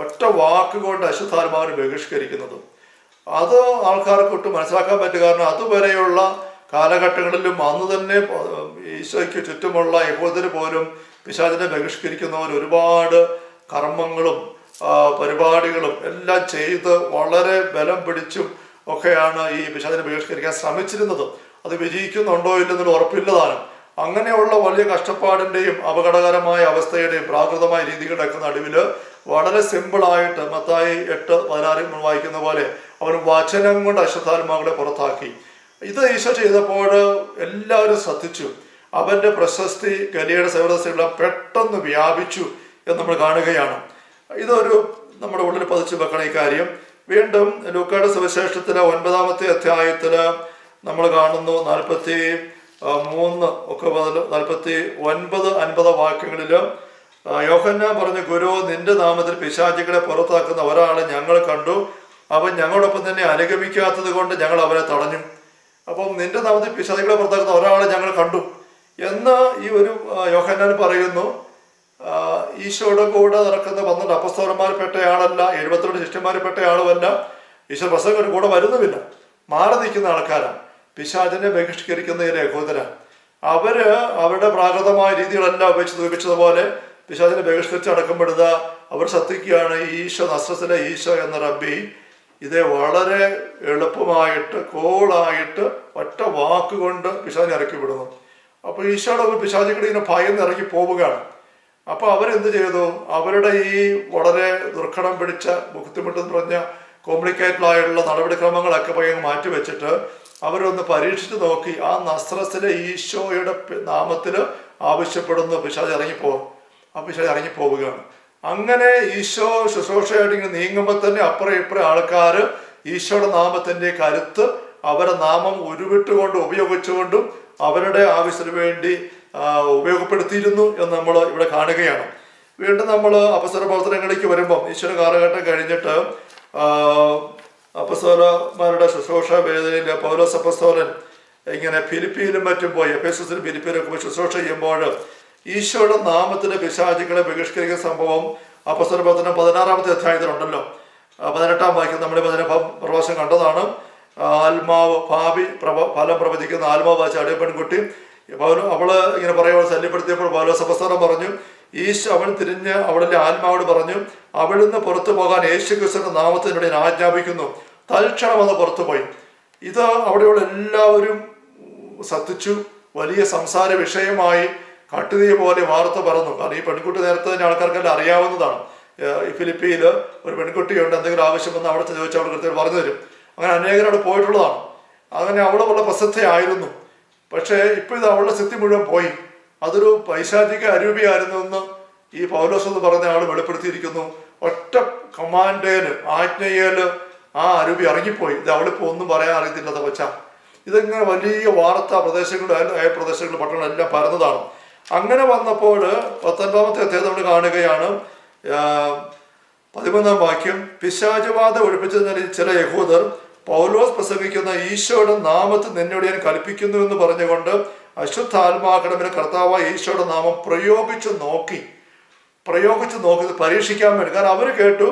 ഒറ്റ വാക്കുകൊണ്ട് അശുദ്ധാത്മാവിനെ ബഹിഷ്കരിക്കുന്നത്. അത് ആൾക്കാർക്ക് ഒട്ടും മനസ്സിലാക്കാൻ പറ്റുക, കാരണം അതുവരെയുള്ള കാലഘട്ടങ്ങളിലും അന്ന് തന്നെ ഈശോയ്ക്ക് ചുറ്റുമുള്ള യഹൂദര് പോലും പിശാചിനെ ബഹിഷ്കരിക്കുന്നവർ ഒരുപാട് കർമ്മങ്ങളും പരിപാടികളും എല്ലാം ചെയ്ത് വളരെ ബലം പിടിച്ചും ഒക്കെയാണ് ഈ പിശാചിനെ ബഹിഷ്കരിക്കാൻ ശ്രമിച്ചിരുന്നത്. അത് വിജയിക്കുന്നുണ്ടോ ഇല്ലെന്നൊരു ഉറപ്പില്ലതാണ്. അങ്ങനെയുള്ള വലിയ കഷ്ടപ്പാടിൻ്റെയും അപകടകരമായ അവസ്ഥയുടെയും പ്രാകൃതമായ രീതികളുടെയൊക്കെ നടുവിൽ വളരെ സിമ്പിളായിട്ട് മത്തായി 8:16 വായിക്കുന്ന പോലെ അവൻ വചനം കൊണ്ട് അശുദ്ധാത്മാക്കളെ പുറത്താക്കി. ഇത് ഈശോ ചെയ്തപ്പോൾ എല്ലാവരും ശ്രദ്ധിച്ചു. അവൻ്റെ പ്രശസ്തി ഗലിയുടെ സേവദാസികളെല്ലാം പെട്ടെന്ന് വ്യാപിച്ചു എന്ന് നമ്മൾ കാണുകയാണ്. ഇതൊരു നമ്മുടെ ഉള്ളിൽ പതിച്ചു വെക്കണം ഈ കാര്യം. വീണ്ടും ലൂക്കായുടെ സുവിശേഷത്തിലെ 9-ാമത്തെ അധ്യായത്തിൽ നമ്മൾ കാണുന്നു 43 ഒക്കെ മുതൽ 49-50 വാക്യങ്ങളിൽ യോഹന്നാൻ പറഞ്ഞു, ഗുരു, നിന്റെ നാമത്തിൽ പിശാചുക്കളെ പുറത്താക്കുന്ന ഒരാളെ ഞങ്ങൾ കണ്ടു. അവൻ ഞങ്ങളോടൊപ്പം തന്നെ അനുഗമിക്കാത്തത് കൊണ്ട് ഞങ്ങൾ അവനെ തടഞ്ഞു. അപ്പം നിന്റെ നാമത്തിൽ പിശാചുക്കളെ പുറത്താക്കുന്ന ഒരാളെ ഞങ്ങൾ കണ്ടു എന്ന് ഈ ഒരു യോഹന്നാൻ പറയുന്നു. ഈശോയുടെ കൂടെ നടക്കുന്ന 12 അപ്പസ്തലന്മാരിൽപ്പെട്ട ആളല്ല, 72 ശിഷ്യന്മാരിൽപ്പെട്ട ആളുമല്ല, ഈശോ പ്രസംഗം കൂടെ വരുന്നുമില്ല, മാറി നിൽക്കുന്ന ആൾക്കാരാണ്. പിശാചിനെ ബഹിഷ്കരിക്കുന്ന യഹൂദരാണ്. അവരുടെ പ്രാകൃതമായ രീതികളെല്ലാം ഉപയോഗിച്ചതുപോലെ പിശാചിനെ ബഹിഷ്കരിച്ച് അടക്കപ്പെടുക. അവർ ശ്രദ്ധിക്കുകയാണ്, ഈശോ നസ്രത്തിലെ ഈശോ എന്ന റബ്ബി ഇതേ വളരെ എളുപ്പമായിട്ട് കോളായിട്ട് ഒറ്റ വാക്കുകൊണ്ട് പിശാചിനെ ഇറക്കി വിടുന്നു. അപ്പോൾ ഈശോയുടെ പിശാചുക്കൾ ഇങ്ങനെ ഭയന്ന് ഇറങ്ങി പോവുകയാണ്. അപ്പോൾ അവരെന്ത് ചെയ്തു? അവരുടെ ഈ വളരെ ദുർഘടം പിടിച്ച ബുദ്ധിമുട്ടെന്ന് പറഞ്ഞ കോംപ്ലിക്കേറ്റഡായുള്ള നടപടിക്രമങ്ങളൊക്കെ പയ്യങ്ങ് മാറ്റി വെച്ചിട്ട് അവരൊന്ന് പരീക്ഷിച്ച് നോക്കി. ആ നസ്രത്തിലെ ഈശോയുടെ നാമത്തിൽ ആവശ്യപ്പെടുന്നു പിശാച് ഇറങ്ങിപ്പോകും. ആ പിശാച് ഇറങ്ങിപ്പോവുകയാണ്. അങ്ങനെ ഈശോ ശുശ്രൂഷയായിട്ട് ഇങ്ങനെ നീങ്ങുമ്പോൾ തന്നെ അപ്പുറം ഇപ്പുറം ആൾക്കാർ ഈശോയുടെ നാമത്തിൻ്റെ കരുത്ത് അവരുടെ നാമം ഉരുവിട്ടുകൊണ്ടും ഉപയോഗിച്ചുകൊണ്ടും അവരുടെ ആവശ്യത്തിന് വേണ്ടി ഉപയോഗപ്പെടുത്തിയിരുന്നു എന്ന് നമ്മൾ ഇവിടെ കാണുകയാണ്. വീണ്ടും നമ്മൾ അപ്പസ്തല പ്രവർത്തനങ്ങളിലേക്ക് വരുമ്പം ഈശോയുടെ കാലഘട്ടം കഴിഞ്ഞിട്ട് അപ്പസ്തലന്മാരുടെ ശുശ്രൂഷ വേദനയിൽ പൗലോസ് അപ്പസ്തോലൻ ഇങ്ങനെ ഫിലിപ്പിയിലും മറ്റും പോയി, എഫേസസിലും ഫിലിപ്പിയിലൊക്കെ പോയി ശുശ്രൂഷ ചെയ്യുമ്പോൾ ഈശോയുടെ നാമത്തിലെ പിശാചുക്കളെ ബഹിഷ്കരിക്കുന്ന സംഭവം അപ്പസ്തല പ്രവർത്തനം 16-ാമത്തെ അധ്യായത്തിലുണ്ടല്ലോ. 18-ാം വാക്യം നമ്മൾ പ്രഭാഷണം കണ്ടതാണ്. ആത്മാവ് ഭാവി ഫലം പ്രവചിക്കുന്ന ആത്മാവ് വായിച്ച അടിയ പെൺകുട്ടി അവള് ഇങ്ങനെ പറയുമ്പോൾ ശല്യപ്പെടുത്തിയപ്പോൾ പൗലോസ് അപ്പസ്തലൻ പറഞ്ഞു, ഈശോ അവൻ തിരിഞ്ഞ് അവളിലെ ആത്മാവോട് പറഞ്ഞു, അവിടുന്ന് പുറത്തു പോകാൻ യേശു ക്രിസ്തുവിന്റെ നാമത്തിനോട് ഞാൻ ആജ്ഞാപിക്കുന്നു. തൽക്ഷണം അത് പുറത്തുപോയി. ഇത് അവിടെയുള്ള എല്ലാവരും ശ്രദ്ധിച്ചു. വലിയ സംസാര വിഷയമായി കട്ടുതീ പോലെ വാർത്ത പറഞ്ഞു. കാരണം ഈ പെൺകുട്ടി നേരത്തെ തന്നെ ആൾക്കാർക്കെല്ലാം അറിയാവുന്നതാണ്. ഈ ഫിലിപ്പിയിൽ ഒരു പെൺകുട്ടിയുണ്ട്, എന്തെങ്കിലും ആവശ്യം വന്ന് അവിടെ ചോദിച്ചാൽ അവൾ കൃത്യം പറഞ്ഞു തരും. അങ്ങനെ അനേകരും അവിടെ പോയിട്ടുള്ളതാണ്. അങ്ങനെ അവൾ വളരെ പ്രസിദ്ധയായിരുന്നു. പക്ഷേ ഇപ്പോൾ ഇത് അവളുടെ സ്ഥിതി മുഴുവൻ പോയി. അതൊരു പൈശാചിക അരൂപിയായിരുന്നു എന്ന് ഈ പൗലോസ് എന്ന് പറഞ്ഞ ആൾ വെളിപ്പെടുത്തിയിരിക്കുന്നു. ഒറ്റ കമാൻഡേല് ആജ്ഞയേല് ആ അരൂപി ഇറങ്ങിപ്പോയി. ഇത് അവളിപ്പോൾ ഒന്നും പറയാൻ അറിയത്തില്ലാത്ത പച്ച. ഇതിങ്ങനെ വലിയ വാർത്ത പ്രദേശങ്ങൾ പട്ടണങ്ങളെല്ലാം പരന്നതാണ്. അങ്ങനെ വന്നപ്പോൾ 19-ാമത്തെ അധ്യായം നമ്മൾ കാണുകയാണ്. 13-ാം വാക്യം, പിശാചബാധ ഒഴിപ്പിച്ചതിനാൽ ചില യഹൂദർ പൗലോസ് പ്രസംഗിക്കുന്ന ഈശോയുടെ നാമത്തിൽ നിന്നോട് ഞാൻ കൽപ്പിക്കുന്നു എന്ന് പറഞ്ഞുകൊണ്ട് അശുദ്ധാത്മാക്കളുടെ കർത്താവായ ഈശോയുടെ നാമം പ്രയോഗിച്ചു നോക്കി പരീക്ഷിക്കാൻ വേണ്ടി. കാരണം അവർ കേട്ടു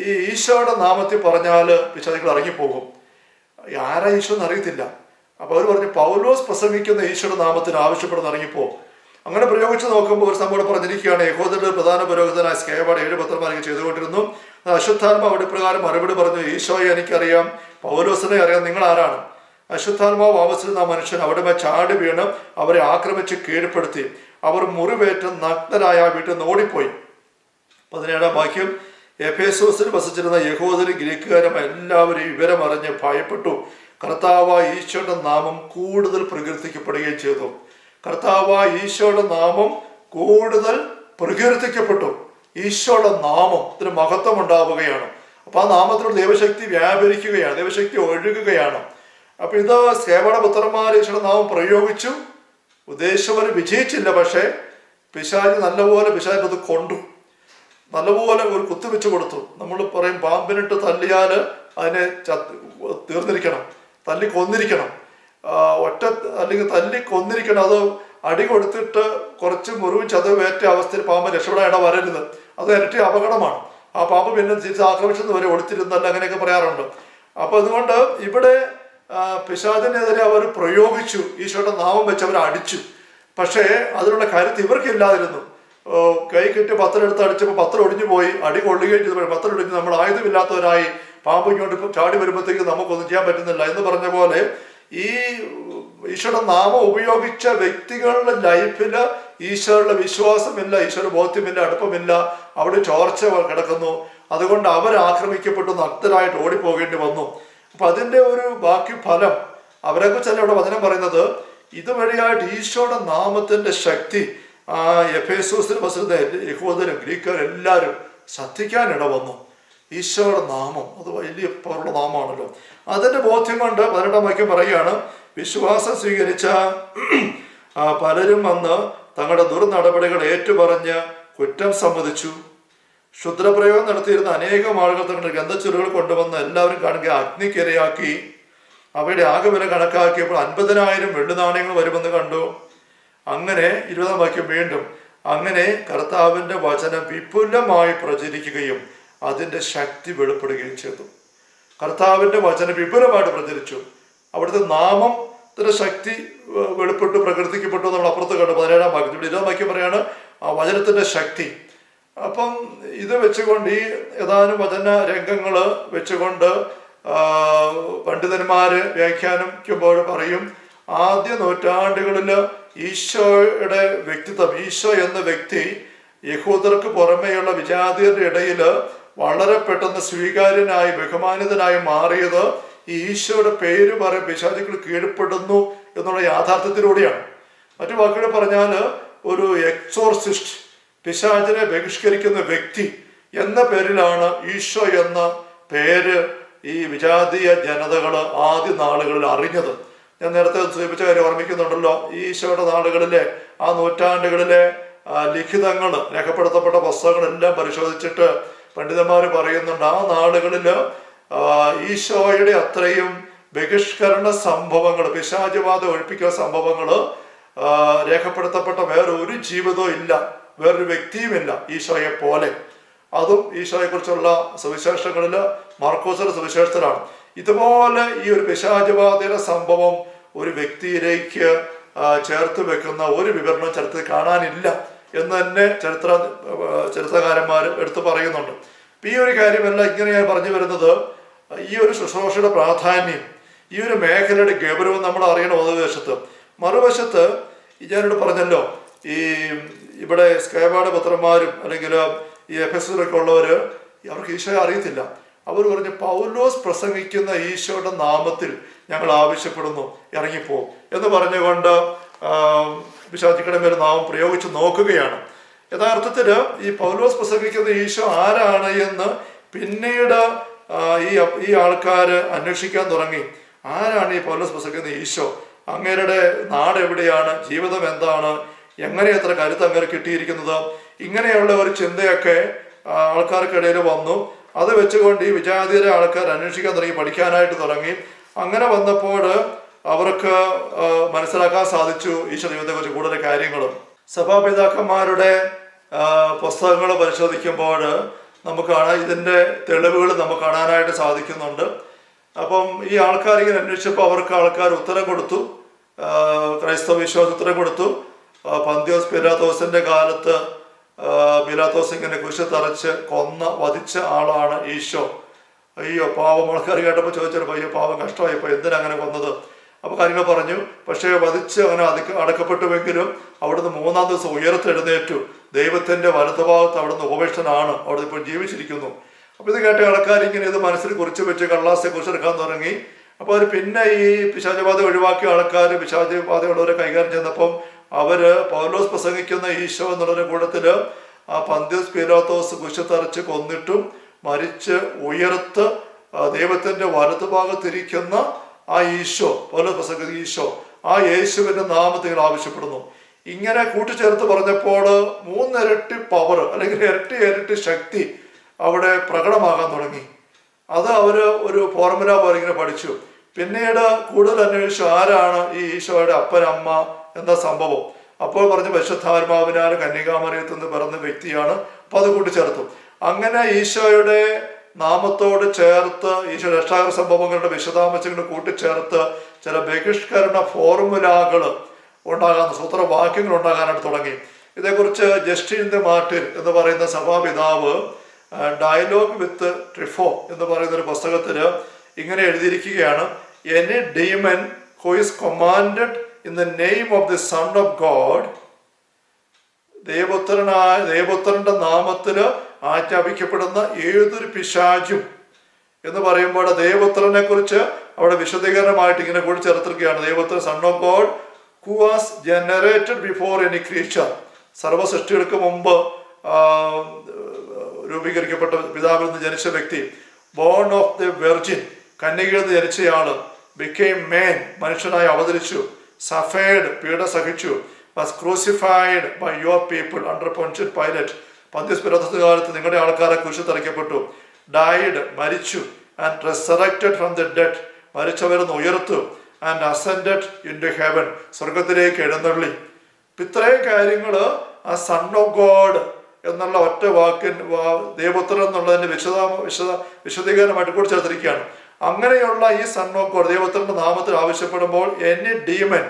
ഈ ഈശോയുടെ നാമത്തിൽ പറഞ്ഞാൽ പിശാചുക്കൾ ഇറങ്ങിപ്പോകും. ആരാ ഈശോ എന്ന് അറിയത്തില്ല. അപ്പൊ അവർ പറഞ്ഞു പൗലോസ് പ്രസംഗിക്കുന്ന ഈശോയുടെ നാമത്തിന് ആവശ്യപ്പെടുന്ന ഇറങ്ങിപ്പോകും. അങ്ങനെ പ്രയോഗിച്ച് നോക്കുമ്പോൾ ഒരു സംഭവം പറഞ്ഞിരിക്കുകയാണ്. യഹൂദരുടെ പ്രധാന പുരോഹിതനായ സ്കേബാട് 7 പത്രന്മാരൊക്കെ ചെയ്തുകൊണ്ടിരുന്നു. അശുദ്ധാത്മാവ് അവിടെ പ്രകാരം മറുപടി പറഞ്ഞു, ഈശോയെ എനിക്കറിയാം, പൗലോസിനെ അറിയാം, നിങ്ങൾ ആരാണ്? അശുദ്ധാത്മാവ് ആവശ്യപ്പെടുന്ന ആ മനുഷ്യൻ അവിടെ ചാടി വീണ് അവരെ ആക്രമിച്ച് കീഴ്പ്പെടുത്തി. അവർ മുറിവേറ്റ് നഗ്നരായ വീട്ടിൽ നിന്ന് ഓടിപ്പോയി. 17-ാം വാക്യം, എഫേസോസിൽ വസിച്ചിരുന്ന യഹൂദരും ഗ്രീക്കുകാരും എല്ലാവരും വിവരമറിഞ്ഞ് ഭയപ്പെട്ടു. കർത്താവായ ഈശോയുടെ നാമം കൂടുതൽ പ്രകീർത്തിക്കപ്പെടുകയും ചെയ്തു. കർത്താവായ ഈശോയുടെ നാമം കൂടുതൽ പ്രകീർത്തിക്കപ്പെട്ടു. ഈശോയുടെ നാമത്തിന് മഹത്വം ഉണ്ടാവുകയാണ്. അപ്പൊ ആ നാമത്തിലുള്ള ദൈവശക്തി വ്യാപരിക്കുകയാണ്, ദൈവശക്തി ഒഴുകുകയാണ്. അപ്പൊ ഇത് സേവയുടെ പുത്രന്മാർ ഈശോയുടെ നാമം പ്രയോഗിച്ചു. ഉദ്ദേശിച്ചവർ വിജയിച്ചില്ല. പക്ഷേ പിശാച് നല്ലപോലെ അത് കൊണ്ടു, നല്ലപോലെ ഒരു കുത്തുവെച്ച് കൊടുത്തു. നമ്മൾ പറയും പാമ്പിനിട്ട് തല്ലിയാൽ അതിനെ തീർന്നിരിക്കണം, തല്ലി കൊന്നിരിക്കണം. അല്ലെങ്കിൽ തല്ലി കൊന്നിരിക്കണം. അത് അടി കൊടുത്തിട്ട് കുറച്ച് മുറിവും ചതവേറ്റ അവസ്ഥയിൽ പാമ്പ് രക്ഷപ്പെടാൻ ഇട വരരുത്. അത് ഇരട്ടി അപകടമാണ്. ആ പാമ്പ് പിന്നെ തിരിച്ച് ആക്രമിച്ചെന്ന് വരെ ഒളിച്ചിരുന്നല്ല, അങ്ങനെയൊക്കെ പറയാറുണ്ട്. അപ്പൊ അതുകൊണ്ട് ഇവിടെ പിശാചിനെതിരെ അവർ പ്രയോഗിച്ചു, ഈശോയുടെ നാമം വെച്ച് അവർ അടിച്ചു. പക്ഷേ അതിനുള്ള കരുത്ത് ഇവർക്കില്ലാതിരുന്നു. കൈ കിട്ടി പത്രം എടുത്ത് അടിച്ചപ്പോൾ പത്രം ഒടിഞ്ഞു പോയി, അടി കൊള്ളുകയും ചെയ്തു. പത്രം ഒടിഞ്ഞ് നമ്മൾ ആയുധമില്ലാത്തവരായി പാമ്പ് ഇങ്ങോട്ട് ചാടി വരുമ്പോഴത്തേക്ക് നമുക്കൊന്നും ചെയ്യാൻ പറ്റുന്നില്ല എന്ന് പറഞ്ഞ പോലെ ഈ ഈശോയുടെ നാമം ഉപയോഗിച്ച വ്യക്തികളുടെ ലൈഫില് ഈശോയുടെ വിശ്വാസമില്ല, ഈശോയുടെ ബോധ്യമില്ല, അടുപ്പമില്ല, അവിടെ ചോർച്ച കിടക്കുന്നു. അതുകൊണ്ട് അവർ ആക്രമിക്കപ്പെട്ടു, നഗ്നരായിട്ട് ഓടിപ്പോകേണ്ടി വന്നു. അപ്പൊ അതിന്റെ ഒരു ബാക്കി ഫലം അവരെ കുറിച്ചല്ല ഇവിടെ വചനം പറയുന്നത്. ഇതുവഴിയായിട്ട് ഈശോയുടെ നാമത്തിന്റെ ശക്തി എഫേസോസിൽ വസിക്കുന്ന യഹൂദരും ഗ്രീക്കരും എല്ലാവരും ശ്രദ്ധിക്കാനിട വന്നു. ഈശോയുടെ നാമം അത് വലിയ പവറുള്ള നാമമാണല്ലോ. അതിന്റെ ബോധ്യം കൊണ്ട് 18 വാക്യം പറയുകയാണ്, വിശ്വാസം സ്വീകരിച്ച പലരും വന്ന് തങ്ങളുടെ ദുർനടപടികൾ ഏറ്റുപറഞ്ഞ് കുറ്റം സമ്മതിച്ചു. ക്ഷുദ്രപ്രയോഗം നടത്തിയിരുന്ന അനേകം ആളുകൾ തങ്ങളുടെ ഗന്ധച്ചുരുകൾ കൊണ്ടുവന്ന് എല്ലാവരും കാണുക അഗ്നിക്കിരയാക്കി. അവയുടെ ആകെ വില കണക്കാക്കിയപ്പോൾ 50,000 വെള്ളി നാണയങ്ങൾ വരുമെന്ന് കണ്ടു. അങ്ങനെ 20 വാക്യം വീണ്ടും, അങ്ങനെ കർത്താവിന്റെ വചനം വിപുലമായി പ്രചരിക്കുകയും അതിന്റെ ശക്തി വെളിപ്പെടുകയും ചെയ്തു. കർത്താവിന്റെ വചനം വിപുലമായിട്ട് പ്രചരിച്ചു. അവിടുത്തെ നാമത്തിന്റെ ശക്തി വെളിപ്പെട്ടു, പ്രകീർത്തിക്കപ്പെട്ടു. നമ്മൾ അപ്പുറത്ത് കണ്ടു 17 വാക്യം. 20 വാക്യം പറയാണ് ആ വചനത്തിന്റെ ശക്തി. അപ്പം ഇത് വെച്ചുകൊണ്ട് ഈ ഏതാനും വചന രംഗങ്ങള് വെച്ചുകൊണ്ട് പണ്ഡിതന്മാര് വ്യാഖ്യാനിക്കുമ്പോൾ പറയും, ആദ്യ നൂറ്റാണ്ടുകളിൽ ഈശോയുടെ വ്യക്തിത്വം, ഈശോ എന്ന വ്യക്തി യഹൂദർക്ക് പുറമെയുള്ള വിജാതിയരുടെ ഇടയിൽ വളരെ പെട്ടെന്ന് സ്വീകാര്യനായി ബഹുമാനിതനായി മാറിയത് ഈ ഈശോയുടെ പേര് പറയും പിശാചുക്കൾ കീഴ്പ്പെടുന്നു എന്നുള്ള യാഥാർത്ഥ്യത്തിലൂടെയാണ്. മറ്റു വാക്കുകൾ പറഞ്ഞാൽ ഒരു എക്സോർസിസ്റ്റ്, പിശാചിനെ ബഹിഷ്കരിക്കുന്ന വ്യക്തി എന്ന പേരിലാണ് ഈശോ എന്ന പേര് ഈ വിജാതീയ ജനതകൾ ആദ്യ നാളുകളിൽ അറിഞ്ഞത്. ഞാൻ നേരത്തെ സൂചിപ്പിച്ച കാര്യം ഓർമ്മിക്കുന്നുണ്ടല്ലോ. ഈശോയുടെ നാളുകളിലെ ആ നൂറ്റാണ്ടുകളിലെ ലിഖിതങ്ങൾ, രേഖപ്പെടുത്തപ്പെട്ട പുസ്തകങ്ങളെല്ലാം പരിശോധിച്ചിട്ട് പണ്ഡിതന്മാർ പറയുന്നുണ്ട്, ആ നാളുകളിൽ ഈശോയുടെ അത്രയും ബഹിഷ്കരണ സംഭവങ്ങൾ, പിശാചുബാധ ഒഴിപ്പിക്കൽ സംഭവങ്ങൾ രേഖപ്പെടുത്തപ്പെട്ട വേറൊരു ജീവിതവും ഇല്ല, വേറൊരു വ്യക്തിയുമില്ല ഈശോയെ പോലെ. അതും ഈശോയെ കുറിച്ചുള്ള സുവിശേഷങ്ങളിൽ മാർക്കോസിന്റെ സുവിശേഷത്തിലാണ്. ഇതുപോലെ ഈ ഒരു പിശാചുബാധയുടെ സംഭവം ഒരു വ്യക്തിയിലേക്ക് ചേർത്ത് വെക്കുന്ന ഒരു വിവരണം ചരിത്രത്തിൽ കാണാനില്ല എന്ന് തന്നെ ചരിത്രകാരന്മാർ എടുത്തു പറയുന്നുണ്ട്. ഈ ഒരു കാര്യമല്ല ഇങ്ങനെ ഞാൻ പറഞ്ഞു വരുന്നത്, ഈ ഒരു ശുശ്രൂഷയുടെ പ്രാധാന്യം, ഈ ഒരു മേഖലയുടെ ഗൗരവം നമ്മൾ അറിയണം ഒരു വശത്ത്. മറുവശത്ത് ഞാനിവിടെ പറഞ്ഞല്ലോ, ഈ ഇവിടെ സ്കേബാഡ് പുത്രന്മാരും അല്ലെങ്കിൽ ഈ എഫെസസിലൊക്കെ ഉള്ളവര് അവർക്ക് ഈശോയെ അറിയത്തില്ല. അവർ പറഞ്ഞു, പൗലോസ് പ്രസംഗിക്കുന്ന ഈശോയുടെ നാമത്തിൽ ഞങ്ങൾ ആവശ്യപ്പെടുന്നു, ഇറങ്ങിപ്പോ എന്ന് പറഞ്ഞുകൊണ്ട് പിശാചുക്കളുടെ മേൽ നാമം പ്രയോഗിച്ച് നോക്കുകയാണ്. യഥാർത്ഥത്തിൽ ഈ പൗലോസ് പ്രസംഗിക്കുന്ന ഈശോ ആരാണ് എന്ന് പിന്നീട് ഈ ആൾക്കാർ അന്വേഷിക്കാൻ തുടങ്ങി. ആരാണ് ഈ പൗലോസ് പ്രസംഗിക്കുന്ന ഈശോ? അങ്ങേരുടെ നാട് എവിടെയാണ്? ജീവിതം എന്താണ്? എങ്ങനെ എത്ര കരുത്ത് അങ്ങനെ കിട്ടിയിരിക്കുന്നത്? ഇങ്ങനെയുള്ള ഒരു ചിന്തയൊക്കെ ആൾക്കാർക്കിടയിൽ വന്നു. അത് വെച്ചുകൊണ്ട് ഈ വിജാതീയരെ ആൾക്കാർ അന്വേഷിക്കാൻ തുടങ്ങി, പഠിക്കാനായിട്ട് തുടങ്ങി. അങ്ങനെ വന്നപ്പോൾ അവർക്ക് മനസ്സിലാക്കാൻ സാധിച്ചു ഈശോ ദൈവത്തെക്കുറിച്ച് കൂടുതൽ കാര്യങ്ങളും. സഭാപിതാക്കന്മാരുടെ പുസ്തകങ്ങൾ പരിശോധിക്കുമ്പോൾ നമുക്ക് ഇതിൻ്റെ തെളിവുകൾ നമുക്ക് കാണാനായിട്ട് സാധിക്കുന്നുണ്ട്. അപ്പം ഈ ആൾക്കാർ ഇങ്ങനെ അന്വേഷിച്ചപ്പോൾ അവർക്ക് ആൾക്കാർ ഉത്തരം കൊടുത്തു, ക്രൈസ്തവ വിശ്വാസം ഉത്തരം കൊടുത്തു. പന്തിയോസ് പിലാത്തോസിന്റെ കാലത്ത് പിലാത്തോസ് ഇങ്ങനെ കുരിശ് തറച്ച് വധിച്ച ആളാണ് ഈശോ. അയ്യോ പാവം, ആൾക്കാർ കേട്ടപ്പോൾ ചോദിച്ചപ്പോൾ അയ്യോ പാവം കഷ്ടമായിപ്പോൾ എന്തിനാ അങ്ങനെ കൊന്നത്? അപ്പോൾ കാര്യങ്ങൾ പറഞ്ഞു. പക്ഷേ വധിച്ച് അങ്ങനെ അടക്കപ്പെട്ടുവെങ്കിലും അവിടുന്ന് 3-ാം ദിവസം ഉയർത്തെഴുന്നേറ്റു. ദൈവത്തിന്റെ വലതുഭാഗത്ത് അവിടുന്ന് ഉപേക്ഷനാണ്, അവിടുന്ന് ഇപ്പോൾ ജീവിച്ചിരിക്കുന്നു. അപ്പോൾ ഇത് കേട്ട ആൾക്കാർ ഇങ്ങനെ ഇത് മനസ്സിൽ കുറിച്ച് വെച്ച് കള്ളാസെ കുറിച്ചെടുക്കാൻ തുടങ്ങി. അപ്പോൾ അവർ പിന്നെ ഈ പിശാചബാധ ഒഴിവാക്കിയ ആൾക്കാർ പിശാചബാധയുള്ളവരെ കൈകാര്യം ചെയ്യുന്നപ്പം അവര് പൗലോസ് പ്രസംഗിക്കുന്ന ഈശോ എന്നുള്ളൊരു കൂട്ടത്തില് ആ പന്തിയോസ് പീലാത്തോസ് കുരിശ് തറച്ച് കൊന്നിട്ടും മരിച്ച് ഉയർത്ത് ദൈവത്തിന്റെ വലതുഭാഗത്തിരിക്കുന്ന ആ ഈശോ, പൗലോസ് പ്രസംഗിക്കുന്ന ഈശോ, ആ യേശുവിന്റെ നാമത്തിൽ ആവശ്യപ്പെടുന്നു. ഇങ്ങനെ കൂട്ടിച്ചേർത്ത് പറഞ്ഞപ്പോൾ 3 ഇരട്ടി പവർ അല്ലെങ്കിൽ ഇരട്ടി ശക്തി അവിടെ പ്രകടമാകാൻ തുടങ്ങി. അത് അവര് ഒരു ഫോർമുല പോലെ ഇങ്ങനെ പഠിച്ചു. പിന്നീട് കൂടുതൽ അന്വേഷിച്ചു ആരാണ് ഈ ഈശോയുടെ അപ്പൻ അമ്മ എന്ന സംഭവം. അപ്പോൾ പറഞ്ഞ പരിശുദ്ധാത്മാവിനാൽ കന്യകാമറിയത്തിൽ നിന്ന് പിറന്ന വ്യക്തിയാണ്. അപ്പൊ അത് കൂട്ടിച്ചേർത്തു. അങ്ങനെ ഈശോയുടെ നാമത്തോട് ചേർത്ത് ഈശോ രക്ഷാകര സംഭവങ്ങളുടെ വിശദാംശങ്ങൾ കൂട്ടിച്ചേർത്ത് ചില ബഹിഷ്കരണ ഫോർമുലകൾ ഉണ്ടാകാൻ, സൂത്രവാക്യങ്ങൾ ഉണ്ടാകാനായിട്ട് തുടങ്ങി. ഇതേക്കുറിച്ച് ജസ്റ്റിൻ ദി മാർട്ടിൻ എന്ന് പറയുന്ന സഭാപിതാവ് ഡയലോഗ് വിത്ത് ട്രിഫോ എന്ന് പറയുന്ന ഒരു പുസ്തകത്തിൽ ഇങ്ങനെ എഴുതിയിരിക്കുകയാണ്: any demon who is commanded in the name of the son of God, ദൈവപുത്രന്റെ നാമത്തിൽ ആജ്ഞാപിക്കപ്പെടുന്ന ഏതൊരു പിശാചും എന്ന് പറയുമ്പോൾ ദൈവപുത്രനെ കുറിച്ച് അവിടെ വിശദീകരണമായിട്ട് ഇങ്ങനെ കൂടി ചേർത്തിരിക്കുകയാണ്. ദൈവപുത്രൻ son of God who was generated before any creature, സർവ്വസൃഷ്ടികൾക്ക് മുമ്പ് രൂപീകരിക്കപ്പെട്ട പിതാവിൽ നിന്ന് ജനിച്ച വ്യക്തി. ബോൺ ഓഫ് ദി വെർജിൻ, കന്യകയിൽ നിന്ന് ജനിച്ചയാള്. ബിക്കെയിം മേൻ, മനുഷ്യനായി അവതരിച്ചു. സഫേർഡ്, പീഡ സഹിച്ചു. Was crucified by your people under Pontius Pilate, പന്ത്യസ് പിലാത്തോസ് കാലത്ത് നിങ്ങളുടെ ആൾക്കാരെ കുരിശിൽ തറയ്ക്കപ്പെട്ടു. ഡൈഡ്, മരിച്ചു. And resurrected from the dead, മരിച്ചവരെന്ന് ഉയർത്തു. And ascended into heaven, സ്വർഗത്തിലേക്ക് എഴുന്നള്ളി. ഇത്രയും കാര്യങ്ങൾ ആ സൺ ഓഫ് ഗോഡ് എന്നുള്ള ഒറ്റ വാക്കിൻ ദൈവപുത്രൻ എന്നുള്ളതിന്റെ വിശദീകരണമായിട്ട് കൂടി ചേർത്തിരിക്കുകയാണ്. അങ്ങനെയുള്ള ഈ സൺ ഓഫ് ഗോഡ് ദൈവപുത്രന്റെ നാമത്തിൽ ആവശ്യപ്പെടുമ്പോൾ any demon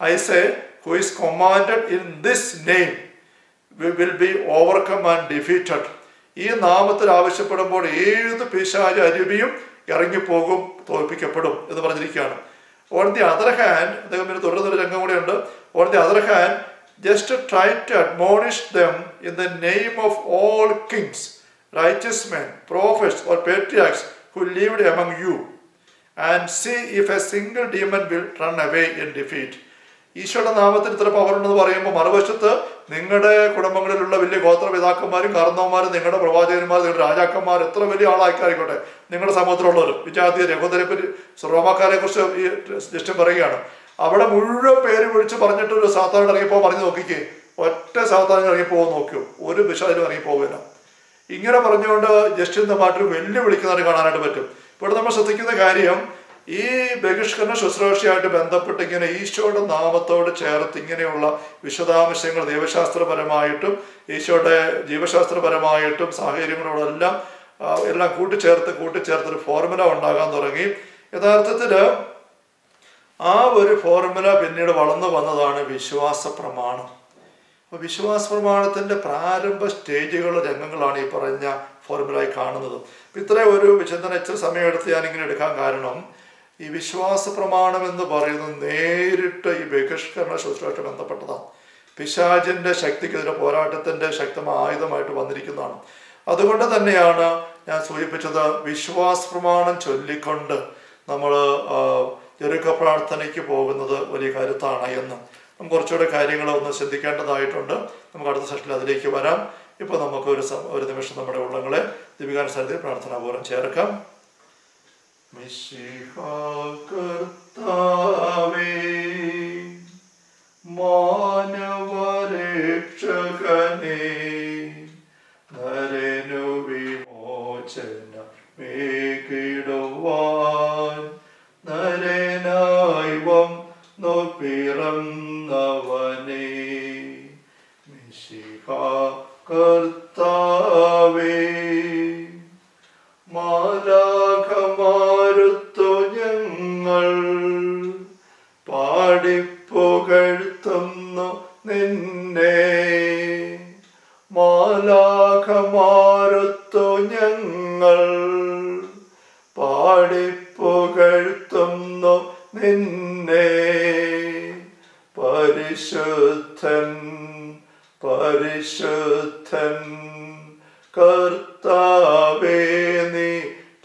I say who is commanded in this name will be overcome and defeated. ഈ നാമത്തിൽ ആവശ്യപ്പെടുമ്പോൾ ഏത് പിശാച് അരുവിയും ഇറങ്ങിപ്പോകും, തോൽപ്പിക്കപ്പെടും എന്ന് പറഞ്ഞിരിക്കുകയാണ്. ഓൺ ദി അതർ ഹാൻഡ്, അദ്ദേഹം പിന്നെ തുടർന്നൊരു രംഗം കൂടെയുണ്ട്. On the other hand, just try to admonish them in the name of all kings, righteous men, prophets or patriarchs who lived among you, and see if a single demon will run away in defeat. ഈശോയുടെ നാമത്തിൽ ഇത്ര power ഉണ്ടെന്ന് പറയുമ്പോൾ മറുവശത്ത് നിങ്ങളുടെ കുടുംബങ്ങളിലുള്ള വലിയ ഗോത്രപിതാക്കന്മാരും കാരണവന്മാരും നിങ്ങളുടെ പ്രവാചകന്മാർ, നിങ്ങളുടെ രാജാക്കന്മാർ, എത്ര വലിയ ആളായിക്കായിക്കോട്ടെ, നിങ്ങളുടെ സമൂഹത്തിലുള്ളവരും വിജാതി രഘുദരെ പറ്റി റോമാക്കാരെ കുറിച്ച് ഈ ജസ്റ്റ് പറയുകയാണ്. അവിടെ മുഴുവൻ പേര് വിളിച്ച് പറഞ്ഞിട്ട് ഒരു സാത്താൻ ഇറങ്ങിപ്പോ പറഞ്ഞു നോക്കിക്കേ, ഒറ്റ സാത്താൻ ഇറങ്ങിപ്പോകാൻ നോക്കിയോ, ഒരു പിശാചിലും ഇറങ്ങിപ്പോകില്ല. ഇങ്ങനെ പറഞ്ഞുകൊണ്ട് ജസ്റ്റിൻ ദി മാർട്ടിൻ വെല്ലുവിളിക്കുന്നവരെ കാണാനായിട്ട് പറ്റും. ഇവിടെ നമ്മൾ ശ്രദ്ധിക്കുന്ന കാര്യം, ഈ ബഹിഷ്കരണ ശുശ്രൂഷയായിട്ട് ബന്ധപ്പെട്ട് ഇങ്ങനെ ഈശോയുടെ നാമത്തോട് ചേർത്ത് ഇങ്ങനെയുള്ള വിശദാംശങ്ങൾ ദൈവശാസ്ത്രപരമായിട്ടും ഈശോയുടെ ജീവശാസ്ത്രപരമായിട്ടും സാഹചര്യങ്ങളോടെല്ലാം എല്ലാം കൂട്ടിച്ചേർത്തൊരു ഫോർമുല ഉണ്ടാകാൻ തുടങ്ങി. യഥാർത്ഥത്തിൽ ആ ഒരു ഫോർമുല പിന്നീട് വളർന്നു വന്നതാണ് വിശ്വാസ പ്രമാണം. അപ്പോൾ വിശ്വാസ പ്രമാണത്തിൻ്റെ പ്രാരംഭ രംഗങ്ങളാണ് ഈ പറഞ്ഞ ഫോർമുലയായി കാണുന്നത്. ഇത്രയും ഒരു വിചിന്തനം ഇച്ചിരി സമയമെടുത്ത് ഞാനിങ്ങനെ എടുക്കാൻ കാരണം, ഈ വിശ്വാസ പ്രമാണം എന്ന് പറയുന്നത് നേരിട്ട് ഈ ബഹിഷ്കരണ ശുശ്രൂഷ ബന്ധപ്പെട്ടതാണ്. പിശാചിൻ്റെ ശക്തിക്കെതിരെ പോരാട്ടത്തിൻ്റെ ശക്തമായ ആയുധമായിട്ട് വന്നിരിക്കുന്നതാണ്. അതുകൊണ്ട് തന്നെയാണ് ഞാൻ സൂചിപ്പിച്ചത്, വിശ്വാസ പ്രമാണം ചൊല്ലിക്കൊണ്ട് നമ്മൾ ജെറിക്കോ പ്രാർത്ഥനയ്ക്ക് പോകുന്നത് വലിയ കരുത്താണ് എന്ന് നമുക്ക് കുറച്ചുകൂടെ കാര്യങ്ങൾ ഒന്ന് ചിന്തിക്കേണ്ടതായിട്ടുണ്ട്. നമുക്ക് അടുത്ത സെഷനിൽ അതിലേക്ക് വരാം. ഇപ്പോൾ നമുക്ക് ഒരു നിമിഷം നമ്മുടെ ഉള്ളങ്ങളെ ദീപികാനുസരണത്തിൽ പ്രാർത്ഥനാപൂർവ്വം ചേർക്കാം. മിശിഹാ കർത്താവേ, മാനവരക്ഷകനേ, നരനു വിമോചനമേകിടുവാൻ നരനായി വന്നു പിറന്നവനേ, മിശിഹാ കർത്താവേ, മാലാഖമാരുത്തു ഞങ്ങൾ പാടിപ്പുകഴ്ത്തുന്നു നിന്നെ, മാലാഖമാരുത്തു ഞങ്ങൾ പാടിപ്പുകഴ്ത്തുന്നു നിന്നെ, പരിശുദ്ധൻ പരിശുദ്ധൻ കർത്താവേ നീ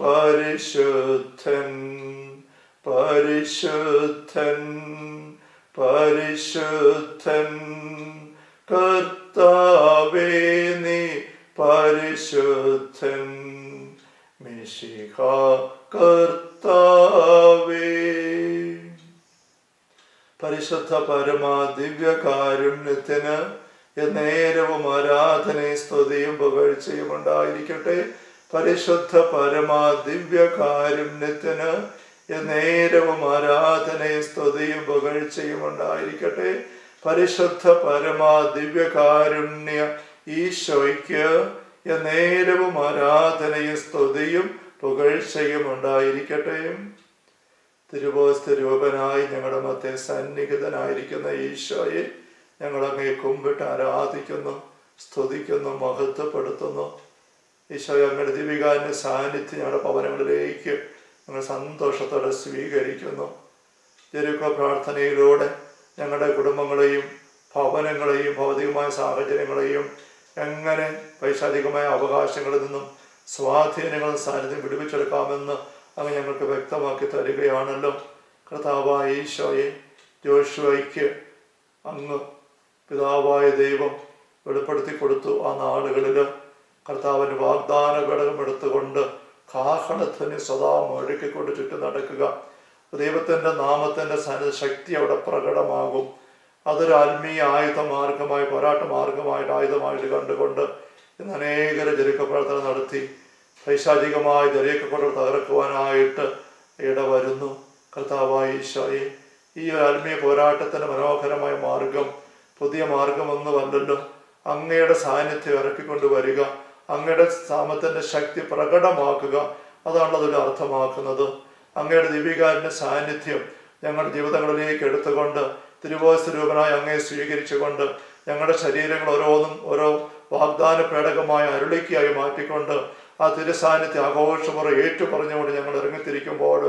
പരിശുദ്ധൻ, പരിശുദ്ധൻ പരിശുദ്ധൻ കർത്താവേ നീ പരിശുദ്ധൻ, മിശിഹാ കർത്താവേ. പരിശുദ്ധ പരമ ദിവ്യകാരുണ്യത്തിന് എന്നേരവും ആരാധനയും സ്തുതിയും പുകഴ്ചയും ഉണ്ടായിരിക്കട്ടെ. പരിശുദ്ധ പരമ ദിവ്യകാരുണ്യത്തിന് എന്നേരവും ആരാധനയും സ്തുതിയും പുകഴ്ചയും ഉണ്ടായിരിക്കട്ടെ. പരിശുദ്ധ പരമാ ദിവ്യകാരുണ്യ ഈശോയ്ക്ക് എന്നേരവും ആരാധനയും സ്തുതിയും പുകഴ്ചയും ഉണ്ടായിരിക്കട്ടെ. തിരുവോസ്ത രൂപനായി ഞങ്ങളുടെ മധ്യേ സന്നിഹിതനായിരിക്കുന്ന ഈശോയെ ഞങ്ങൾ അങ്ങേ കുമ്പിട്ട് ആരാധിക്കുന്നു, സ്തുതിക്കുന്നു, മഹത്വപ്പെടുത്തുന്നു. ഈശോയെ അങ്ങയുടെ ദിവികാരൻ്റെ സാന്നിധ്യം ഞങ്ങളുടെ ഭവനങ്ങളിലേക്ക് ഞങ്ങൾ സന്തോഷത്തോടെ സ്വീകരിക്കുന്നു. ജെറിക്കോ പ്രാർത്ഥനയിലൂടെ ഞങ്ങളുടെ കുടുംബങ്ങളെയും ഭവനങ്ങളെയും ഭൗതികമായ സാഹചര്യങ്ങളെയും എങ്ങനെ പൈശാചികമായ അവകാശങ്ങളിൽ നിന്നും സ്വാധീനങ്ങളും സാന്നിധ്യം വിടുവിച്ചെടുക്കാമെന്ന് അങ്ങ് ഞങ്ങൾക്ക് വ്യക്തമാക്കി തരികയാണല്ലോ. കർത്താവായ ഈശോയെ, ജോഷുവയ്ക്ക് അങ്ങ് പിതാവായ ദൈവം വെളിപ്പെടുത്തി കൊടുത്തു. ആ നാളുകളിൽ കർത്താവിൻ്റെ വാഗ്ദാന ഘടകം എടുത്തുകൊണ്ട് കാഹളത്തിന് സദാ മുഴക്കിക്കൊണ്ട് ചുറ്റും നടക്കുക. ദൈവത്തിൻ്റെ നാമത്തിൻ്റെ ശക്തി അവിടെ പ്രകടമാകും. അതൊരു ആത്മീയ ആയുധ മാർഗമായി, പോരാട്ട മാർഗമായിട്ട്, ആയുധമായിട്ട് കണ്ടുകൊണ്ട് ഇന്ന് അനേകരെ ജെറിക്കോ പ്രാർത്ഥന നടത്തി പൈശാചികമായ ജെറിക്കോ കൊണ്ട് തകർക്കുവാനായിട്ട് ഇടവരുന്നു. കർത്താവായ ഈശോയെ, ഈ ഒരു ആത്മീയ പോരാട്ടത്തിൻ്റെ മനോഹരമായ മാർഗം പുതിയ മാർഗമൊന്നുമല്ലല്ലോ. അങ്ങയുടെ സാന്നിധ്യം ഇറക്കിക്കൊണ്ട് വരിക, അങ്ങയുടെ നാമത്തിൻ്റെ ശക്തി പ്രകടമാക്കുക, അതാണതൊരു അർത്ഥമാക്കുന്നത്. അങ്ങയുടെ ദിവ്യകാരുണ്യ സാന്നിധ്യം ഞങ്ങളുടെ ജീവിതങ്ങളിലേക്ക് എടുത്തുകൊണ്ട് തിരുവോസ്തരൂപനായി അങ്ങയെ സ്വീകരിച്ചുകൊണ്ട് ഞങ്ങളുടെ ശരീരങ്ങൾ ഓരോന്നും ഓരോ വാഗ്ദാന പേടകമായ അരുളിക്കായി മാറ്റിക്കൊണ്ട് ആ തിരുസാന്നിധ്യം ആഘോഷമുറ ഏറ്റുപറഞ്ഞുകൊണ്ട് ഞങ്ങൾ ഇറങ്ങിത്തിരിക്കുമ്പോൾ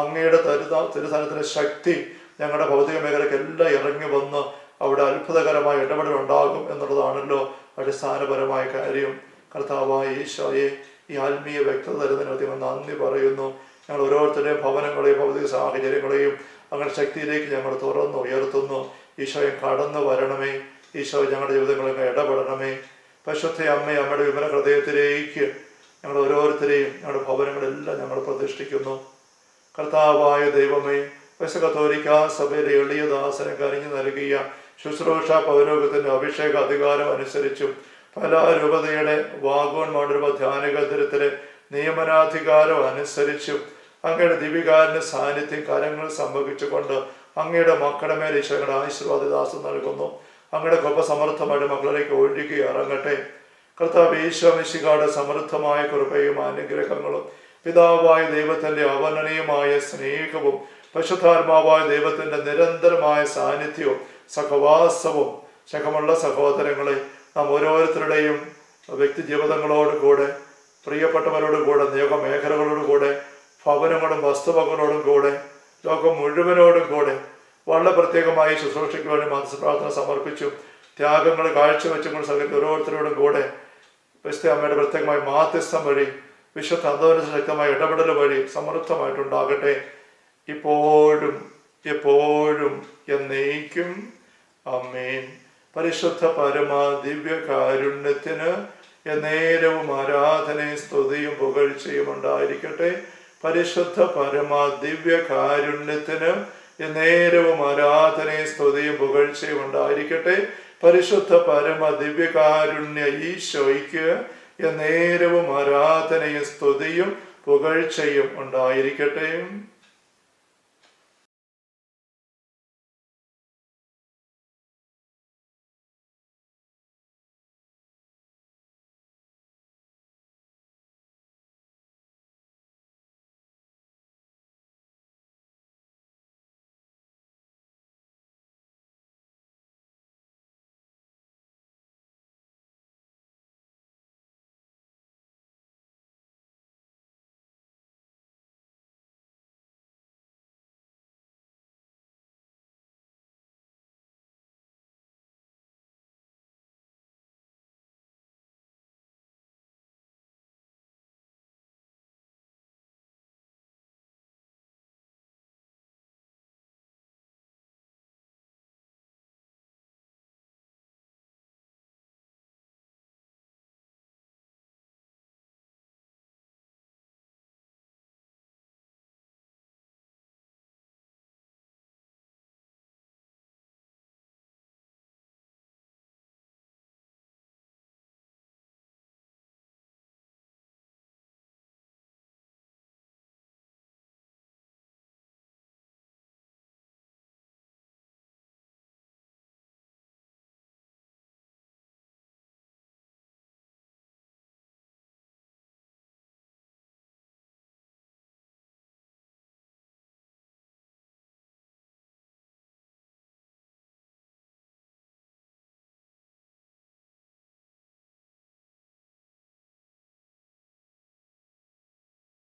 അങ്ങയുടെ തിരുസാന്നിധ്യത്തിൻ്റെ ശക്തി ഞങ്ങളുടെ ഭൗതിക മേഖലയ്ക്ക് എല്ലാം ഇറങ്ങി വന്ന് അവിടെ അത്ഭുതകരമായ ഇടപെടലുണ്ടാകും എന്നുള്ളതാണല്ലോ അടിസ്ഥാനപരമായ കാര്യം. കർത്താവായ ഈശോയെ, ഈ ആത്മീയ വ്യക്തത തരുന്നതിന് നന്ദി പറയുന്നു. ഞങ്ങൾ ഓരോരുത്തരുടെയും ഭവനങ്ങളെയും ഭൗതിക സാഹചര്യങ്ങളെയും അങ്ങനെ ശക്തിയിലേക്ക് ഞങ്ങൾ തുറന്നു ഉയർത്തുന്നു. ഈശോയെ കടന്നു വരണമേ. ഈശോ ഞങ്ങളുടെ ജീവിതങ്ങളിൽ ഇടപെടണമേ. പരിശുദ്ധ അമ്മയെ അമ്മയുടെ വിമല ഹൃദയത്തിലേക്ക് ഞങ്ങൾ ഓരോരുത്തരെയും ഞങ്ങളുടെ ഭവനങ്ങളെല്ലാം ഞങ്ങൾ പ്രതിഷ്ഠിക്കുന്നു. കർത്താവായ ദൈവമേ, കത്തോലിക്ക സഭയിലെ എളിയ ദാസനെ കനിഞ്ഞു നൽകിയ ശുശ്രൂഷ പൗരോഗത്തിന്റെ അഭിഷേക അധികാരം അനുസരിച്ചും പല രൂപതയുടെ വാഗോൺ മണ്ഡലം ധ്യാന കേന്ദ്രത്തിലെ നിയമനാധികാരം അനുസരിച്ചും അങ്ങയുടെ ദിവികാരന്റെ സാന്നിധ്യം കാര്യങ്ങൾ സംഭവിച്ചുകൊണ്ട് അങ്ങയുടെ മക്കളുടെ മേൽ ഈശോയുടെ ആശീർവാദദാസം നൽകുന്നു. അങ്ങയുടെ കൃപ സമൃദ്ധമായിട്ട് മക്കളിലേക്ക് ഒഴുകി ഇറങ്ങട്ടെ. കർത്താവ് ഈശോ മിശിഹായുടെ സമൃദ്ധമായ കൃപയും അനുഗ്രഹങ്ങളും പിതാവായ ദൈവത്തിന്റെ അവർണ്ണനീയമായ സ്നേഹവും പരിശുദ്ധാത്മാവായ ദൈവത്തിന്റെ നിരന്തരമായ സാന്നിധ്യവും സഹവാസവും ശഖമുള്ള സഹോദരങ്ങളെ നാം ഓരോരുത്തരുടെയും വ്യക്തി ജീവിതങ്ങളോട് കൂടെ, പ്രിയപ്പെട്ടവരോട് കൂടെ, നിയോഗമേഖലകളോട് കൂടെ, ഭവനങ്ങളും വസ്തുവകളോടും കൂടെ, ലോകം മുഴുവനോടും കൂടെ വളരെ പ്രത്യേകമായി ശുശ്രൂഷയ്ക്ക് വേണ്ടി മനസ്സ് സമർപ്പിച്ചു ത്യാഗങ്ങൾ കാഴ്ചവെച്ചും കൊണ്ട് സഹകരിക്കുന്ന ഓരോരുത്തരോടും കൂടെ പരിശുദ്ധ അമ്മയുടെ പ്രത്യേകമായ മാധ്യസ്ഥം വഴി വിശുദ്ധ അന്തോനിസ ശക്തമായ ഇടപെടൽ വഴി സമൃദ്ധമായിട്ടുണ്ടാകട്ടെ, ഇപ്പോഴും എപ്പോഴും എന്നേക്കും. ആമേൻ. പരിശുദ്ധ പരമാ ദിവ്യ കാരുണ്യത്തിന് എന്നേരവും ആരാധനയും സ്തുതിയും പുകഴ്ചയും ഉണ്ടായിരിക്കട്ടെ. പരിശുദ്ധ പരമാ ദിവ്യ കാരുണ്യത്തിന് എന്നേരവും ആരാധനയും സ്തുതിയും പുകഴ്ചയും ഉണ്ടായിരിക്കട്ടെ. പരിശുദ്ധ പരമ ദിവ്യകാരുണ്യ ഈശോയ്ക്ക് എന്നേരവും ആരാധനയും സ്തുതിയും പുകഴ്ചയും ഉണ്ടായിരിക്കട്ടെ.